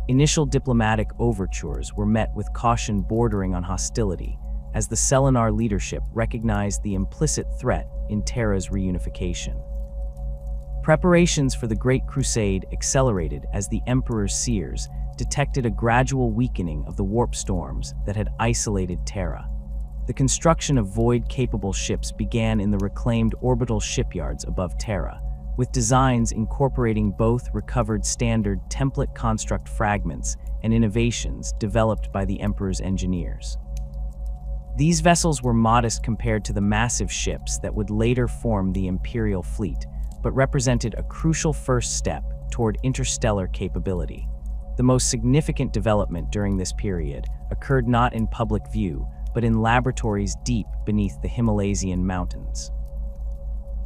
Initial diplomatic overtures were met with caution bordering on hostility, as the Selenar leadership recognized the implicit threat in Terra's reunification. Preparations for the Great Crusade accelerated as the Emperor's seers detected a gradual weakening of the warp storms that had isolated Terra. The construction of void-capable ships began in the reclaimed orbital shipyards above Terra, with designs incorporating both recovered standard template construct fragments and innovations developed by the Emperor's engineers. These vessels were modest compared to the massive ships that would later form the Imperial fleet, but represented a crucial first step toward interstellar capability. The most significant development during this period occurred not in public view, but in laboratories deep beneath the Himalayan mountains.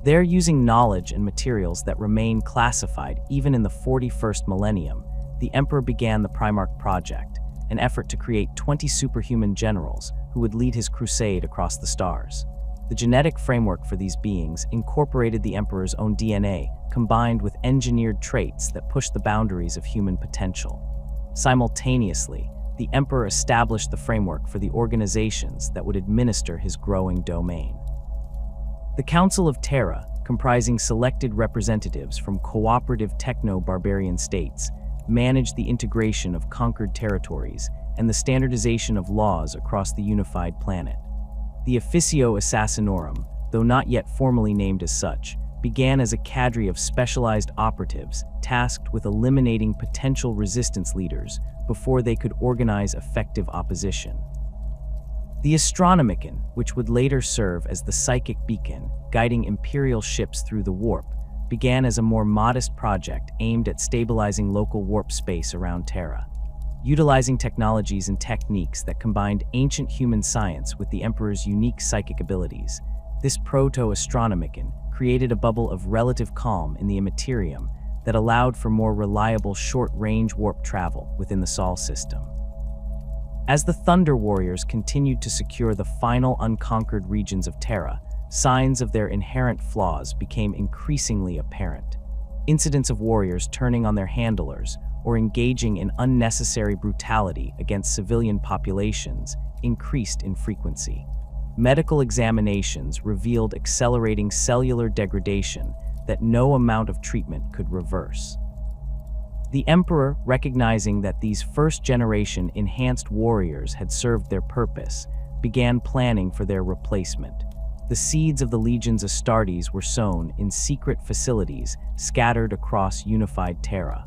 There, using knowledge and materials that remain classified even in the 41st millennium, the Emperor began the Primarch Project, an effort to create 20 superhuman generals who would lead his crusade across the stars. The genetic framework for these beings incorporated the Emperor's own DNA, combined with engineered traits that pushed the boundaries of human potential. Simultaneously, the Emperor established the framework for the organizations that would administer his growing domain. The Council of Terra, comprising selected representatives from cooperative techno-barbarian states, managed the integration of conquered territories and the standardization of laws across the unified planet. The Officio Assassinorum, though not yet formally named as such, began as a cadre of specialized operatives tasked with eliminating potential resistance leaders before they could organize effective opposition. The Astronomicon, which would later serve as the psychic beacon guiding Imperial ships through the warp, began as a more modest project aimed at stabilizing local warp space around Terra. Utilizing technologies and techniques that combined ancient human science with the Emperor's unique psychic abilities, this proto-Astronomicon created a bubble of relative calm in the Immaterium that allowed for more reliable short-range warp travel within the Sol system. As the Thunder Warriors continued to secure the final unconquered regions of Terra, signs of their inherent flaws became increasingly apparent. Incidents of warriors turning on their handlers or engaging in unnecessary brutality against civilian populations increased in frequency. Medical examinations revealed accelerating cellular degradation that no amount of treatment could reverse. The Emperor, recognizing that these first-generation enhanced warriors had served their purpose, began planning for their replacement. The seeds of the Legion's Astartes were sown in secret facilities scattered across unified Terra.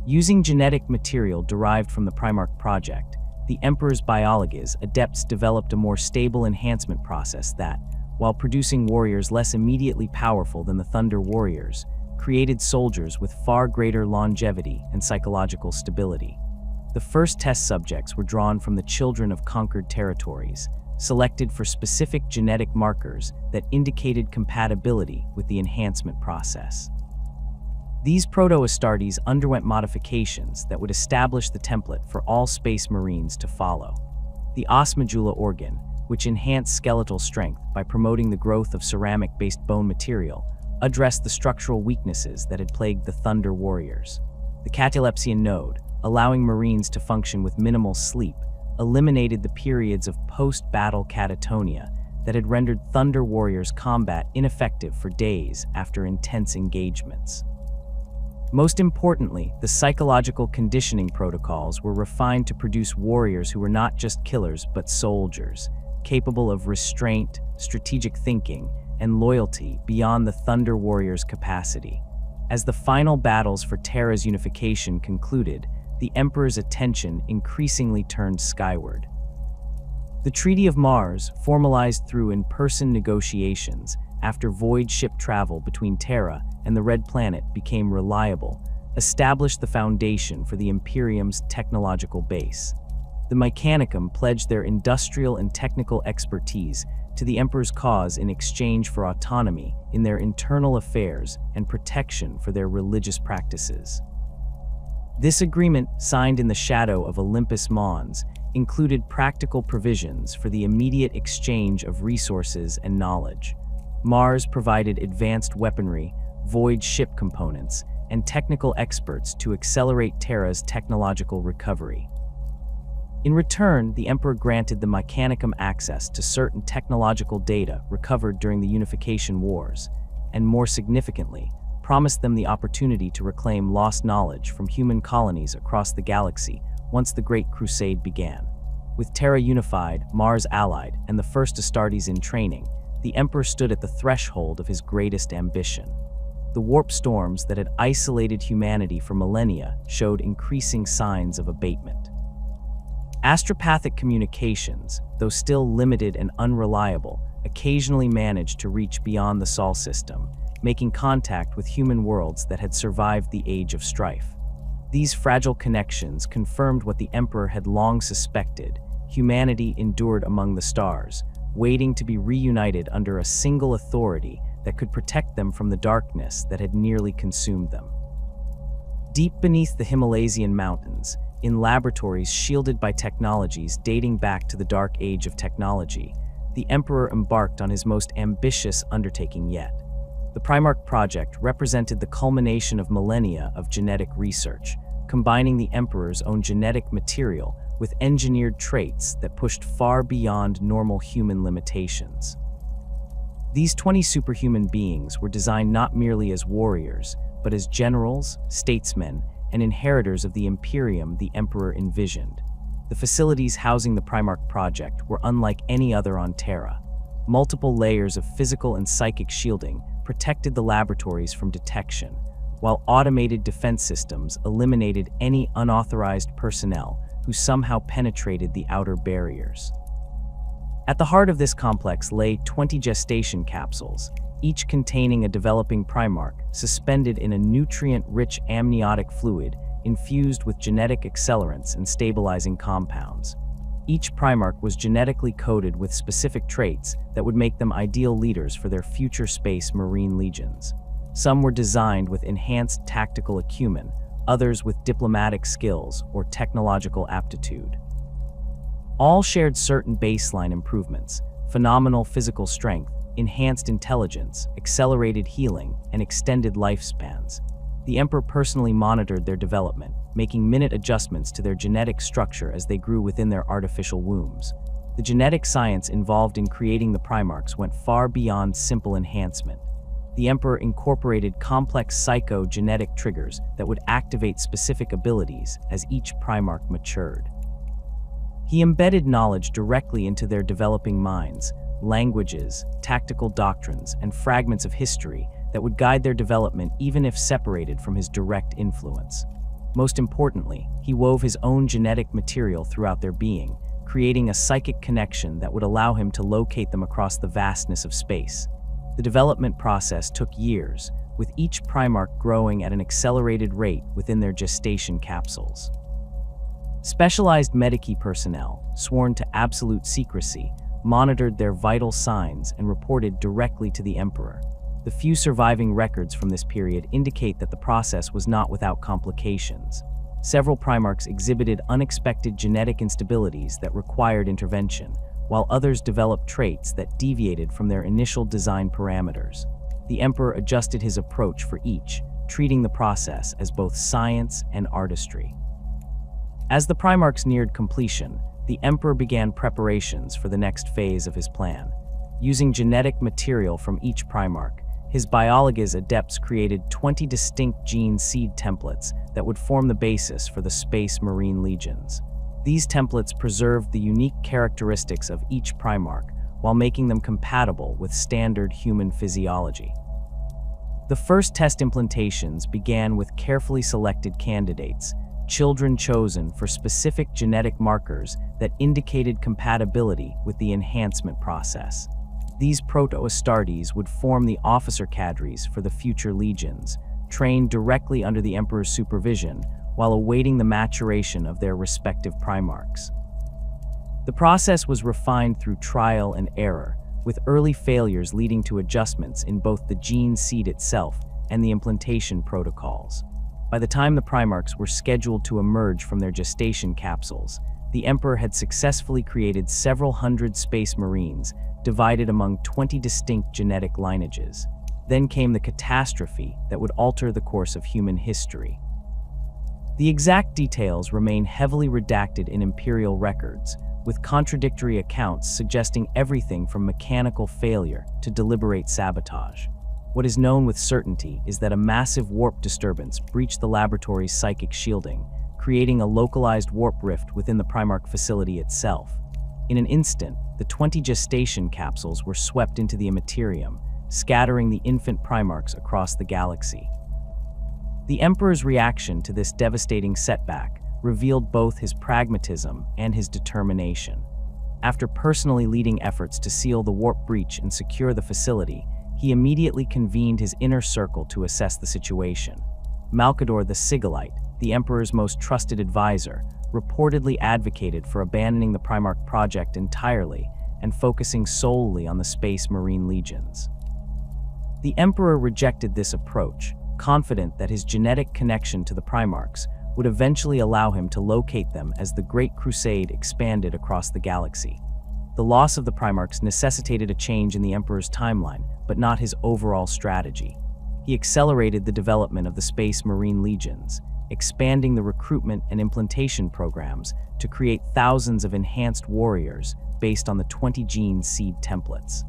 Using genetic material derived from the Primarch Project, the Emperor's biologists adepts developed a more stable enhancement process that, while producing warriors less immediately powerful than the Thunder Warriors, created soldiers with far greater longevity and psychological stability. The first test subjects were drawn from the children of conquered territories, selected for specific genetic markers that indicated compatibility with the enhancement process. These proto-Astartes underwent modifications that would establish the template for all space marines to follow. The osmodula organ, which enhanced skeletal strength by promoting the growth of ceramic-based bone material, addressed the structural weaknesses that had plagued the Thunder Warriors. The catalepsian node, allowing marines to function with minimal sleep, eliminated the periods of post-battle catatonia that had rendered Thunder Warriors' combat ineffective for days after intense engagements. Most importantly, the psychological conditioning protocols were refined to produce warriors who were not just killers but soldiers, capable of restraint, strategic thinking, and loyalty beyond the Thunder Warriors' capacity. As the final battles for Terra's unification concluded, the Emperor's attention increasingly turned skyward. The Treaty of Mars, formalized through in-person negotiations after void ship travel between Terra and the Red Planet became reliable, established the foundation for the Imperium's technological base. The Mechanicum pledged their industrial and technical expertise to the Emperor's cause in exchange for autonomy in their internal affairs and protection for their religious practices. This agreement, signed in the shadow of Olympus Mons, included practical provisions for the immediate exchange of resources and knowledge. Mars provided advanced weaponry, void ship components, and technical experts to accelerate Terra's technological recovery. In return, the Emperor granted the Mechanicum access to certain technological data recovered during the Unification Wars, and more significantly, promised them the opportunity to reclaim lost knowledge from human colonies across the galaxy once the Great Crusade began. With Terra unified, Mars allied, and the first Astartes in training, the Emperor stood at the threshold of his greatest ambition. The warp storms that had isolated humanity for millennia showed increasing signs of abatement. Astropathic communications, though still limited and unreliable, occasionally managed to reach beyond the Sol system, making contact with human worlds that had survived the Age of Strife. These fragile connections confirmed what the Emperor had long suspected: humanity endured among the stars, waiting to be reunited under a single authority that could protect them from the darkness that had nearly consumed them. Deep beneath the Himalayan mountains, in laboratories shielded by technologies dating back to the Dark Age of Technology, the Emperor embarked on his most ambitious undertaking yet. The Primarch Project represented the culmination of millennia of genetic research, combining the Emperor's own genetic material with engineered traits that pushed far beyond normal human limitations. These 20 superhuman beings were designed not merely as warriors, but as generals, statesmen, and inheritors of the Imperium the Emperor envisioned. The facilities housing the Primarch Project were unlike any other on Terra. Multiple layers of physical and psychic shielding protected the laboratories from detection, while automated defense systems eliminated any unauthorized personnel who somehow penetrated the outer barriers. At the heart of this complex lay 20 gestation capsules, each containing a developing Primarch suspended in a nutrient-rich amniotic fluid infused with genetic accelerants and stabilizing compounds. Each Primarch was genetically coded with specific traits that would make them ideal leaders for their future space marine legions. Some were designed with enhanced tactical acumen, others with diplomatic skills or technological aptitude. All shared certain baseline improvements: phenomenal physical strength, enhanced intelligence, accelerated healing, and extended lifespans. The Emperor personally monitored their development, making minute adjustments to their genetic structure as they grew within their artificial wombs. The genetic science involved in creating the Primarchs went far beyond simple enhancement. The Emperor incorporated complex psycho-genetic triggers that would activate specific abilities as each Primarch matured. He embedded knowledge directly into their developing minds, languages, tactical doctrines, and fragments of history that would guide their development even if separated from his direct influence. Most importantly, he wove his own genetic material throughout their being, creating a psychic connection that would allow him to locate them across the vastness of space. The development process took years, with each Primarch growing at an accelerated rate within their gestation capsules. Specialized Medici personnel, sworn to absolute secrecy, monitored their vital signs and reported directly to the Emperor. The few surviving records from this period indicate that the process was not without complications. Several Primarchs exhibited unexpected genetic instabilities that required intervention, while others developed traits that deviated from their initial design parameters. The Emperor adjusted his approach for each, treating the process as both science and artistry. As the Primarchs neared completion, the Emperor began preparations for the next phase of his plan. Using genetic material from each Primarch, his biologist adepts created 20 distinct gene seed templates that would form the basis for the Space Marine Legions. These templates preserved the unique characteristics of each Primarch while making them compatible with standard human physiology. The first test implantations began with carefully selected candidates, children chosen for specific genetic markers that indicated compatibility with the enhancement process. These proto-Astartes would form the officer cadres for the future legions, trained directly under the Emperor's supervision while awaiting the maturation of their respective Primarchs. The process was refined through trial and error, with early failures leading to adjustments in both the gene seed itself and the implantation protocols. By the time the Primarchs were scheduled to emerge from their gestation capsules, the Emperor had successfully created several hundred Space Marines, divided among 20 distinct genetic lineages. Then came the catastrophe that would alter the course of human history. The exact details remain heavily redacted in Imperial records, with contradictory accounts suggesting everything from mechanical failure to deliberate sabotage. What is known with certainty is that a massive warp disturbance breached the laboratory's psychic shielding, creating a localized warp rift within the Primarch facility itself. In an instant, the 20 gestation capsules were swept into the Immaterium, scattering the infant Primarchs across the galaxy. The Emperor's reaction to this devastating setback revealed both his pragmatism and his determination. After personally leading efforts to seal the warp breach and secure the facility, he immediately convened his inner circle to assess the situation. Malcador the Sigillite, the Emperor's most trusted advisor, reportedly advocated for abandoning the Primarch project entirely and focusing solely on the Space Marine Legions. The Emperor rejected this approach, confident that his genetic connection to the Primarchs would eventually allow him to locate them as the Great Crusade expanded across the galaxy. The loss of the Primarchs necessitated a change in the Emperor's timeline, but not his overall strategy. He accelerated the development of the Space Marine Legions, expanding the recruitment and implantation programs to create thousands of enhanced warriors based on the 20 gene seed templates.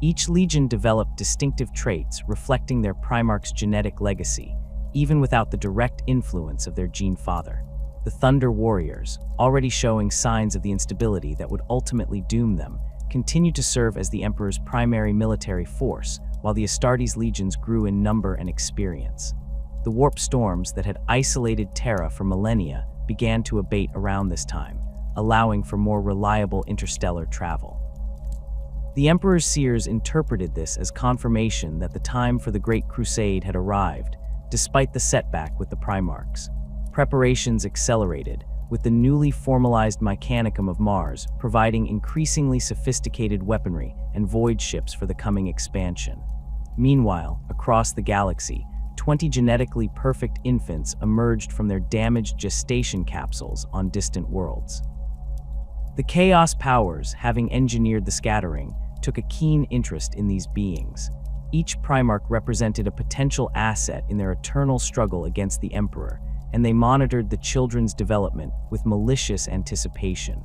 Each legion developed distinctive traits reflecting their Primarch's genetic legacy, even without the direct influence of their gene father. The Thunder Warriors, already showing signs of the instability that would ultimately doom them, continued to serve as the Emperor's primary military force, while the Astartes legions grew in number and experience. The warp storms that had isolated Terra for millennia began to abate around this time, allowing for more reliable interstellar travel. The Emperor's seers interpreted this as confirmation that the time for the Great Crusade had arrived, despite the setback with the Primarchs. Preparations accelerated, with the newly formalized Mechanicum of Mars providing increasingly sophisticated weaponry and void ships for the coming expansion. Meanwhile, across the galaxy, 20 genetically perfect infants emerged from their damaged gestation capsules on distant worlds. The Chaos Powers, having engineered the scattering, took a keen interest in these beings. Each Primarch represented a potential asset in their eternal struggle against the Emperor, and they monitored the children's development with malicious anticipation.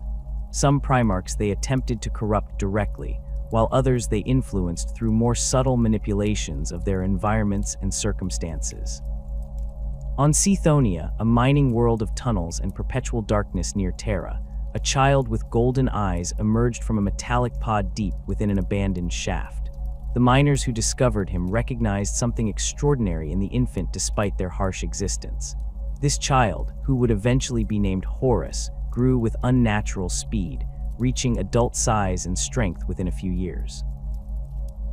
Some Primarchs they attempted to corrupt directly, while others they influenced through more subtle manipulations of their environments and circumstances. On Cethonia, a mining world of tunnels and perpetual darkness near Terra, a child with golden eyes emerged from a metallic pod deep within an abandoned shaft. The miners who discovered him recognized something extraordinary in the infant despite their harsh existence. This child, who would eventually be named Horus, grew with unnatural speed, reaching adult size and strength within a few years.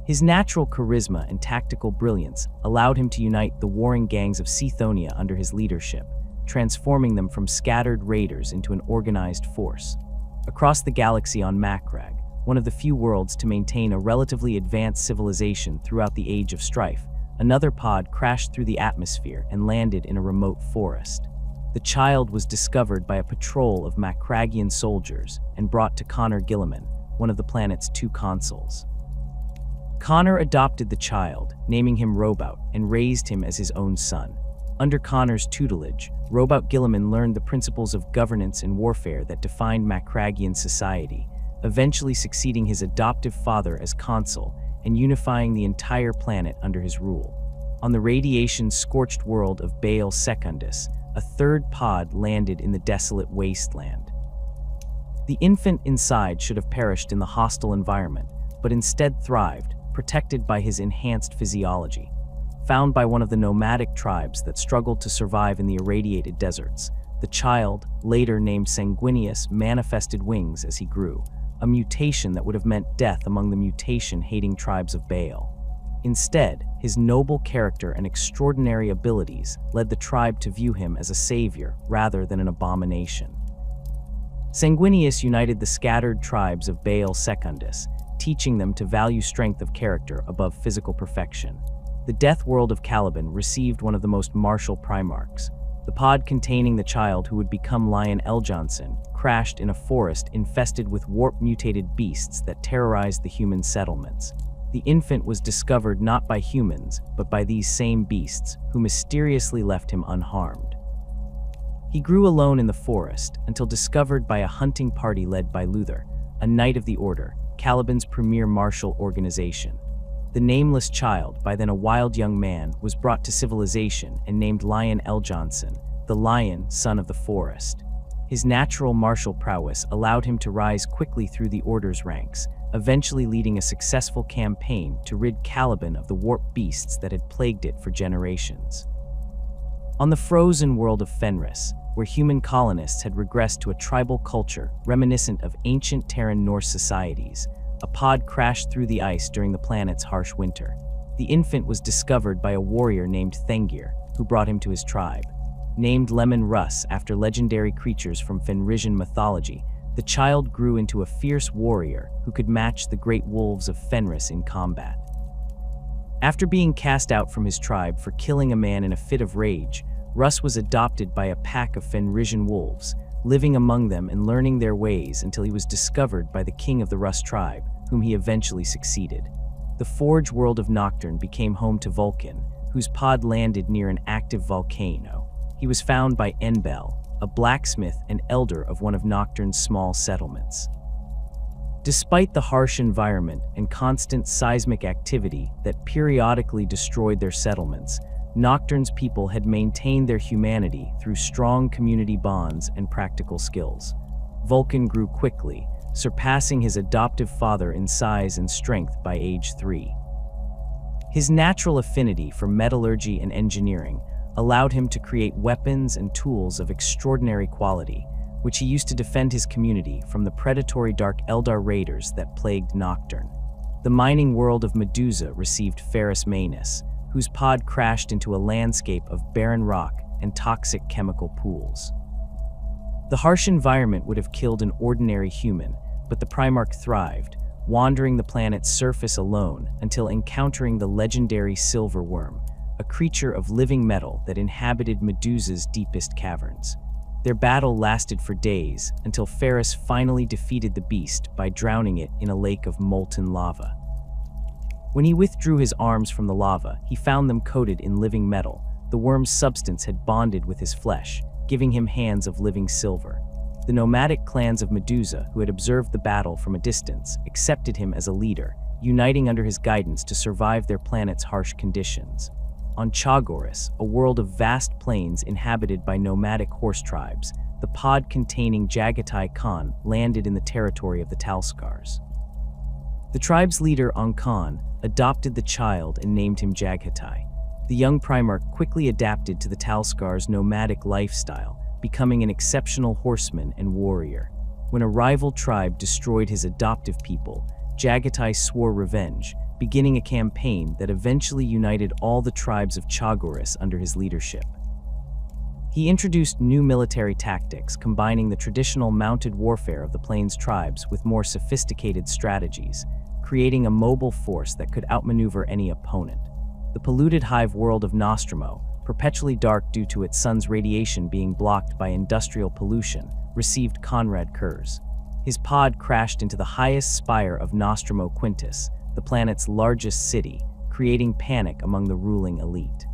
His natural charisma and tactical brilliance allowed him to unite the warring gangs of Cethonia under his leadership, transforming them from scattered raiders into an organized force. Across the galaxy on Macragge, one of the few worlds to maintain a relatively advanced civilization throughout the Age of Strife, another pod crashed through the atmosphere and landed in a remote forest. The child was discovered by a patrol of Macragian soldiers and brought to Connor Gilliman, one of the planet's 2 consuls. Connor adopted the child, naming him Robout, and raised him as his own son. Under Connor's tutelage, Robout Gilliman learned the principles of governance and warfare that defined Macragian society, eventually succeeding his adoptive father as consul and unifying the entire planet under his rule. On the radiation-scorched world of Baal Secundus, a 3rd pod landed in the desolate wasteland. The infant inside should have perished in the hostile environment, but instead thrived, protected by his enhanced physiology. Found by one of the nomadic tribes that struggled to survive in the irradiated deserts, the child, later named Sanguinius, manifested wings as he grew, a mutation that would have meant death among the mutation-hating tribes of Baal. Instead, his noble character and extraordinary abilities led the tribe to view him as a savior rather than an abomination. Sanguinius united the scattered tribes of Baal Secundus, teaching them to value strength of character above physical perfection. The death world of Caliban received one of the most martial primarchs. The pod containing the child who would become Lion Eljonson crashed in a forest infested with warp-mutated beasts that terrorized the human settlements. The infant was discovered not by humans, but by these same beasts, who mysteriously left him unharmed. He grew alone in the forest until discovered by a hunting party led by Luther, a Knight of the Order, Caliban's premier martial organization. The nameless child, by then a wild young man, was brought to civilization and named Lion Eljonson, the lion, son of the forest. His natural martial prowess allowed him to rise quickly through the Order's ranks, eventually leading a successful campaign to rid Caliban of the warped beasts that had plagued it for generations. On the frozen world of Fenris, where human colonists had regressed to a tribal culture reminiscent of ancient Terran Norse societies, a pod crashed through the ice during the planet's harsh winter. The infant was discovered by a warrior named Thengir, who brought him to his tribe. Named Lemon Russ after legendary creatures from Fenrisian mythology, the child grew into a fierce warrior who could match the great wolves of Fenris in combat. After being cast out from his tribe for killing a man in a fit of rage, Russ was adopted by a pack of Fenrisian wolves, living among them and learning their ways until he was discovered by the king of the Russ tribe, whom he eventually succeeded. The Forge world of Nocturne became home to Vulcan, whose pod landed near an active volcano. He was found by Enbel, a blacksmith and elder of one of Nocturne's small settlements. Despite the harsh environment and constant seismic activity that periodically destroyed their settlements, Nocturne's people had maintained their humanity through strong community bonds and practical skills. Vulcan grew quickly, surpassing his adoptive father in size and strength by age 3. His natural affinity for metallurgy and engineering allowed him to create weapons and tools of extraordinary quality, which he used to defend his community from the predatory Dark Eldar raiders that plagued Nocturne. The mining world of Medusa received Ferrus Manus, whose pod crashed into a landscape of barren rock and toxic chemical pools. The harsh environment would have killed an ordinary human, but the Primarch thrived, wandering the planet's surface alone until encountering the legendary Silver Worm, a creature of living metal that inhabited Medusa's deepest caverns. Their battle lasted for days until Ferrus finally defeated the beast by drowning it in a lake of molten lava. When he withdrew his arms from the lava, he found them coated in living metal. The worm's substance had bonded with his flesh, giving him hands of living silver. The nomadic clans of Medusa, who had observed the battle from a distance, accepted him as a leader, uniting under his guidance to survive their planet's harsh conditions. On Chagoris, a world of vast plains inhabited by nomadic horse tribes, the pod containing Jagatai Khan landed in the territory of the Talskars. The tribe's leader, Ankhan, adopted the child and named him Jaghatai. The young Primarch quickly adapted to the Talskars' nomadic lifestyle, becoming an exceptional horseman and warrior. When a rival tribe destroyed his adoptive people, Jagatai swore revenge, beginning a campaign that eventually united all the tribes of Chagoris under his leadership. He introduced new military tactics, combining the traditional mounted warfare of the Plains tribes with more sophisticated strategies, creating a mobile force that could outmaneuver any opponent. The polluted hive world of Nostromo, perpetually dark due to its sun's radiation being blocked by industrial pollution, received Conrad Kurz. His pod crashed into the highest spire of Nostromo Quintus, the planet's largest city, creating panic among the ruling elite.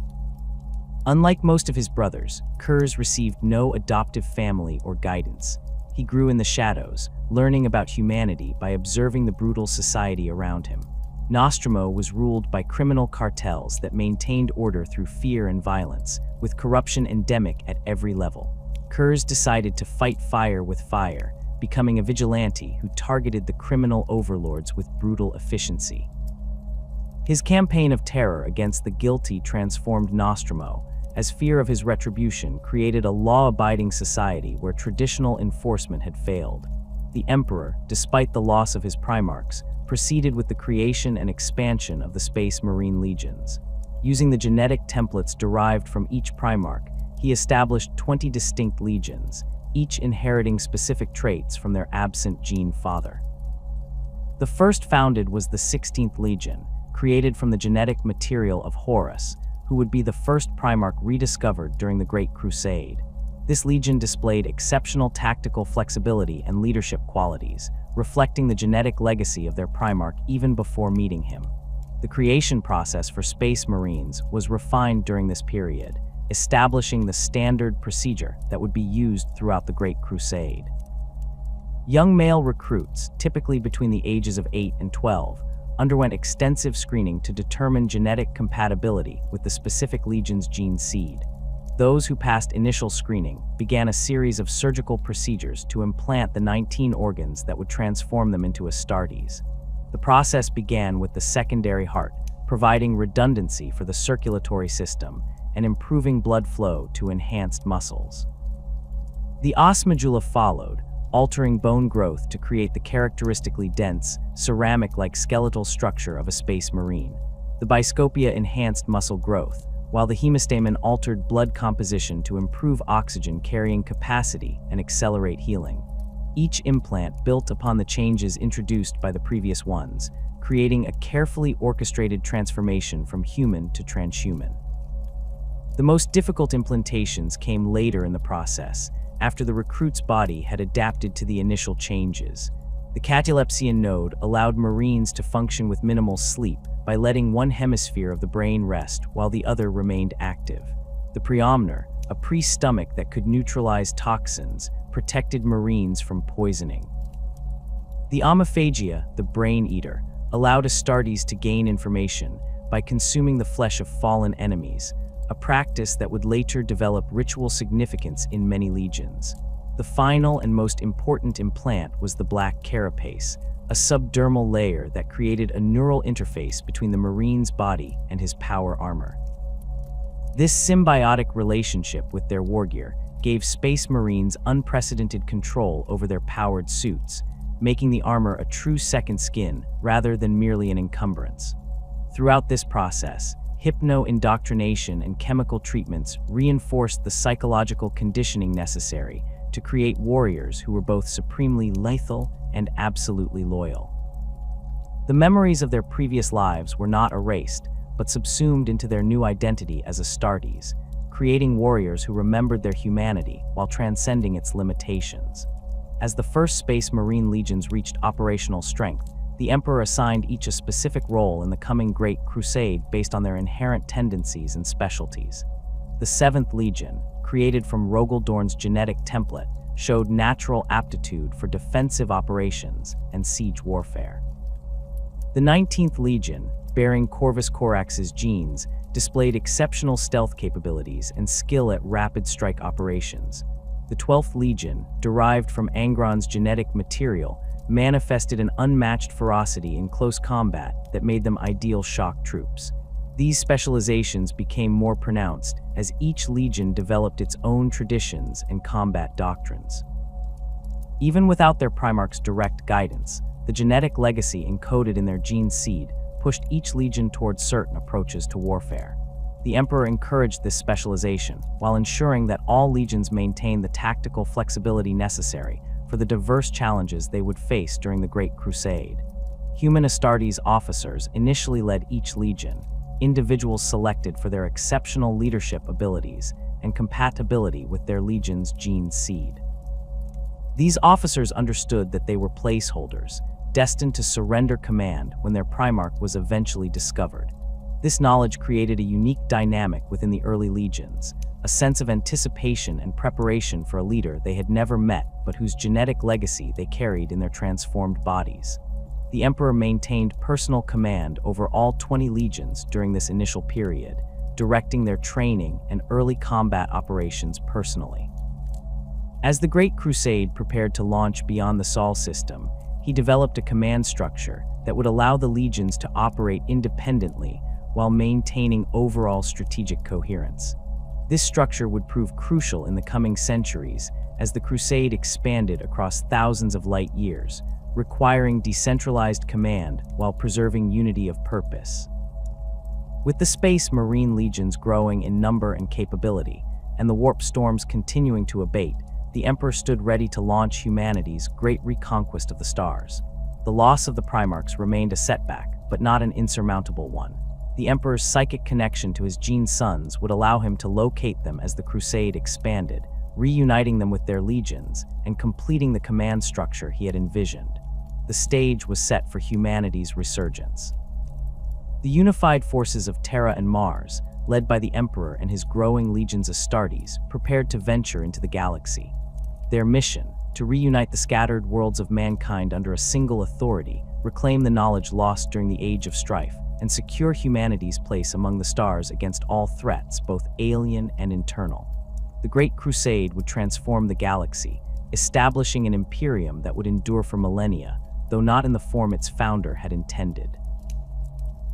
Unlike most of his brothers, Kurz received no adoptive family or guidance. He grew in the shadows, learning about humanity by observing the brutal society around him. Nostromo was ruled by criminal cartels that maintained order through fear and violence, with corruption endemic at every level. Kurz decided to fight fire with fire, becoming a vigilante who targeted the criminal overlords with brutal efficiency. His campaign of terror against the guilty transformed Nostromo, as fear of his retribution created a law-abiding society where traditional enforcement had failed. The Emperor, despite the loss of his Primarchs, proceeded with the creation and expansion of the Space Marine Legions. Using the genetic templates derived from each Primarch, he established 20 distinct legions, each inheriting specific traits from their absent gene father. The first founded was the 16th Legion, created from the genetic material of Horus, who would be the first Primarch rediscovered during the Great Crusade. This legion displayed exceptional tactical flexibility and leadership qualities, reflecting the genetic legacy of their Primarch even before meeting him. The creation process for Space Marines was refined during this period, establishing the standard procedure that would be used throughout the Great Crusade. Young male recruits, typically between the ages of 8 and 12, underwent extensive screening to determine genetic compatibility with the specific legion's gene seed. Those who passed initial screening began a series of surgical procedures to implant the 19 organs that would transform them into Astartes. The process began with the secondary heart, providing redundancy for the circulatory system and improving blood flow to enhanced muscles. The os medulla followed, altering bone growth to create the characteristically dense, ceramic-like skeletal structure of a space marine. The biscopia enhanced muscle growth, while the hemastamen altered blood composition to improve oxygen carrying capacity and accelerate healing. Each implant built upon the changes introduced by the previous ones, creating a carefully orchestrated transformation from human to transhuman. The most difficult implantations came later in the process, after the recruit's body had adapted to the initial changes. The catalepsian node allowed Marines to function with minimal sleep by letting one hemisphere of the brain rest while the other remained active. The preomner, a pre-stomach that could neutralize toxins, protected Marines from poisoning. The omophagia, the brain eater, allowed Astartes to gain information by consuming the flesh of fallen enemies, a practice that would later develop ritual significance in many legions. The final and most important implant was the black carapace, a subdermal layer that created a neural interface between the Marine's body and his power armor. This symbiotic relationship with their wargear gave Space Marines unprecedented control over their powered suits, making the armor a true second skin rather than merely an encumbrance. Throughout this process, hypno-indoctrination and chemical treatments reinforced the psychological conditioning necessary to create warriors who were both supremely lethal and absolutely loyal. The memories of their previous lives were not erased, but subsumed into their new identity as Astartes, creating warriors who remembered their humanity while transcending its limitations. As the first Space Marine legions reached operational strength, the Emperor assigned each a specific role in the coming Great Crusade based on their inherent tendencies and specialties. The 7th Legion, created from Rogaldorn's genetic template, showed natural aptitude for defensive operations and siege warfare. The 19th Legion, bearing Corvus Corax's genes, displayed exceptional stealth capabilities and skill at rapid strike operations. The 12th Legion, derived from Angron's genetic material, manifested an unmatched ferocity in close combat that made them ideal shock troops. These specializations became more pronounced as each legion developed its own traditions and combat doctrines. Even without their Primarch's direct guidance, the genetic legacy encoded in their gene seed pushed each legion towards certain approaches to warfare. The The Emperor encouraged this specialization, while ensuring that all legions maintain the tactical flexibility necessary for the diverse challenges they would face during the Great Crusade. Human Astartes officers initially led each legion, individuals selected for their exceptional leadership abilities and compatibility with their legion's gene seed. These officers understood that they were placeholders, destined to surrender command when their Primarch was eventually discovered. This knowledge created a unique dynamic within the early legions, a sense of anticipation and preparation for a leader they had never met but whose genetic legacy they carried in their transformed bodies. The Emperor maintained personal command over all 20 legions during this initial period, directing their training and early combat operations personally. As the Great Crusade prepared to launch beyond the Sol system, he developed a command structure that would allow the legions to operate independently while maintaining overall strategic coherence. This structure would prove crucial in the coming centuries as the Crusade expanded across thousands of light years, requiring decentralized command while preserving unity of purpose. With the Space Marine legions growing in number and capability, and the warp storms continuing to abate, the Emperor stood ready to launch humanity's great reconquest of the stars. The loss of the Primarchs remained a setback, but not an insurmountable one. The Emperor's psychic connection to his gene sons would allow him to locate them as the Crusade expanded, reuniting them with their legions and completing the command structure he had envisioned. The stage was set for humanity's resurgence. The unified forces of Terra and Mars, led by the Emperor and his growing legions Astartes, prepared to venture into the galaxy. Their mission, to reunite the scattered worlds of mankind under a single authority, reclaim the knowledge lost during the Age of Strife, and secure humanity's place among the stars against all threats, both alien and internal. The Great Crusade would transform the galaxy, establishing an imperium that would endure for millennia, though not in the form its founder had intended.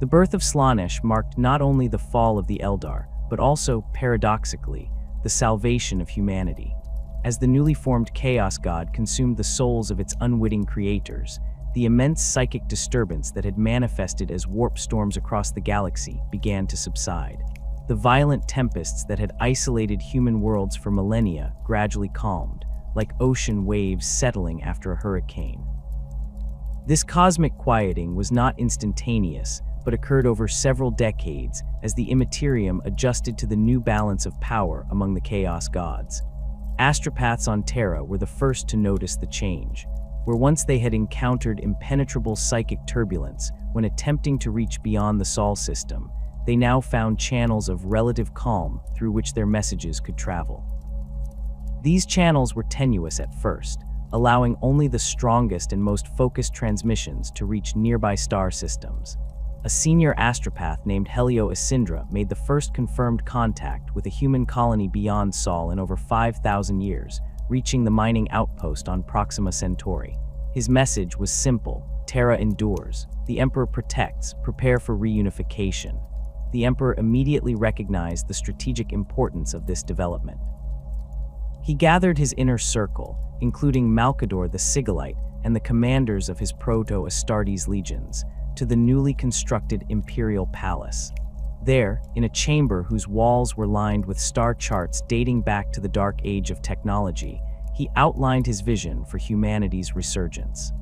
The birth of Slaanesh marked not only the fall of the Eldar, but also, paradoxically, the salvation of humanity. As the newly formed Chaos God consumed the souls of its unwitting creators, the immense psychic disturbance that had manifested as warp storms across the galaxy began to subside. The violent tempests that had isolated human worlds for millennia gradually calmed, like ocean waves settling after a hurricane. This cosmic quieting was not instantaneous, but occurred over several decades as the Immaterium adjusted to the new balance of power among the Chaos Gods. Astropaths on Terra were the first to notice the change. Where once they had encountered impenetrable psychic turbulence when attempting to reach beyond the Sol system, they now found channels of relative calm through which their messages could travel. These channels were tenuous at first, allowing only the strongest and most focused transmissions to reach nearby star systems. A senior astropath named Helio Isindra made the first confirmed contact with a human colony beyond Sol in over 5,000 years, reaching the mining outpost on Proxima Centauri. His message was simple: Terra endures. The Emperor protects. Prepare for reunification. The Emperor immediately recognized the strategic importance of this development. He gathered his inner circle, including Malkador the Sigillite and the commanders of his Proto-Astartes legions, to the newly constructed Imperial Palace. There, in a chamber whose walls were lined with star charts dating back to the Dark Age of technology, he outlined his vision for humanity's resurgence.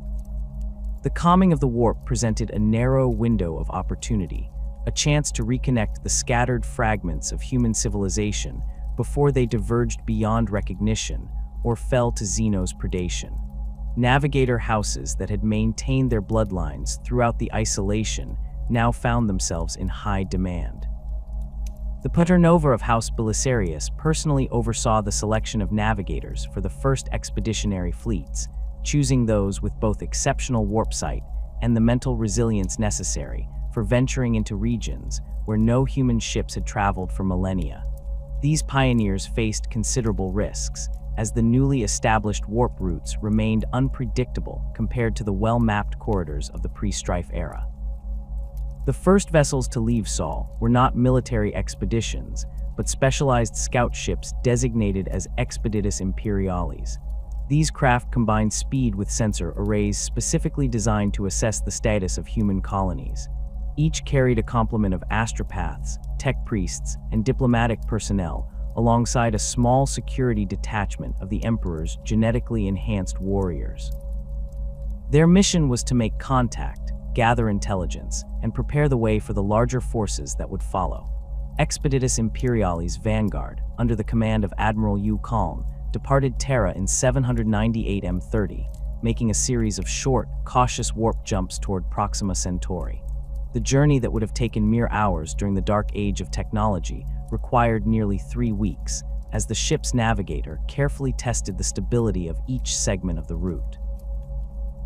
The calming of the warp presented a narrow window of opportunity, a chance to reconnect the scattered fragments of human civilization before they diverged beyond recognition or fell to Xeno's predation. Navigator houses that had maintained their bloodlines throughout the isolation now found themselves in high demand. The Paternova of House Belisarius personally oversaw the selection of navigators for the first expeditionary fleets, choosing those with both exceptional warp sight and the mental resilience necessary for venturing into regions where no human ships had traveled for millennia. These pioneers faced considerable risks, as the newly established warp routes remained unpredictable compared to the well-mapped corridors of the pre-Strife era. The first vessels to leave Sol were not military expeditions, but specialized scout ships designated as Expeditus Imperialis. These craft combined speed with sensor arrays specifically designed to assess the status of human colonies. Each carried a complement of astropaths, tech priests, and diplomatic personnel, alongside a small security detachment of the Emperor's genetically enhanced warriors. Their mission was to make contact, gather intelligence, and prepare the way for the larger forces that would follow. Expeditus Imperialis Vanguard, under the command of Admiral Yu Kaln, departed Terra in 798 M30, making a series of short, cautious warp jumps toward Proxima Centauri. The journey that would have taken mere hours during the dark age of technology required nearly 3 weeks, as the ship's navigator carefully tested the stability of each segment of the route.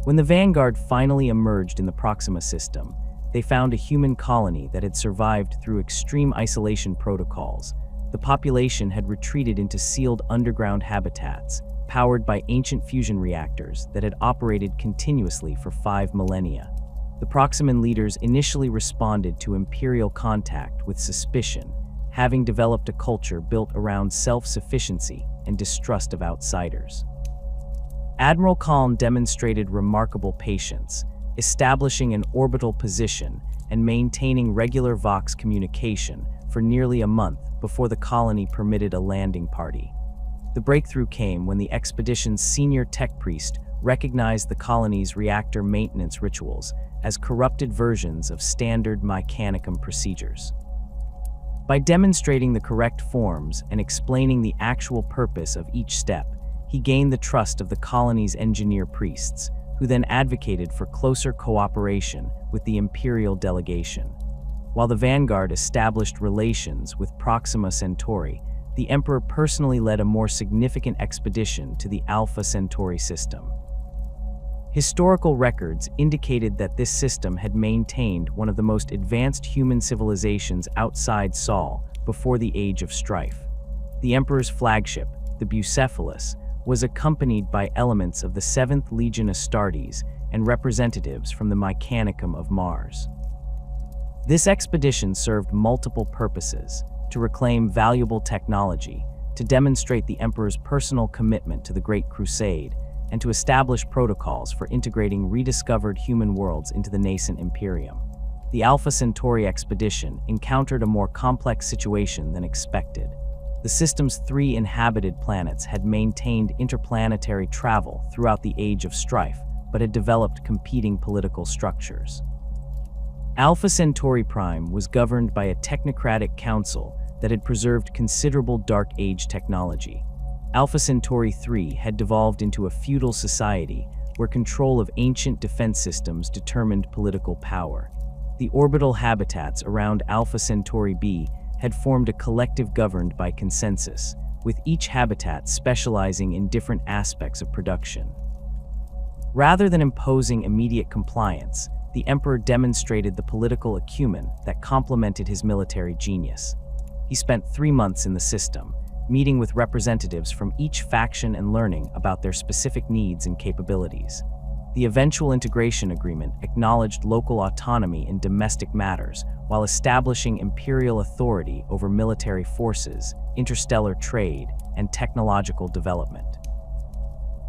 When the Vanguard finally emerged in the Proxima system, they found a human colony that had survived through extreme isolation protocols. The population had retreated into sealed underground habitats, powered by ancient fusion reactors that had operated continuously for 5 millennia. The Proximan leaders initially responded to Imperial contact with suspicion, having developed a culture built around self-sufficiency and distrust of outsiders. Admiral Kaln demonstrated remarkable patience, establishing an orbital position and maintaining regular Vox communication for nearly a month before the colony permitted a landing party. The breakthrough came when the expedition's senior tech priest recognized the colony's reactor maintenance rituals as corrupted versions of standard Mechanicum procedures. By demonstrating the correct forms and explaining the actual purpose of each step, he gained the trust of the colony's engineer priests, who then advocated for closer cooperation with the Imperial delegation. While the Vanguard established relations with Proxima Centauri, the Emperor personally led a more significant expedition to the Alpha Centauri system. Historical records indicated that this system had maintained one of the most advanced human civilizations outside Sol before the Age of Strife. The Emperor's flagship, the Bucephalus, was accompanied by elements of the 7th Legion Astartes and representatives from the Mechanicum of Mars. This expedition served multiple purposes: to reclaim valuable technology, to demonstrate the Emperor's personal commitment to the Great Crusade, and to establish protocols for integrating rediscovered human worlds into the nascent Imperium. The Alpha Centauri expedition encountered a more complex situation than expected. The system's 3 inhabited planets had maintained interplanetary travel throughout the Age of Strife, but had developed competing political structures. Alpha Centauri Prime was governed by a technocratic council that had preserved considerable Dark Age technology. Alpha Centauri 3 had devolved into a feudal society where control of ancient defense systems determined political power. The orbital habitats around Alpha Centauri B had formed a collective governed by consensus, with each habitat specializing in different aspects of production. Rather than imposing immediate compliance, the Emperor demonstrated the political acumen that complemented his military genius. He spent 3 months in the system, meeting with representatives from each faction and learning about their specific needs and capabilities. The eventual integration agreement acknowledged local autonomy in domestic matters while establishing imperial authority over military forces, interstellar trade, and technological development.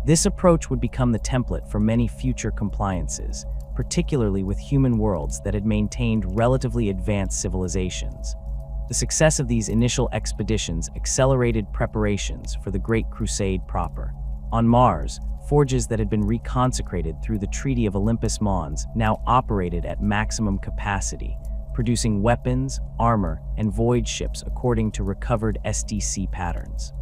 This approach would become the template for many future compliances, particularly with human worlds that had maintained relatively advanced civilizations. The success of these initial expeditions accelerated preparations for the Great Crusade proper. On Mars, forges that had been reconsecrated through the Treaty of Olympus Mons now operated at maximum capacity, producing weapons, armor, and void ships according to recovered SDC patterns.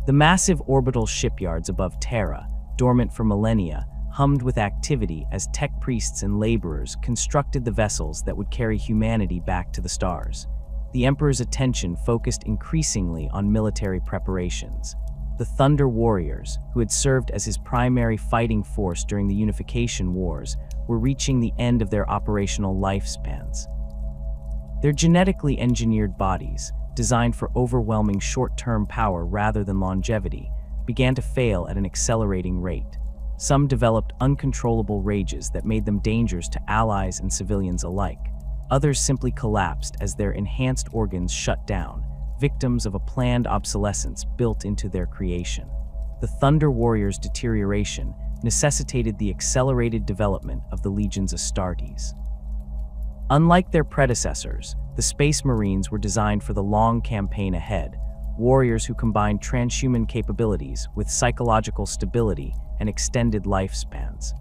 The massive orbital shipyards above Terra, dormant for millennia, hummed with activity as tech priests and laborers constructed the vessels that would carry humanity back to the stars. The Emperor's attention focused increasingly on military preparations. The Thunder Warriors, who had served as his primary fighting force during the Unification Wars, were reaching the end of their operational lifespans. Their genetically engineered bodies, designed for overwhelming short-term power rather than longevity, began to fail at an accelerating rate. Some developed uncontrollable rages that made them dangerous to allies and civilians alike. Others simply collapsed as their enhanced organs shut down, victims of a planned obsolescence built into their creation. The Thunder Warriors' deterioration necessitated the accelerated development of the Legion's Astartes. Unlike their predecessors, the Space Marines were designed for the long campaign ahead, warriors who combined transhuman capabilities with psychological stability and extended lifespans.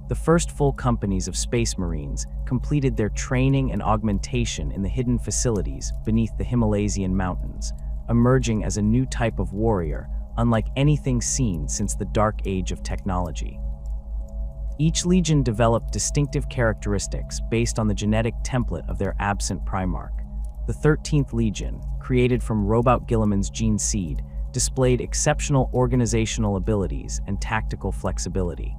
The first full companies of Space Marines completed their training and augmentation in the hidden facilities beneath the Himalayan mountains, emerging as a new type of warrior, unlike anything seen since the Dark Age of technology. Each legion developed distinctive characteristics based on the genetic template of their absent Primarch. The 13th Legion, created from Robot Guilliman's gene seed, displayed exceptional organizational abilities and tactical flexibility.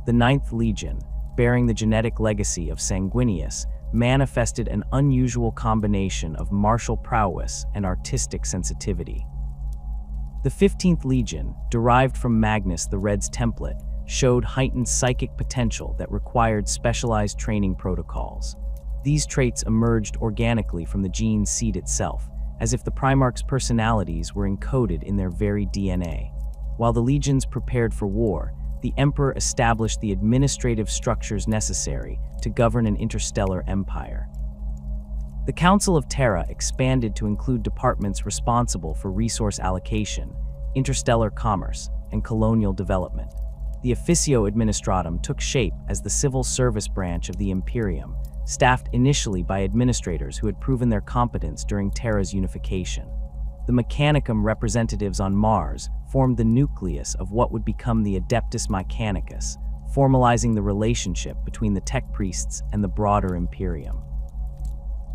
The 9th Legion, bearing the genetic legacy of Sanguinius, manifested an unusual combination of martial prowess and artistic sensitivity. The 15th Legion, derived from Magnus the Red's template, showed heightened psychic potential that required specialized training protocols. These traits emerged organically from the gene seed itself, as if the Primarch's personalities were encoded in their very DNA. While the legions prepared for war, the Emperor established the administrative structures necessary to govern an interstellar empire. The Council of Terra expanded to include departments responsible for resource allocation, interstellar commerce, and colonial development. The Officio Administratum took shape as the civil service branch of the Imperium, staffed initially by administrators who had proven their competence during Terra's unification. The Mechanicum representatives on Mars formed the nucleus of what would become the Adeptus Mechanicus, formalizing the relationship between the tech priests and the broader Imperium.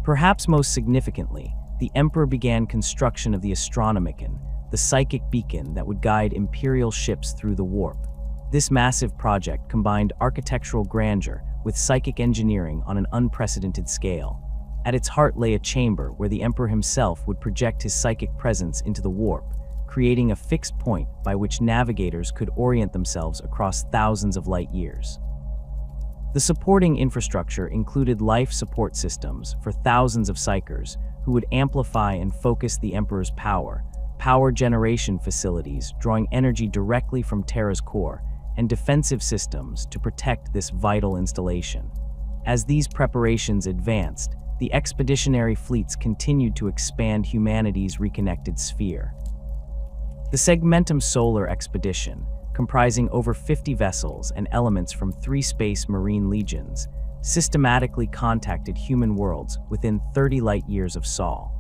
Perhaps most significantly, the Emperor began construction of the Astronomicon, the psychic beacon that would guide Imperial ships through the warp. This massive project combined architectural grandeur with psychic engineering on an unprecedented scale. At its heart lay a chamber where the Emperor himself would project his psychic presence into the warp, creating a fixed point by which navigators could orient themselves across thousands of light years. The supporting infrastructure included life support systems for thousands of Psykers who would amplify and focus the Emperor's power, power generation facilities drawing energy directly from Terra's core, and defensive systems to protect this vital installation. As these preparations advanced, the expeditionary fleets continued to expand humanity's reconnected sphere. The Segmentum Solar Expedition, comprising over 50 vessels and elements from 3 Space Marine legions, systematically contacted human worlds within 30 light-years of Sol.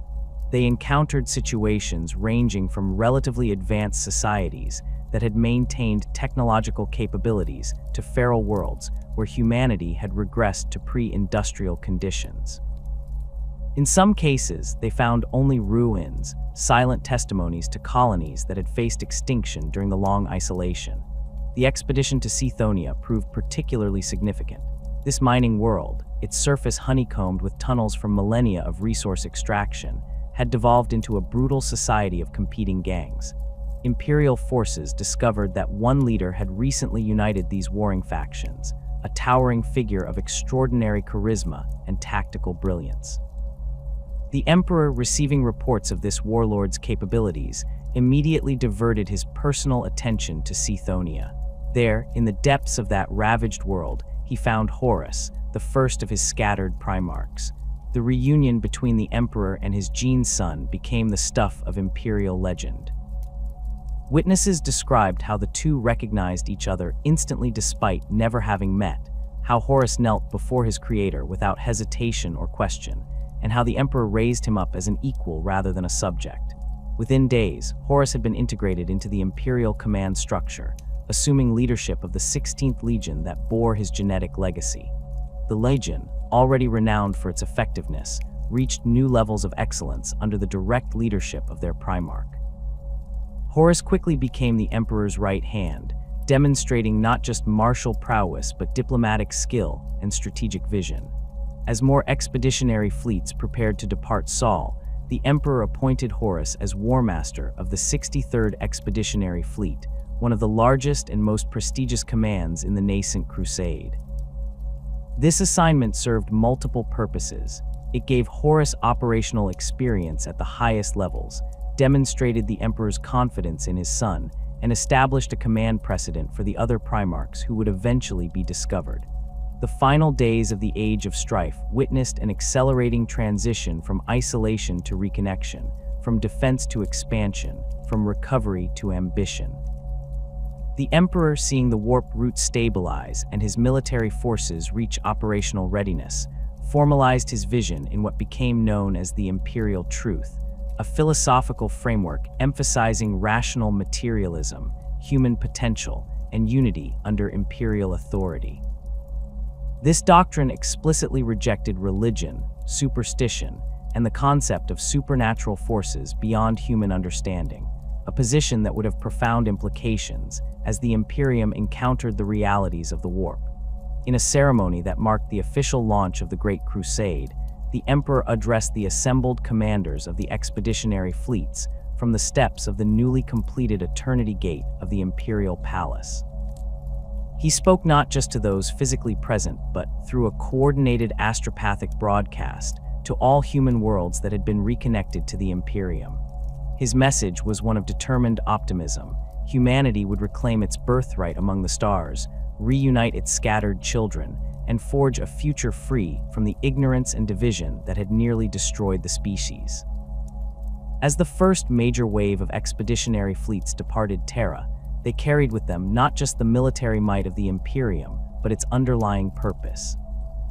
They encountered situations ranging from relatively advanced societies that had maintained technological capabilities to feral worlds where humanity had regressed to pre-industrial conditions. In some cases, they found only ruins, silent testimonies to colonies that had faced extinction during the long isolation. The expedition to Cthonia proved particularly significant. This mining world, its surface honeycombed with tunnels from millennia of resource extraction, had devolved into a brutal society of competing gangs. Imperial forces discovered that one leader had recently united these warring factions, a towering figure of extraordinary charisma and tactical brilliance. The Emperor, receiving reports of this warlord's capabilities, immediately diverted his personal attention to Cthonia. There, in the depths of that ravaged world, he found Horus, the first of his scattered Primarchs. The reunion between the Emperor and his gene son became the stuff of Imperial legend. Witnesses described how the two recognized each other instantly despite never having met, how Horus knelt before his creator without hesitation or question, and how the Emperor raised him up as an equal rather than a subject. Within days, Horus had been integrated into the Imperial command structure, assuming leadership of the 16th Legion that bore his genetic legacy. The Legion, already renowned for its effectiveness, reached new levels of excellence under the direct leadership of their Primarch. Horus quickly became the Emperor's right hand, demonstrating not just martial prowess but diplomatic skill and strategic vision. As more expeditionary fleets prepared to depart Sol, the Emperor appointed Horus as War Master of the 63rd Expeditionary Fleet, one of the largest and most prestigious commands in the nascent Crusade. This assignment served multiple purposes. It gave Horus operational experience at the highest levels, demonstrated the Emperor's confidence in his son, and established a command precedent for the other Primarchs who would eventually be discovered. The final days of the Age of Strife witnessed an accelerating transition from isolation to reconnection, from defense to expansion, from recovery to ambition. The Emperor, seeing the warp route stabilize and his military forces reach operational readiness, formalized his vision in what became known as the Imperial Truth, a philosophical framework emphasizing rational materialism, human potential, and unity under imperial authority. This doctrine explicitly rejected religion, superstition, and the concept of supernatural forces beyond human understanding, a position that would have profound implications as the Immaterium encountered the realities of the warp. In a ceremony that marked the official launch of the Great Crusade, the Emperor addressed the assembled commanders of the expeditionary fleets from the steps of the newly completed Eternity Gate of the Imperial Palace. He spoke not just to those physically present, but through a coordinated astropathic broadcast to all human worlds that had been reconnected to the Immaterium. His message was one of determined optimism. Humanity would reclaim its birthright among the stars, reunite its scattered children, and forge a future free from the ignorance and division that had nearly destroyed the species. As the first major wave of expeditionary fleets departed Terra, they carried with them not just the military might of the Immaterium, but its underlying purpose.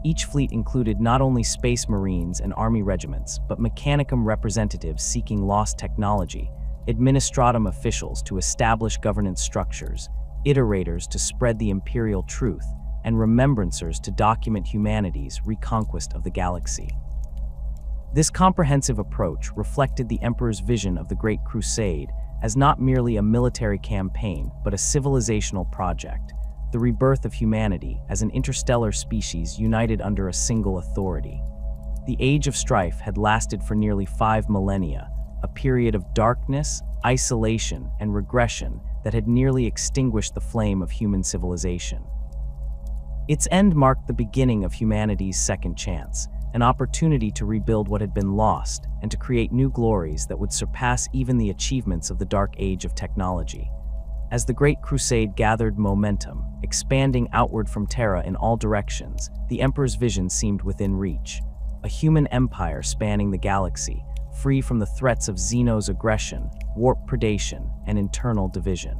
Each fleet included not only space marines and army regiments, but mechanicum representatives seeking lost technology, administratum officials to establish governance structures, iterators to spread the imperial truth, and remembrancers to document humanity's reconquest of the galaxy. This comprehensive approach reflected the Emperor's vision of the Great Crusade as not merely a military campaign, but a civilizational project, the rebirth of humanity as an interstellar species united under a single authority. The Age of Strife had lasted for nearly 5 millennia, a period of darkness, isolation, and regression that had nearly extinguished the flame of human civilization. Its end marked the beginning of humanity's second chance, an opportunity to rebuild what had been lost and to create new glories that would surpass even the achievements of the Dark Age of technology. As the Great Crusade gathered momentum, expanding outward from Terra in all directions, the Emperor's vision seemed within reach. A human empire spanning the galaxy, free from the threats of Xeno's aggression, warp predation, and internal division.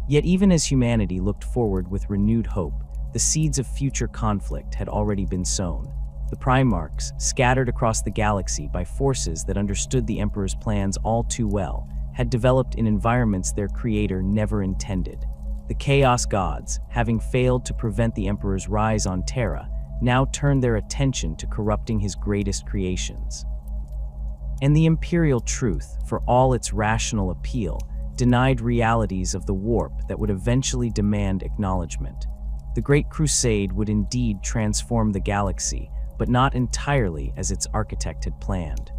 Yet even as humanity looked forward with renewed hope, the seeds of future conflict had already been sown. The Primarchs, scattered across the galaxy by forces that understood the Emperor's plans all too well, had developed in environments their creator never intended. The Chaos Gods, having failed to prevent the Emperor's rise on Terra, now turned their attention to corrupting his greatest creations. And the Imperial Truth, for all its rational appeal, denied realities of the warp that would eventually demand acknowledgement. The Great Crusade would indeed transform the galaxy, but not entirely as its architect had planned.